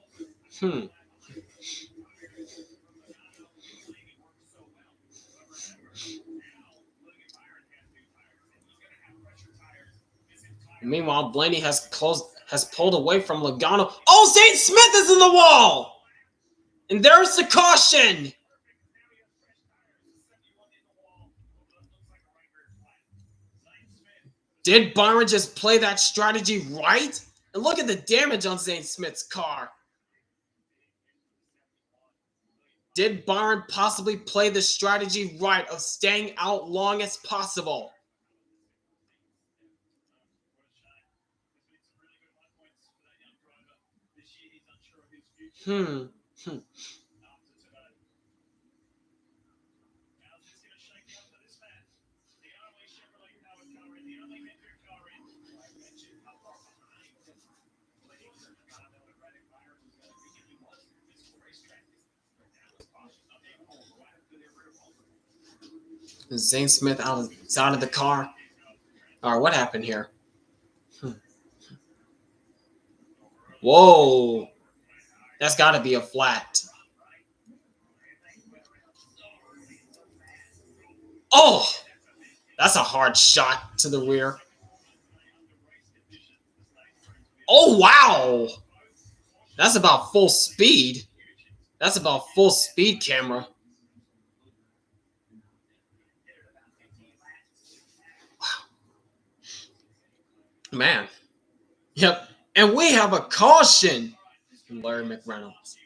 Meanwhile, Blaney has pulled away from Logano. Oh, St. Smith is in the wall! And there's the caution! Did Byron just play that strategy right? And look at the damage on Zane Smith's car. Did Byron possibly play the strategy right of staying out long as possible? Hmm. Zane Smith is out of the car. All right, what happened here? Whoa. That's got to be a flat. Oh, that's a hard shot to the rear. Oh, wow. That's about full speed. That's about full speed, camera. Wow. Man. Yep. And we have a caution from Larry McReynolds.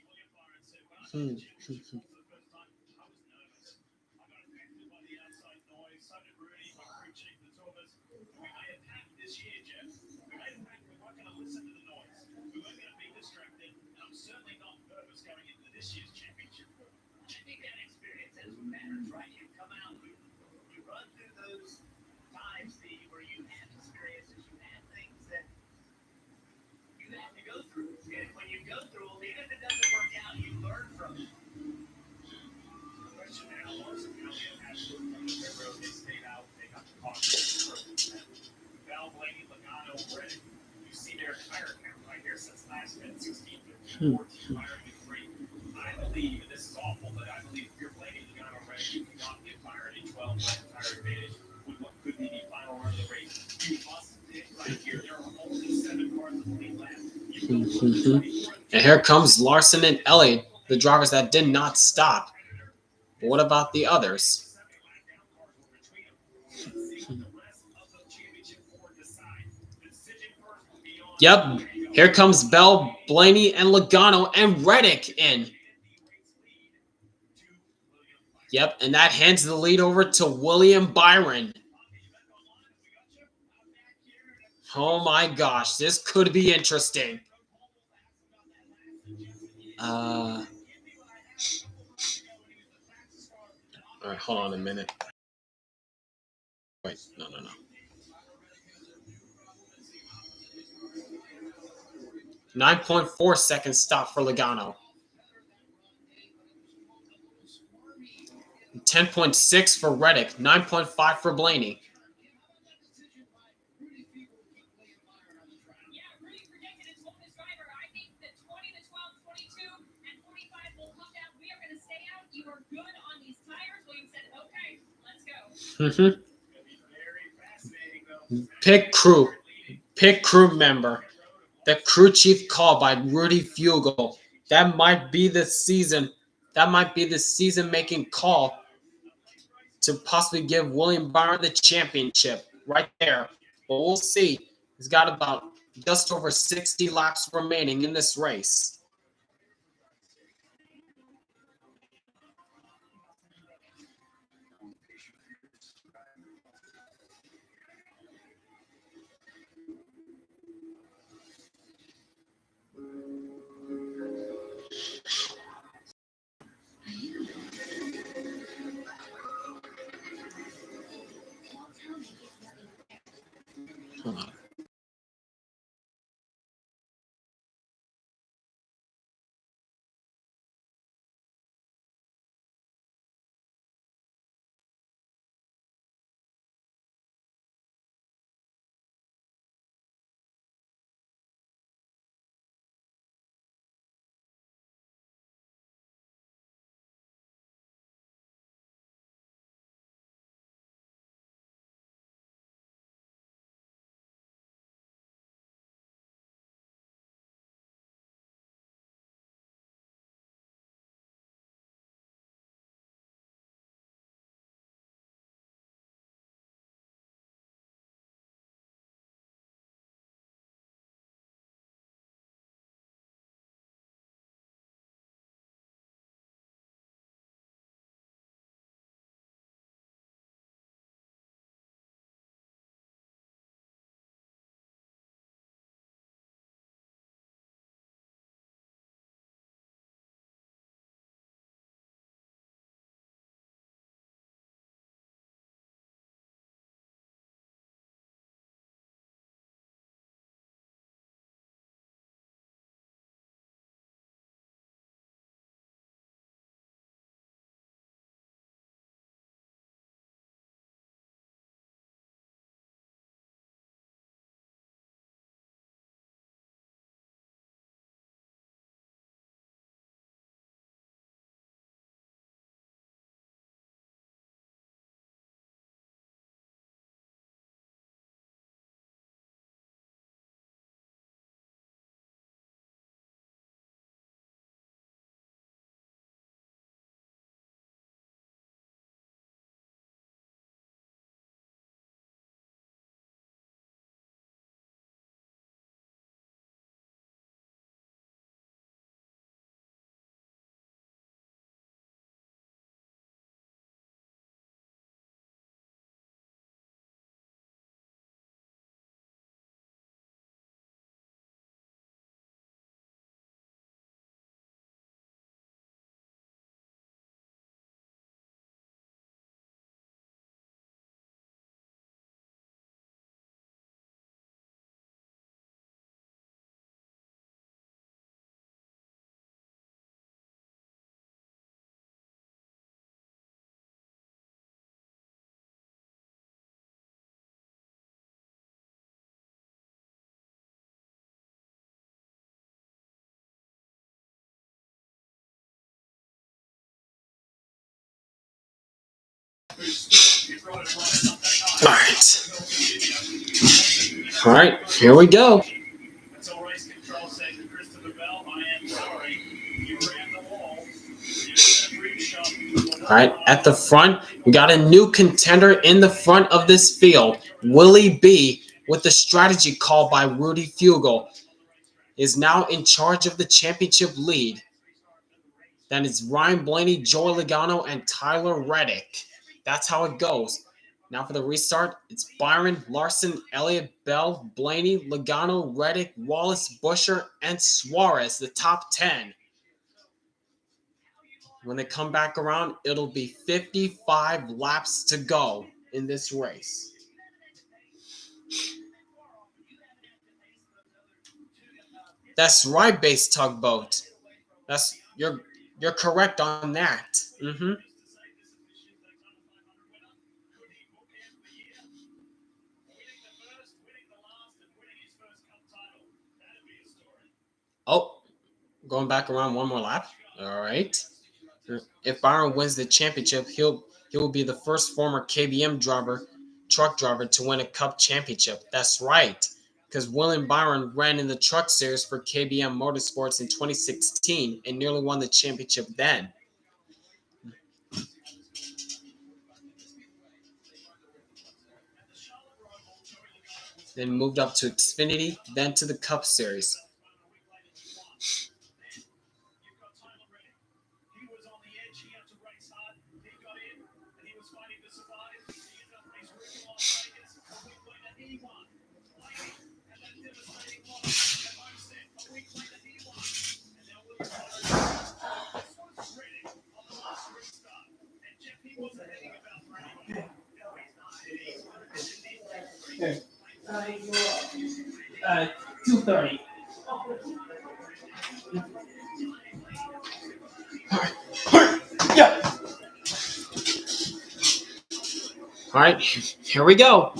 Blaney, Logano, Reddick. You see their tire count right here since last been 16, 15, 14, Byron with 3. I believe, and this is awful, but I believe if you're Blaney, Logano, Reddick, you cannot get Byron in 12 lap tire advantage with what could be the final run of the race. You must pick right here. There are only 7 cars with 8 laps. And here comes Larson and Elliott, the drivers that did not stop. But what about the others? Yep, here comes Bell, Blaney, and Logano, and Reddick in. Yep, and that hands the lead over to William Byron. Oh my gosh, this could be interesting. All right, hold on a minute. Wait, no. 9.4 seconds stop for Logano. 10.6 for Reddick. 9.5 for Blaney. Pit crew member. The crew chief call by Rudy Fugle. That might be the season. That might be the season-making call to possibly give William Byron the championship right there. But we'll see. He's got about just over 60 laps remaining in this race. Hold on. All right, here we go. Until race control said to Christopher Bell, I am sorry. You ran the wall. All right, at the front, we got a new contender in the front of this field. Willie B, with the strategy called by Rudy Fugel, is now in charge of the championship lead. Then it's Ryan Blaney, Joey Logano, and Tyler Reddick. That's how it goes. Now for the restart, it's Byron, Larson, Elliott, Bell, Blaney, Logano, Reddick, Wallace, Busher, and Suarez, the top 10. When they come back around, it'll be 55 laps to go in this race. That's right, base tugboat. That's you're correct on that. Oh, going back around one more lap. All right. If Byron wins the championship, he'll be the first former KBM truck driver to win a Cup championship. That's right, because William Byron ran in the truck series for KBM Motorsports in 2016 and nearly won the championship then. Then moved up to Xfinity, then to the Cup series. Here. 2:30. Yeah. All right, here we go.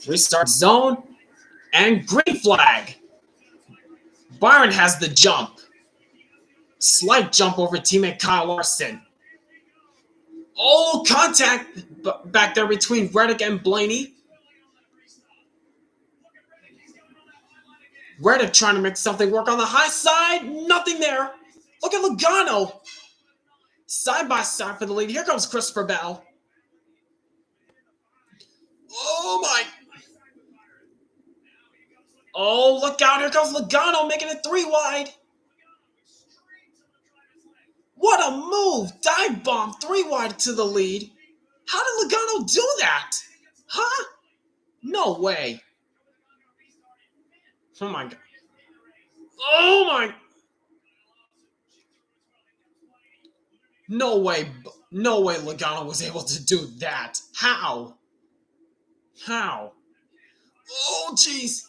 Restart zone and green flag. Byron has the jump. Slight jump over teammate Kyle Larson. Oh, contact back there between Reddick and Blaney. Reddick trying to make something work on the high side. Nothing there. Look at Logano. Side by side for the lead. Here comes Christopher Bell. Oh, my. Oh, look out. Here comes Logano making it 3 wide. What a move. Dive bomb 3 wide to the lead. How did Logano do that? Huh? No way. Oh, my God. Oh, my. No way. No way Logano was able to do that. How? How? Oh, jeez.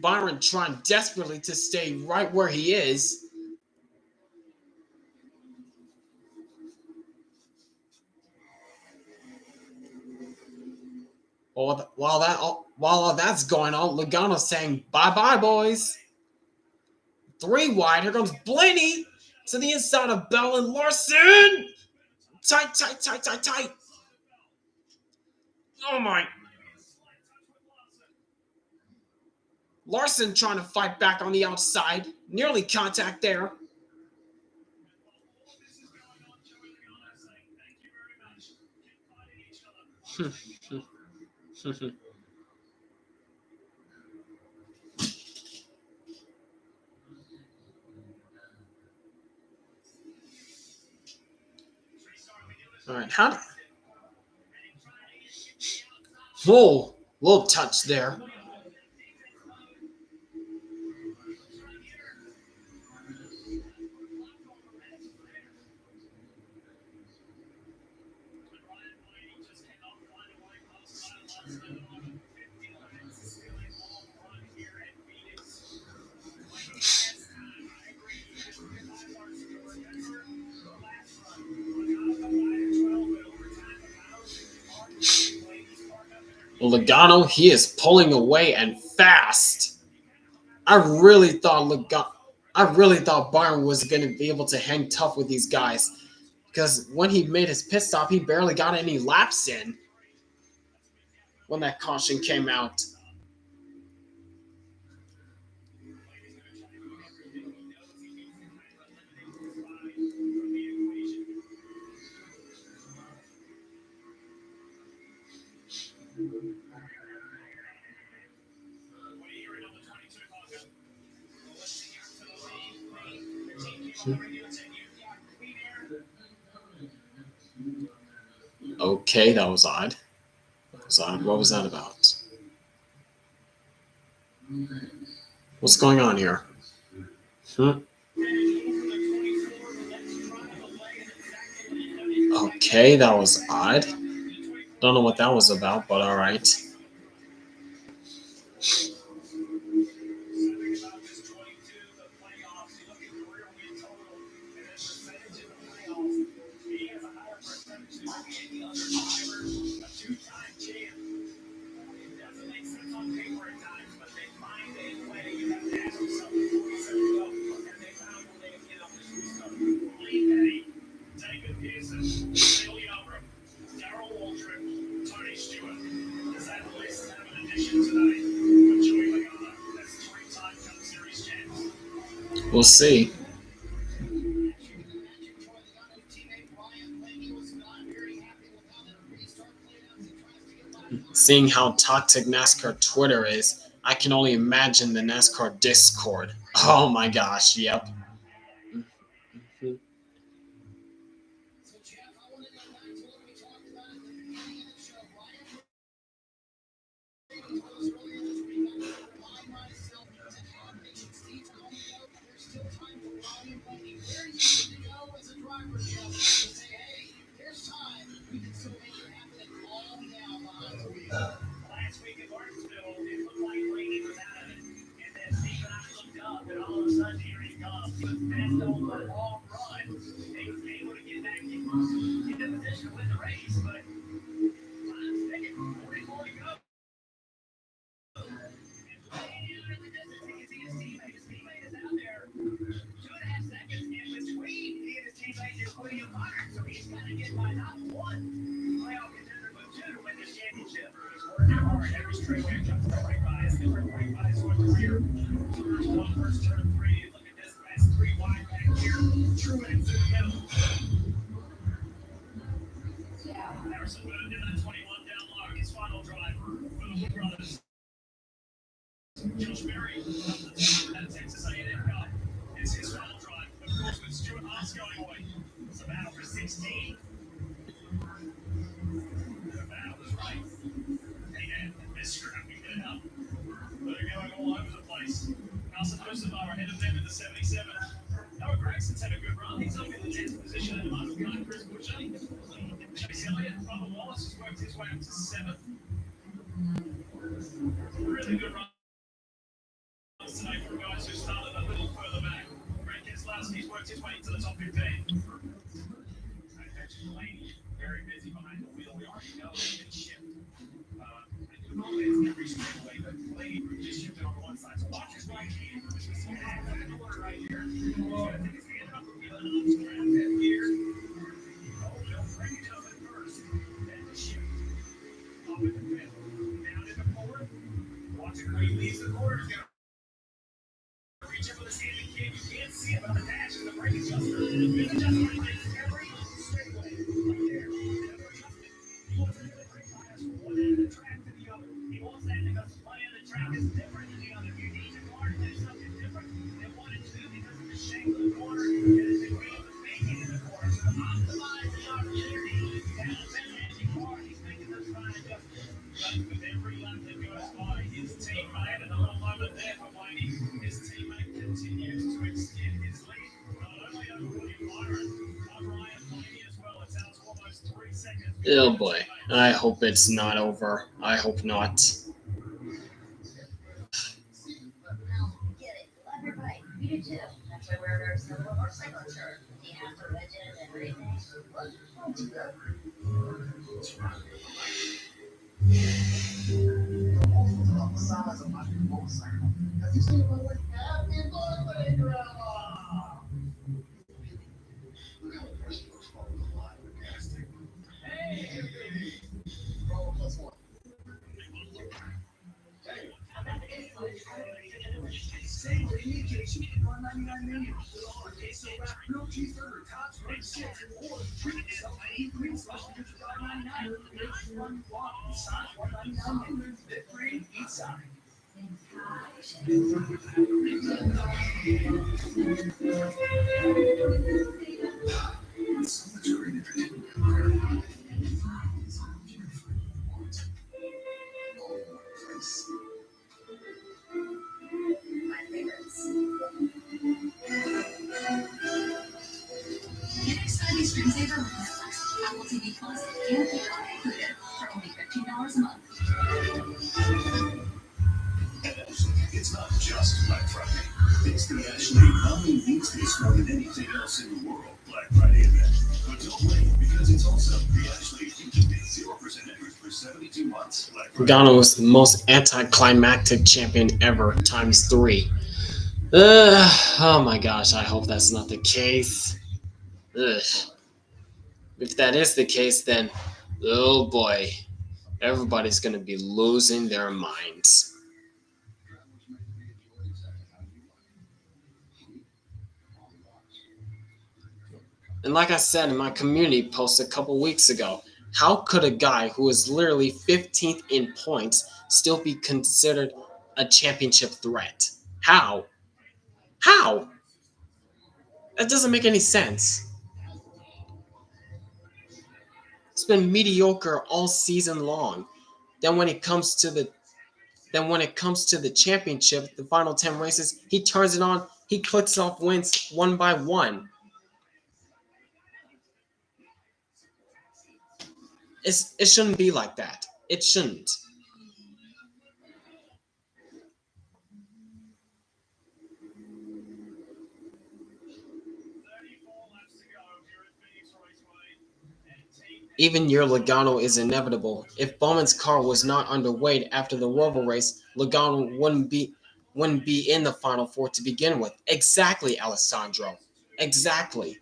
Byron trying desperately to stay right where he is. While all that's going on, Logano's saying, bye-bye, boys. 3 wide. Here comes Blaney to the inside of Bell and Larson. Tight, tight, tight, tight, tight. Oh, my. Larson trying to fight back on the outside. Nearly contact there. All right, whoa, little touch there. Logano, he is pulling away and fast. I really thought Byron was going to be able to hang tough with these guys. Because when he made his pit stop, he barely got any laps in when that caution came out. Okay, that was odd. What was that about? What's going on here? Okay, that was odd. Don't know what that was about, but all right. We'll see. Seeing how toxic NASCAR Twitter is, I can only imagine the NASCAR Discord. Oh my gosh, yep. Last week in Martinsville, it looked like Blaney was out of it. And then Steve and I looked up, and all of a sudden, here he comes. He was bent on the long run. He was able to get back in position to win the race, but time's ticking. 44 to go. And Blaney in the distance, he can see his teammate. His teammate is out there 2.5 seconds in between. He and his teammate is William Byron, so he's got to get by not one playoff contender, but two to win this championship. Working hard every straightaway comes to right by. It's different right by his career. First one, first turn three. Look at this. That's 3 wide back here. Truman into the middle. Harrison moved in that 21 down low. His final drive for the Blue Brothers. Josh Berry up the top of that Texas A&M Cup. It's his final drive. Of course, with Stuart Haas going away. It's a battle for 16. The battle is right. And Mr. Happy it up. They're going all over the place. Carson Hosenbauer ahead of them in the 77. Noah Gregson's had a good run. He's up in the 10th position at the moment behind Chris Butcher. Chase Elliott, Bubba Wallace has worked his way up to 7th. Really good run today for guys who started a little further back. Brent Keselowski's worked his way into the top 15. I mentioned Blaney, very busy behind the wheel. We already know he can shift. Every straightaway, but Blaney just shifted on one side. So watch his right hand. This is right here. He's going to take his hand up. He's going to turn that gear. Oh, he'll bring it up at first. Then the shift. Up in the fifth. Down in the fourth. Watching where he leaves the corner. He's going to reach up with his hand. You can't see it, but the dash is the brake adjuster. His adjuster makes every straightaway. Right there. Never adjusted. He wants to get the brake bias from one end of the track to the other. He wants that because one end of the track is different than the other. You need your car to do something different than 1 and 2 because of the shape of the corner and the degree of the making in the corner. So to optimize the opportunity down the fantastic car, he's making those fine adjustments. But with every lap that goes by, his teammate, and a little moment there for Blaney, his teammate continues to extend his lead. Not only over William Byron, but Ryan Blaney as well. It's out to almost 3 seconds. Oh boy. I hope it's not over. I hope not. Get it. Love your bike. We do too. That's why we're very similar to motorcycle insurance. You have to budget and everything. Any occasion, $1.99 menu. Queso wrap, grilled cheeseburger, tots, burger chips, or treat yourself to a green sauce for just $1.99. Which one you want? Besides $1.99 menu. Live green, eat side. With so much great entertainment everywhere, all in one place. My favorites. Get exciting screensaver with Netflix, Apple TV Plus, and Peacock included for only $15 a month. It's not just Black Friday. It's the Ashley Mommy needs this more than anything else in the world Black Friday event. But don't wait, because it's also the Ashley 0% interest for 72 months. Logano was the most anticlimactic champion ever, times 3. Oh my gosh, I hope that's not the case. Ugh. If that is the case, then, oh boy, everybody's going to be losing their minds. And like I said in my community post a couple weeks ago, how could a guy who is literally 15th in points still be considered a championship threat? How? How? That doesn't make any sense. It's been mediocre all season long. Then when it comes to the championship, the final 10 races, he turns it on, he clicks off wins one by one. It shouldn't be like that. It shouldn't. Even year Logano is inevitable. If Bowman's car was not underweight after the Roval race, Logano wouldn't be in the Final Four to begin with. Exactly, Alessandro. Exactly.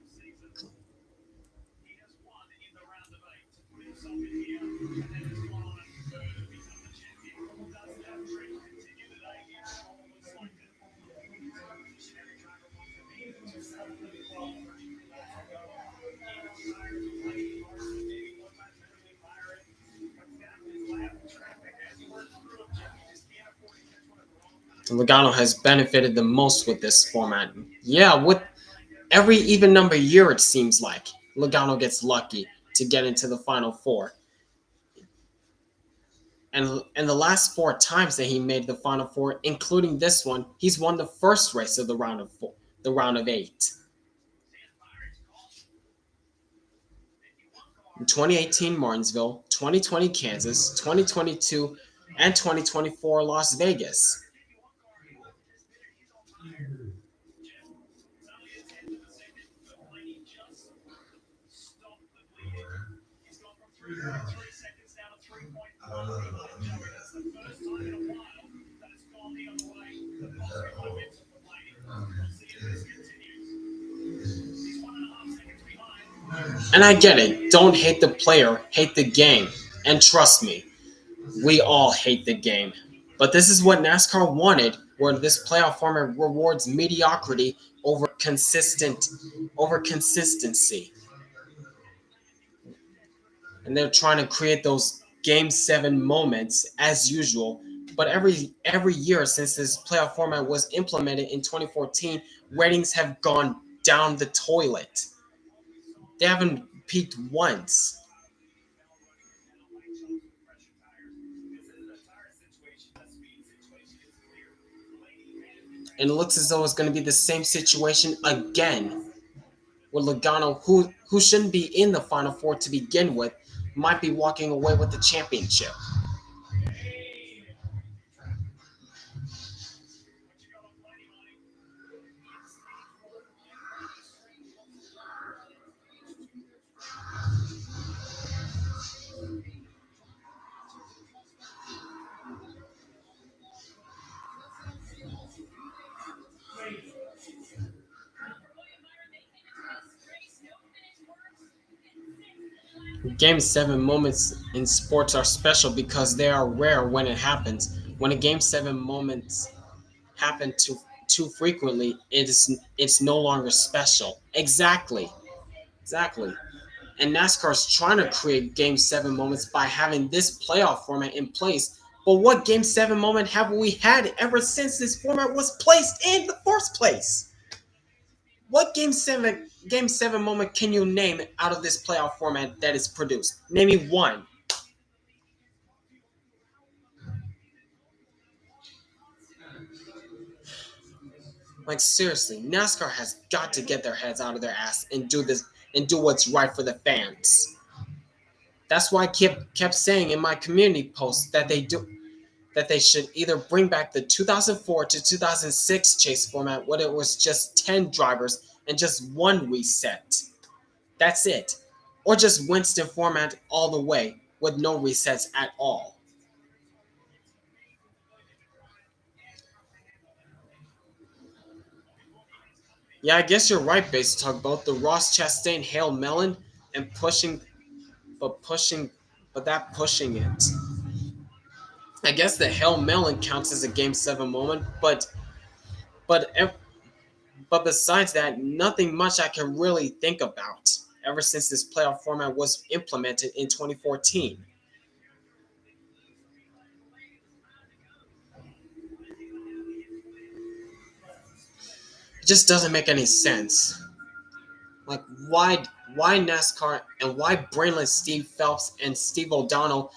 Logano has benefited the most with this format. Yeah, with every even number year, it seems like Logano gets lucky to get into the Final Four. And the last 4 times that he made the Final Four, including this one, he's won the first race of the round of 8. In 2018 Martinsville, 2020 Kansas, 2022, and 2024 Las Vegas. And I get it. Don't hate the player, hate the game. And trust me, we all hate the game. But this is what NASCAR wanted, where this playoff format rewards mediocrity over consistency. And they're trying to create those Game 7 moments as usual. But every year since this playoff format was implemented in 2014, ratings have gone down the toilet. They haven't peaked once. And it looks as though it's going to be the same situation again. With Logano, who shouldn't be in the Final Four to begin with, might be walking away with the championship. Game 7 moments in sports are special because they are rare when it happens. When a Game 7 moments happen to too frequently, it's no longer special. Exactly. And NASCAR is trying to create Game 7 moments by having this playoff format in place. But what Game 7 moment have we had ever since this format was placed in the first place? What Game 7 moment can you name out of this playoff format that is produced? Name me one. Like seriously, NASCAR has got to get their heads out of their ass and do this and do what's right for the fans. That's why I kept saying in my community posts that they should either bring back the 2004 to 2006 chase format where it was just 10 drivers and just one reset. That's it. Or just Winston format all the way with no resets at all. Yeah, I guess you're right, Base Tugboat. The Ross Chastain Hail Melon and pushing, but that pushing it. I guess the Hail Melon counts as a Game 7 moment, but but besides that, nothing much I can really think about ever since this playoff format was implemented in 2014. It just doesn't make any sense. Like why NASCAR and why brainless Steve Phelps and Steve O'Donnell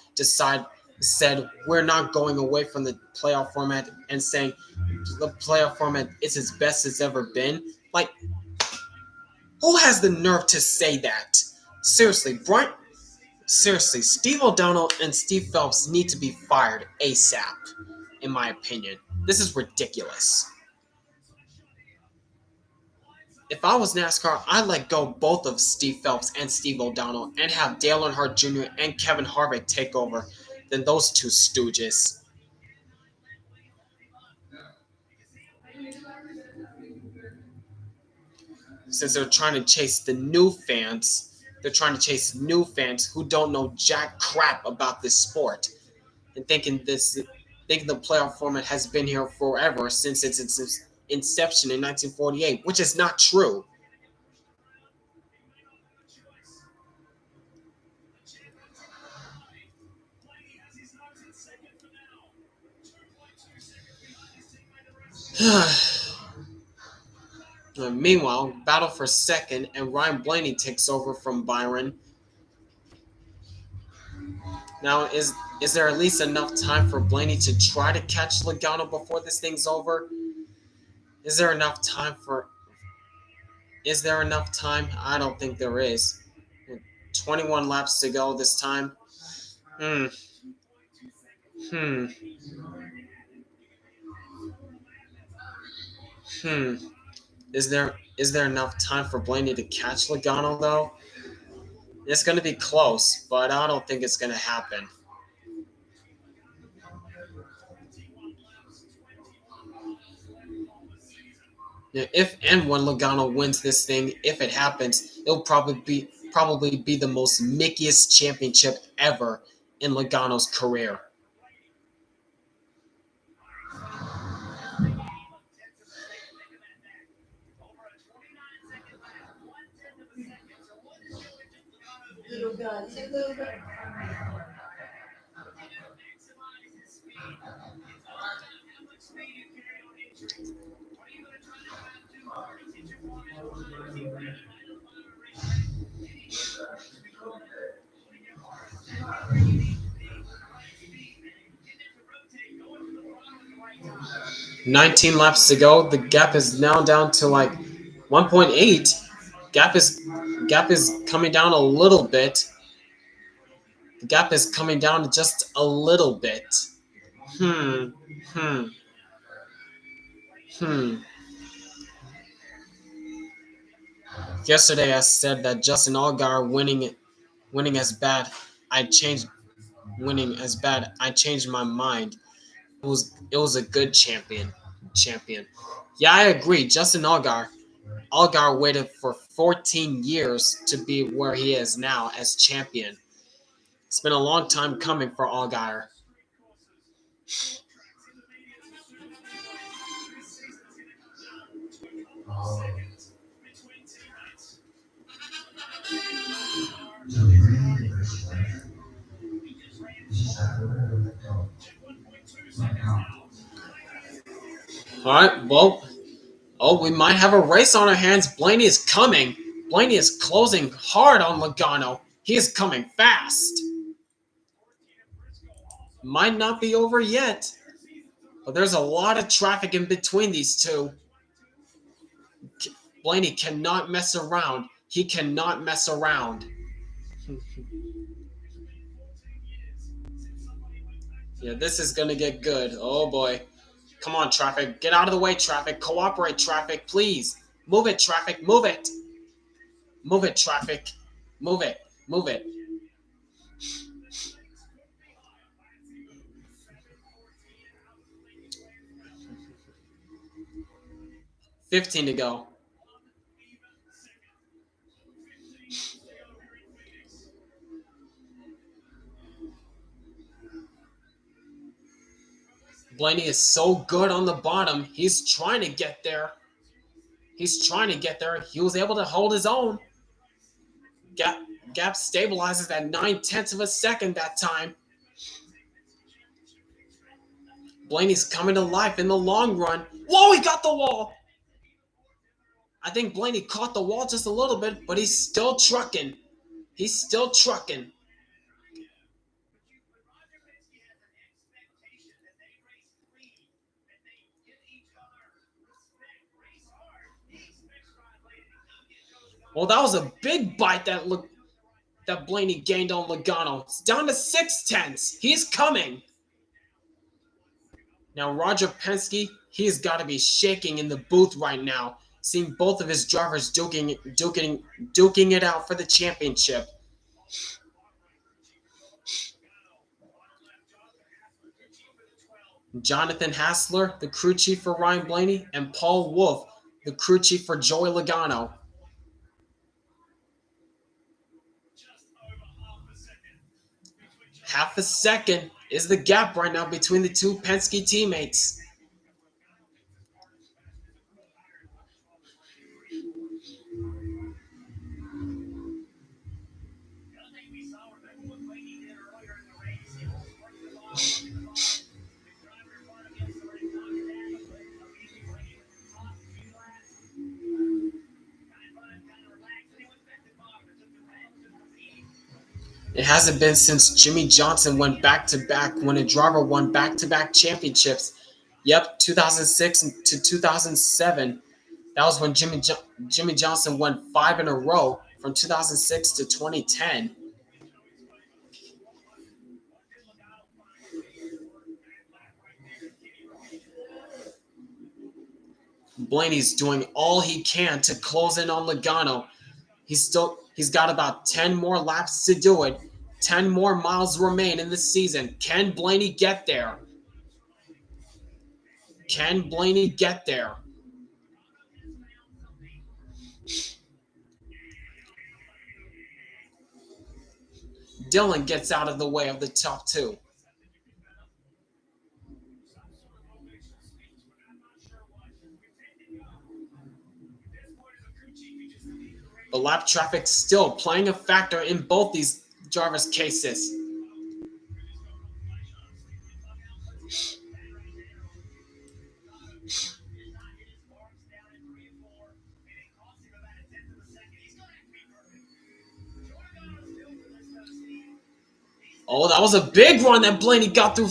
said we're not going away from the playoff format and saying the playoff format is as best it's ever been. Like who has the nerve to say that? Seriously, Steve O'Donnell and Steve Phelps need to be fired ASAP, in my opinion. This is ridiculous. If I was NASCAR, I'd let go both of Steve Phelps and Steve O'Donnell and have Dale Earnhardt Jr. and Kevin Harvick take over than those two stooges. Since they're trying to chase new fans who don't know jack crap about this sport and thinking the playoff format has been here forever since its inception in 1948, which is not true. Meanwhile, battle for second, and Ryan Blaney takes over from Byron. Now, is there at least enough time for Blaney to try to catch Logano before this thing's over? Is there enough time for? Is there enough time? I don't think there is. 21 laps to go this time. Hmm. Hmm. Hmm. Is there enough time for Blaney to catch Logano though? It's going to be close, but I don't think it's going to happen. Now, if and when Logano wins this thing, if it happens, it'll probably be the most Mickiest championship ever in Logano's career. "19 laps to go. The gap is now down to like 1.8. Gap is coming down a little bit. The gap is coming down just a little bit. Hmm. Hmm. Hmm. Yesterday I said that Justin Allgaier winning as bad. I changed winning as bad. I changed my mind. It was a good champion. Yeah, I agree. Justin Allgaier waited for 14 years to be where he is now as champion. It's been a long time coming for Allgaier. All right, well, we might have a race on our hands. Blaney is coming. Blaney is closing hard on Logano. He is coming fast. Might not be over yet, but there's a lot of traffic in between these two. Blaney cannot mess around. He cannot mess around. Yeah, this is going to get good. Oh, boy. Come on, traffic. Get out of the way, traffic. Cooperate, traffic, please. Move it, traffic. Move it. Move it, traffic. Move it. Move it. $15 to go. Blaney is so good on the bottom. He's trying to get there. He's trying to get there. He was able to hold his own. Gap stabilizes at 9/10 of a second that time. Blaney's coming to life in the long run. Whoa, he got the wall. I think Blaney caught the wall just a little bit, but he's still trucking. He's still trucking. Well, that was a big bite that Blaney gained on Logano. It's down to 6/10. He's coming. Now, Roger Penske, he's got to be shaking in the booth right now, seeing both of his drivers duking it out for the championship. Jonathan Hassler, the crew chief for Ryan Blaney, and Paul Wolfe, the crew chief for Joey Logano. Half a second is the gap right now between the two Penske teammates. It hasn't been since Jimmie Johnson went back-to-back when a driver won back-to-back championships. Yep, 2006 to 2007. That was when Jimmie Johnson won 5 in a row from 2006 to 2010. Blaney's doing all he can to close in on Logano. He's got about 10 more laps to do it. 10 more miles remain in the season. Can Blaney get there? Can Blaney get there? Dillon gets out of the way of the top two. The lap traffic still playing a factor in both these drivers' cases. Oh, that was a big run that Blaney got through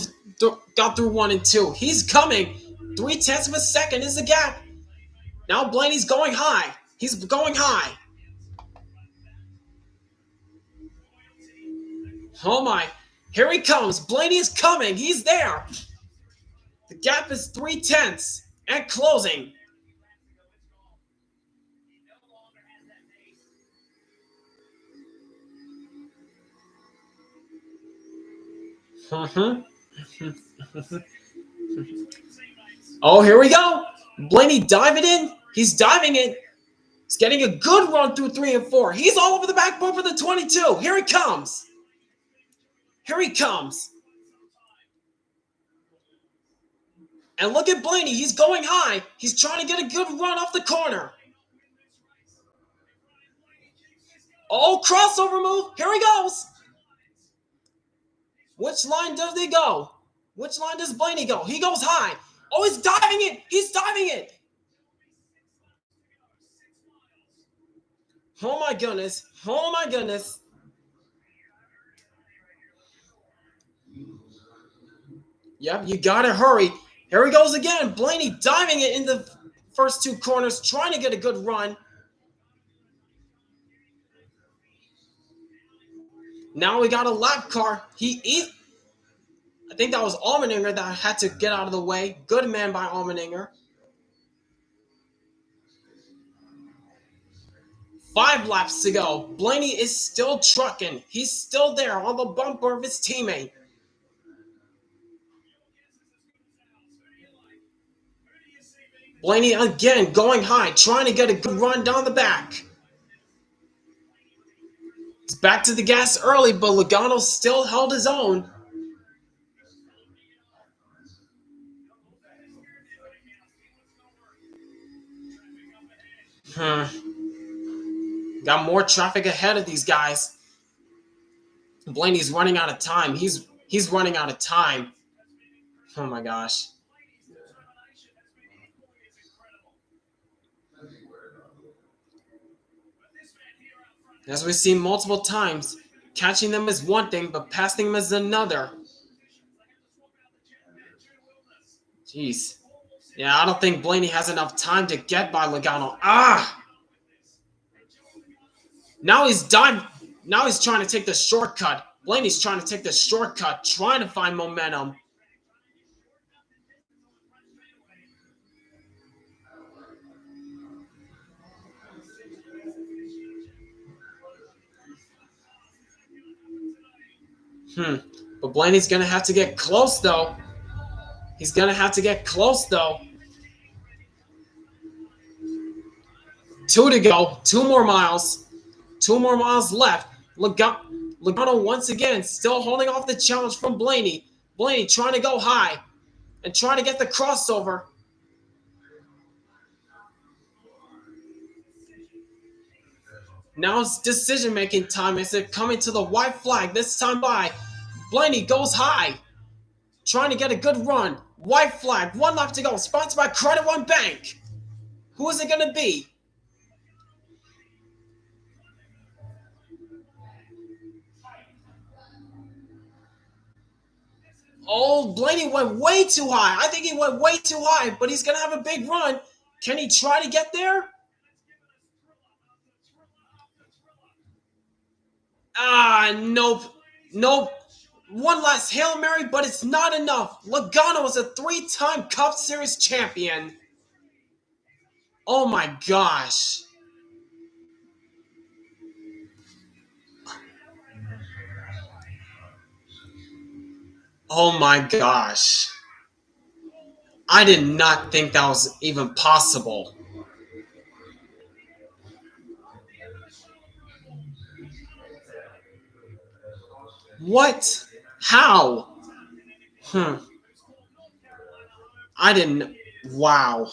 1 and 2. He's coming. 0.3 of a second is the gap. Now Blaney's going high. He's going high. Oh my. Here he comes. Blaney is coming. He's there. The gap is 0.3 and closing. Oh, here we go. Blaney diving in. He's diving in. He's getting a good run through 3 and 4. He's all over the backboard for the 22. Here he comes. Here he comes. And look at Blaney. He's going high. He's trying to get a good run off the corner. Oh, crossover move. Here he goes. Which line does he go? Which line does Blaney go? He goes high. Oh, he's diving it. He's diving it. Oh, my goodness. Oh, my goodness. Yep, you got to hurry. Here he goes again. Blaney diving it in the first two corners, trying to get a good run. Now we got a lap car. I think that was Allmendinger that had to get out of the way. Good man by Allmendinger. 5 laps to go. Blaney is still trucking. He's still there on the bumper of his teammate. Blaney again going high, trying to get a good run down the back. He's back to the gas early, but Logano still held his own. Got more traffic ahead of these guys. Blaney's running out of time. He's running out of time. Oh my gosh. As we've seen multiple times, catching them is one thing, but passing them is another. Jeez. Yeah, I don't think Blaney has enough time to get by Logano. Now he's done. Now he's trying to take the shortcut. Blaney's trying to take the shortcut, trying to find momentum. But Blaney's going to have to get close, though. He's going to have to get close, though. 2 to go. 2 more miles. 2 more miles left. Logano once again still holding off the challenge from Blaney. Blaney trying to go high and trying to get the crossover. Now it's decision-making time. Is it coming to the white flag this time by? Blaney goes high, trying to get a good run. White flag, 1 lap to go. Sponsored by Credit One Bank. Who is it going to be? Oh, Blaney went way too high. I think he went way too high, but he's going to have a big run. Can he try to get there? Nope. Nope. 1 last Hail Mary, but it's not enough. Logano is a 3-time Cup Series champion. Oh my gosh. Oh my gosh. I did not think that was even possible. What? How? I didn't. Wow.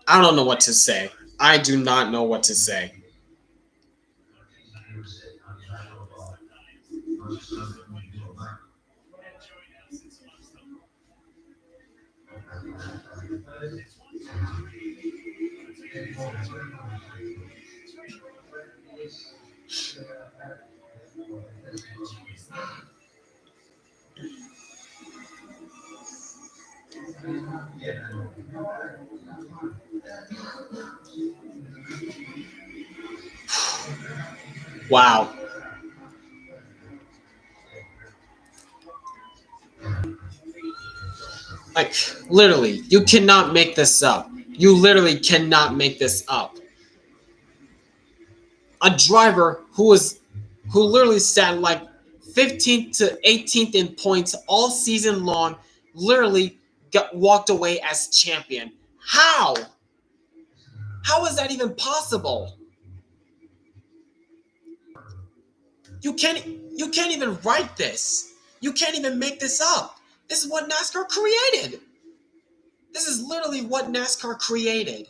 I don't know what to say. I do not know what to say. Wow. Like, literally, you cannot make this up. You literally cannot make this up. A driver who literally sat like 15th to 18th in points all season long, literally walked away as champion. How? How is that even possible? You can't you can't even write this. You can't even make this up. This is what NASCAR created. This is literally what NASCAR created.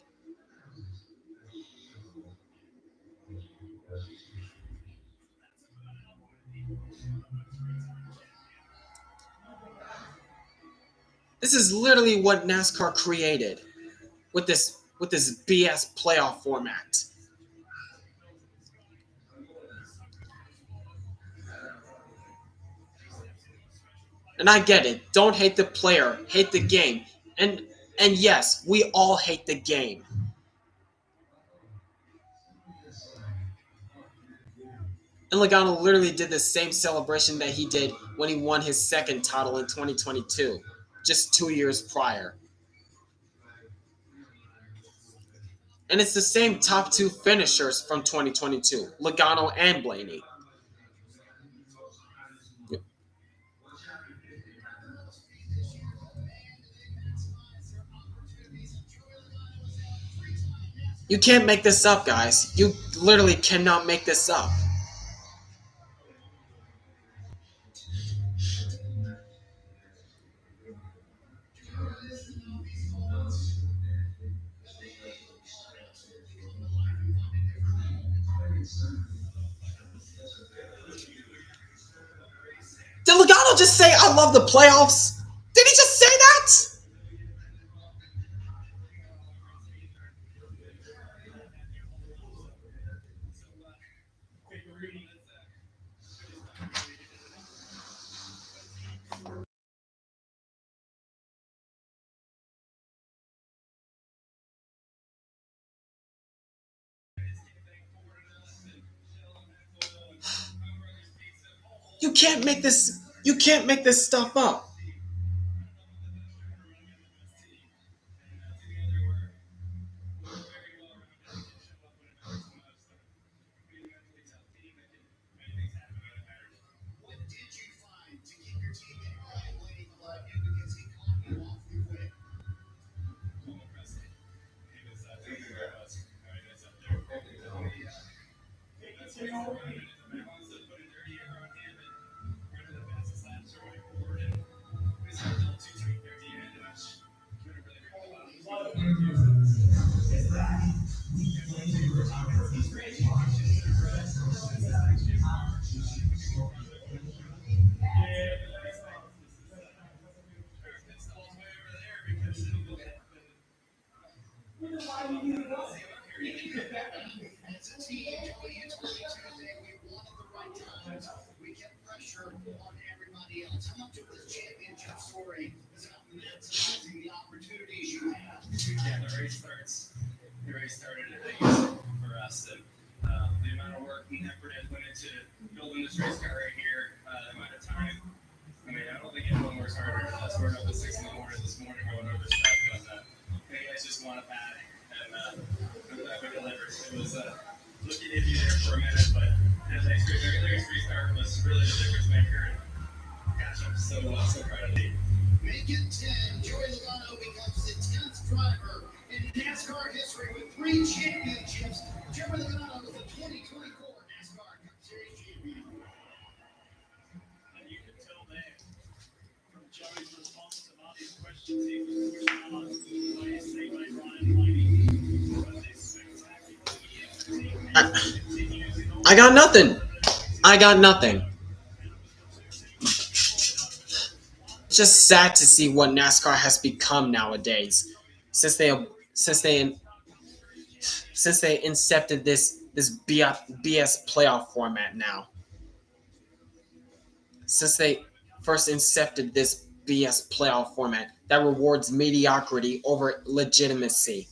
This is literally what NASCAR created with this BS playoff format. And I get it. Don't hate the player, hate the game. And yes, we all hate the game. And Logano literally did the same celebration that he did when he won his second title in 2022, just 2 years prior. And it's the same top two finishers from 2022, Logano and Blaney. You can't make this up, guys. You literally cannot make this up. Did Logano just say, I love the playoffs? Did he just say that? You can't make this stuff up. What did you find to keep your team in line waiting to let you because he caught you off your way? As a team, going into Tuesday, we won at the right times. We kept pressure on everybody else. How much of this championship story is about maximizing the opportunities you have? Yeah, the race started at Vegas for us. And, the amount of work and effort that went into building this race car right here, the amount of time. I mean, I don't think anyone works harder than us. We're up at 6 in the morning this morning going over stuff, but you guys just want it bad. And I'm glad we delivered. It was looking iffy there for a minute, but that race restart was really the difference maker. And gosh, I'm so proud of you. Make it 10. Joey Logano becomes the 10th driver in NASCAR history with 3 championships. Joey Logano is the 2024 NASCAR Cup Series champion. And you can tell there from Joey's response to Marty's questions, he was pushed on by his teammate Ryan Blaney. But this spectacular year continues in all I got nothing. I got nothing. It's just sad to see what NASCAR has become nowadays. Since they incepted this BS playoff format now. Since they first incepted this BS playoff format that rewards mediocrity over legitimacy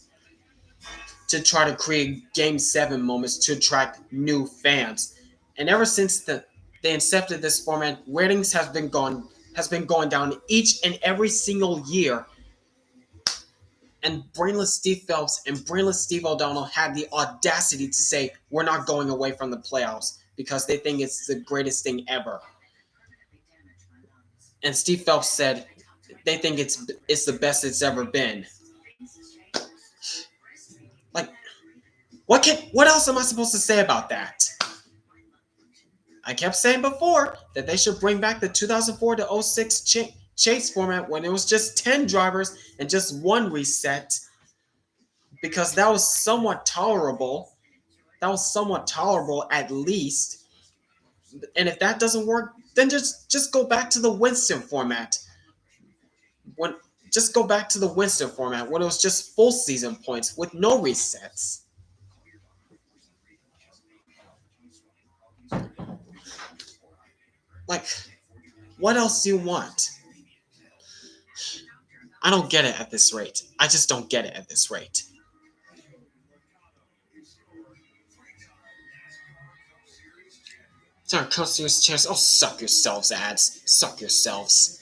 to try to create Game 7 moments to attract new fans. And ever since they incepted this format, ratings have has been going down each and every single year. And brainless Steve Phelps and brainless Steve O'Donnell had the audacity to say, we're not going away from the playoffs because they think it's the greatest thing ever. And Steve Phelps said they think it's the best it's ever been. Like, what else am I supposed to say about that? I kept saying before that they should bring back the 2004 to 06 chase format when it was just 10 drivers and just one reset, because that was somewhat tolerable. That was somewhat tolerable at least. And if that doesn't work, then just go back to the Winston format. Just go back to the Winston format when it was just full season points with no resets. Like, what else do you want? I don't get it at this rate. I just don't get it at this rate. Sorry, Cup Series chairs. Oh, suck yourselves, ads. Suck yourselves.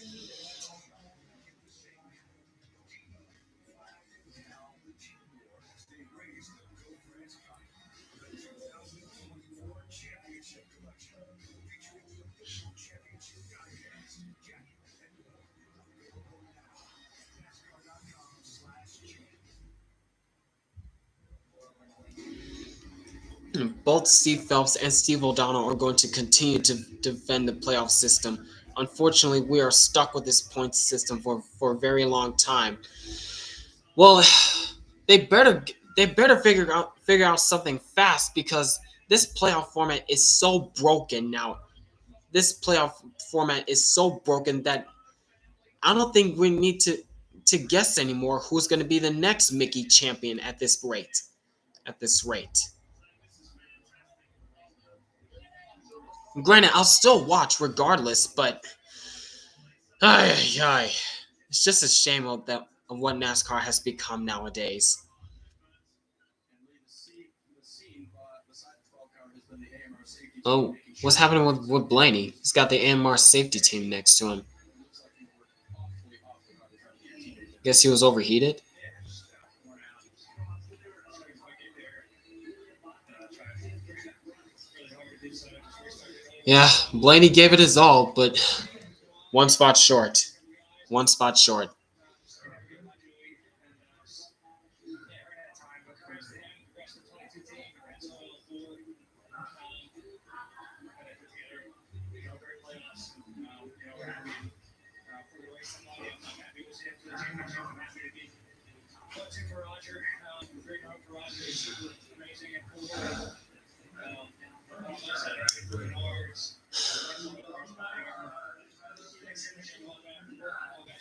Both Steve Phelps and Steve O'Donnell are going to continue to defend the playoff system. Unfortunately, we are stuck with this point system for a very long time. Well, they better figure out something fast, because this playoff format is so broken now. This playoff format is so broken that I don't think we need to guess anymore who's going to be the next Mickey champion at this rate. Granted, I'll still watch regardless, but it's just a shame of what NASCAR has become nowadays. Oh, what's happening with Blaney? He's got the AMR safety team next to him. Guess he was overheated. Yeah, Blaney gave it his all, but one spot short.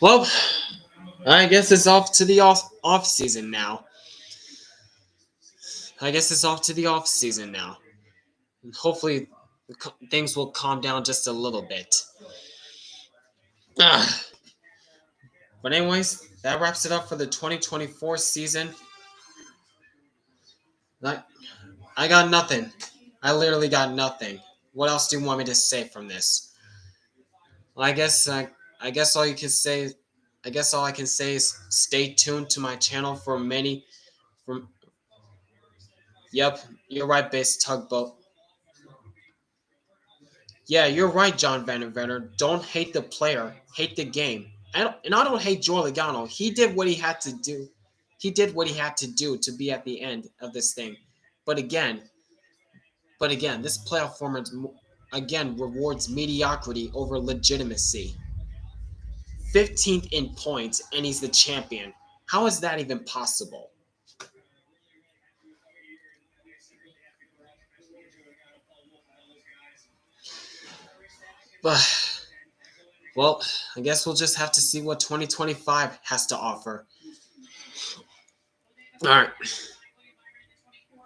Well, I guess it's off to the off season now. And hopefully things will calm down just a little bit. But anyways, that wraps it up for the 2024 season. I got nothing. I literally got nothing. What else do you want me to say from this? Well, I guess all I can say is stay tuned to my channel Yep, you're right, Base Tugboat. Yeah, you're right, John Vandervetter. Don't hate the player, hate the game. I don't hate Joe Logano. He did what he had to do. To be at the end of this thing. But again, this playoff format again rewards mediocrity over legitimacy. 15th in points, and he's the champion. How is that even possible? But, well, I guess we'll just have to see what 2025 has to offer. All right.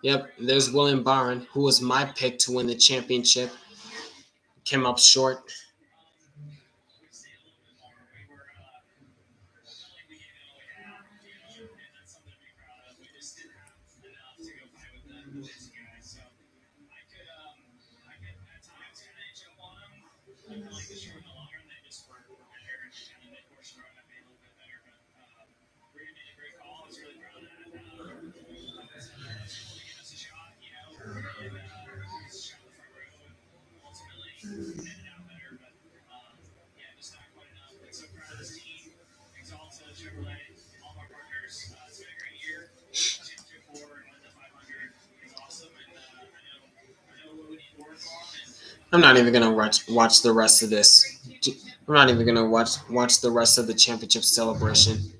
Yep, there's William Byron, who was my pick to win the championship. Came up short. and of course, run might be a little bit better, but Reed made a great call. I was really proud of that. That's able to give us a shot, you know, and give us a shot in the front row, and ultimately ended out better. But yeah, just not quite enough. But so proud of this team. Exalta, Chevrolet, all my partners. It's been a great year. Championship 4 and the 500 is awesome, and I know what we need to work on. And I'm not even gonna watch the rest of this. I'm not even gonna watch the rest of the championship celebration.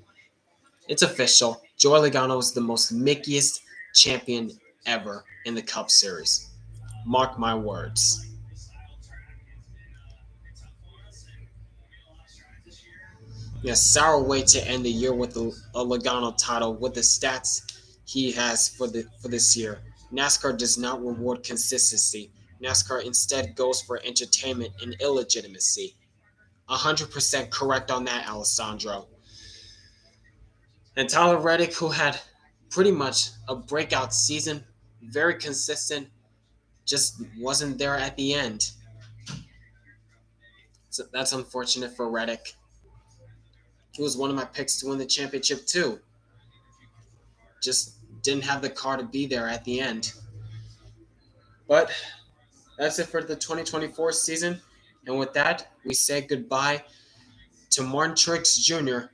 It's official. Joey Logano is the most Mickiest champion ever in the Cup Series. Mark my words. the style track has been tough on us, and we made a lot of strides this year. Yeah, sour way to end the year with a Logano title with the stats he has for this year. NASCAR does not reward consistency. NASCAR instead goes for entertainment and illegitimacy. 100% correct on that, Alessandro. And Tyler Reddick, who had pretty much a breakout season, very consistent, just wasn't there at the end. So that's unfortunate for Reddick. He was one of my picks to win the championship too. Just didn't have the car to be there at the end. But that's it for the 2024 season. And with that, we say goodbye to Martin Truex Jr.,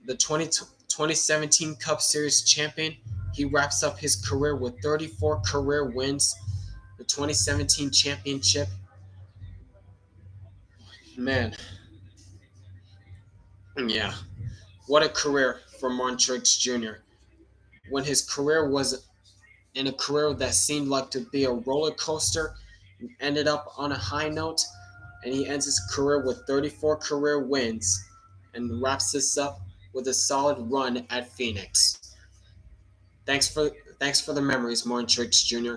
the 2017 Cup Series champion. He wraps up his career with 34 career wins, the 2017 championship. Man, yeah, what a career for Martin Truex Jr. When his career was in a career that seemed like to be a roller coaster, ended up on a high note, and he ends his career with 34 career wins and wraps this up with a solid run at Phoenix. Thanks for thanks for the memories, Martin Truex Jr.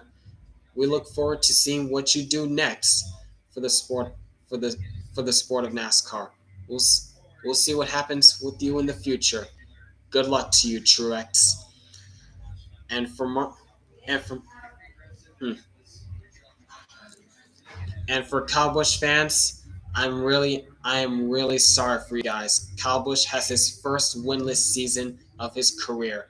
We look forward to seeing what you do next for the sport for the for the sport of NASCAR. We'll we'll see what happens with you in the future. Good luck to you, Truex. And for Mar- and for hmm. And for Kyle Busch fans, I am really sorry for you guys. Kyle Busch has his first winless season of his career.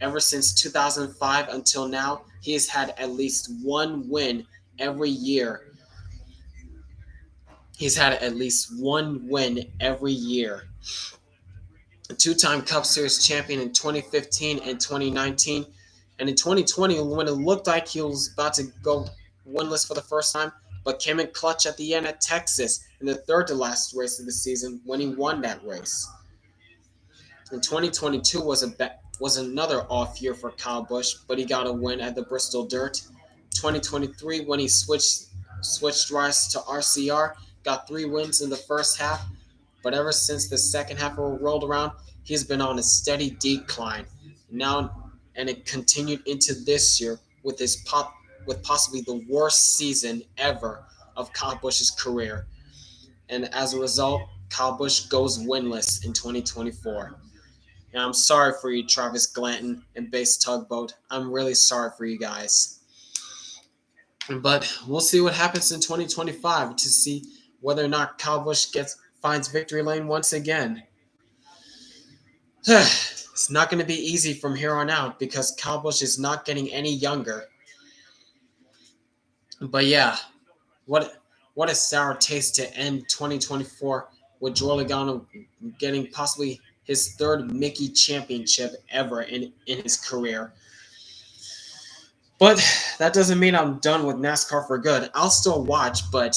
Ever since 2005 until now, he has had at least one win every year. He's had at least one win every year. A two-time Cup Series champion in 2015 and 2019. And in 2020, when it looked like he was about to go winless for the first time, but came in clutch at the end at Texas in the third to last race of the season when he won that race. And 2022 was another off year for Kyle Busch, but he got a win at the Bristol Dirt. 2023, when he switched rides to RCR, got 3 wins in the first half, but ever since the second half rolled around, he's been on a steady decline. And it continued into this year with with possibly the worst season ever of Kyle Busch's career. And as a result, Kyle Busch goes winless in 2024. And I'm sorry for you, Travis Glanton and Base Tugboat. I'm really sorry for you guys. But we'll see what happens in 2025 to see whether or not Kyle Busch finds victory lane once again. It's not going to be easy from here on out because Kyle Busch is not getting any younger. But yeah, what a sour taste to end 2024 with Joey Logano getting possibly his third Mickey championship ever in his career. But that doesn't mean I'm done with NASCAR for good. I'll still watch, but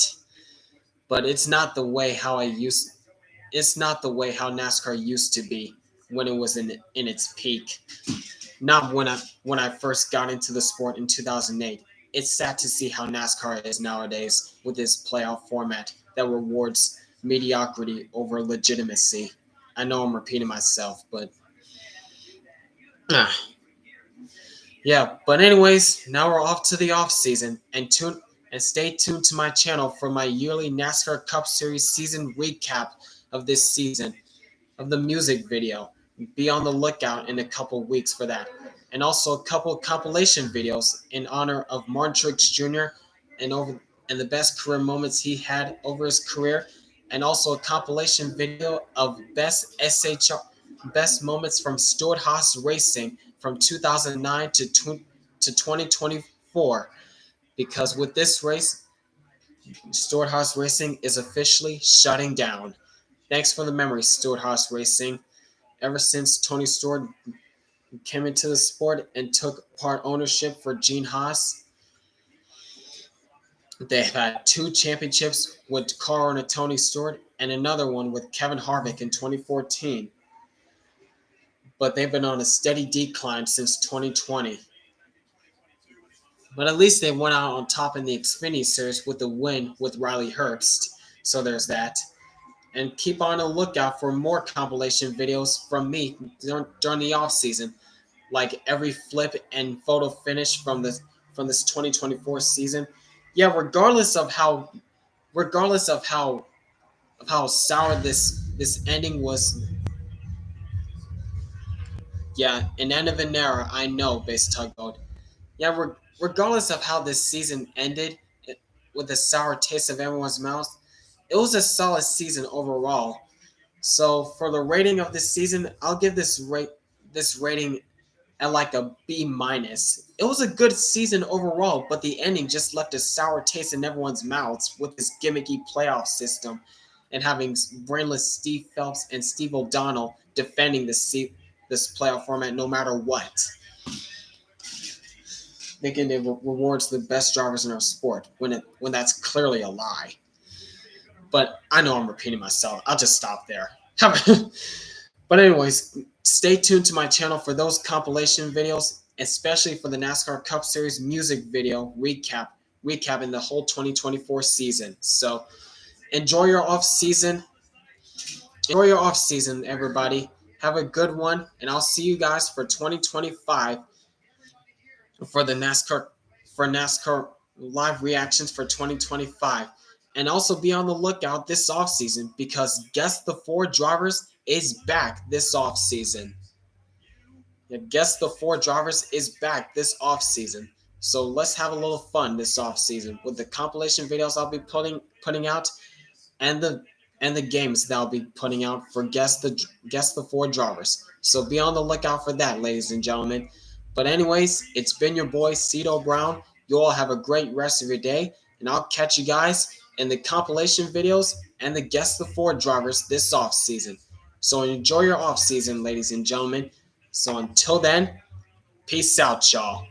it's not the way how it's not the way how NASCAR used to be when it was in its peak. Not when I first got into the sport in 2008. It's sad to see how NASCAR is nowadays with this playoff format that rewards mediocrity over legitimacy. I know I'm repeating myself, but yeah. But anyways, now we're off to the off season, and stay tuned to my channel for my yearly NASCAR Cup Series season recap of this season of the music video. Be on the lookout in a couple weeks for that. And also a couple compilation videos in honor of Martin Truex Jr. and the best career moments he had over his career, and also a compilation video of best moments from Stewart-Haas Racing from 2009 to 2024. Because with this race, Stewart-Haas Racing is officially shutting down. Thanks for the memories, Stewart-Haas Racing. Ever since Tony Stewart came into the sport and took part ownership for Gene Haas, they've had 2 championships with Carl and Tony Stewart and another one with Kevin Harvick in 2014. But they've been on a steady decline since 2020. But at least they went out on top in the Xfinity Series with a win with Riley Herbst. So there's that. And keep on the lookout for more compilation videos from me during the off season, like every flip and photo finish from this 2024 season. Yeah, regardless of how sour this ending was. Yeah, an end of an era, I know, base tugboat. Yeah, regardless of how this season ended, with a sour taste of everyone's mouth, it was a solid season overall. So for the rating of this season, I'll give this rating at like a B minus. It was a good season overall, but the ending just left a sour taste in everyone's mouths with this gimmicky playoff system and having brainless Steve Phelps and Steve O'Donnell defending this playoff format no matter what. Thinking it rewards the best drivers in our sport when that's clearly a lie. But I know I'm repeating myself. I'll just stop there. But anyways, stay tuned to my channel for those compilation videos, especially for the NASCAR Cup Series music video recapping the whole 2024 season. So enjoy your off season. Enjoy your off season, everybody. Have a good one, and I'll see you guys for 2025 for the NASCAR live reactions for 2025. And also be on the lookout this offseason because Guess the 4 Drivers is back this offseason. Yeah, Guess the 4 Drivers is back this offseason. So let's have a little fun this offseason with the compilation videos I'll be putting out and the games that I'll be putting out for Guess the 4 Drivers. So be on the lookout for that, ladies and gentlemen. But anyways, it's been your boy Cito Brown. You all have a great rest of your day, and I'll catch you guys in the compilation videos and the Guess the 4 Drivers this off season. So enjoy your off season, ladies and gentlemen. So until then, peace out, y'all.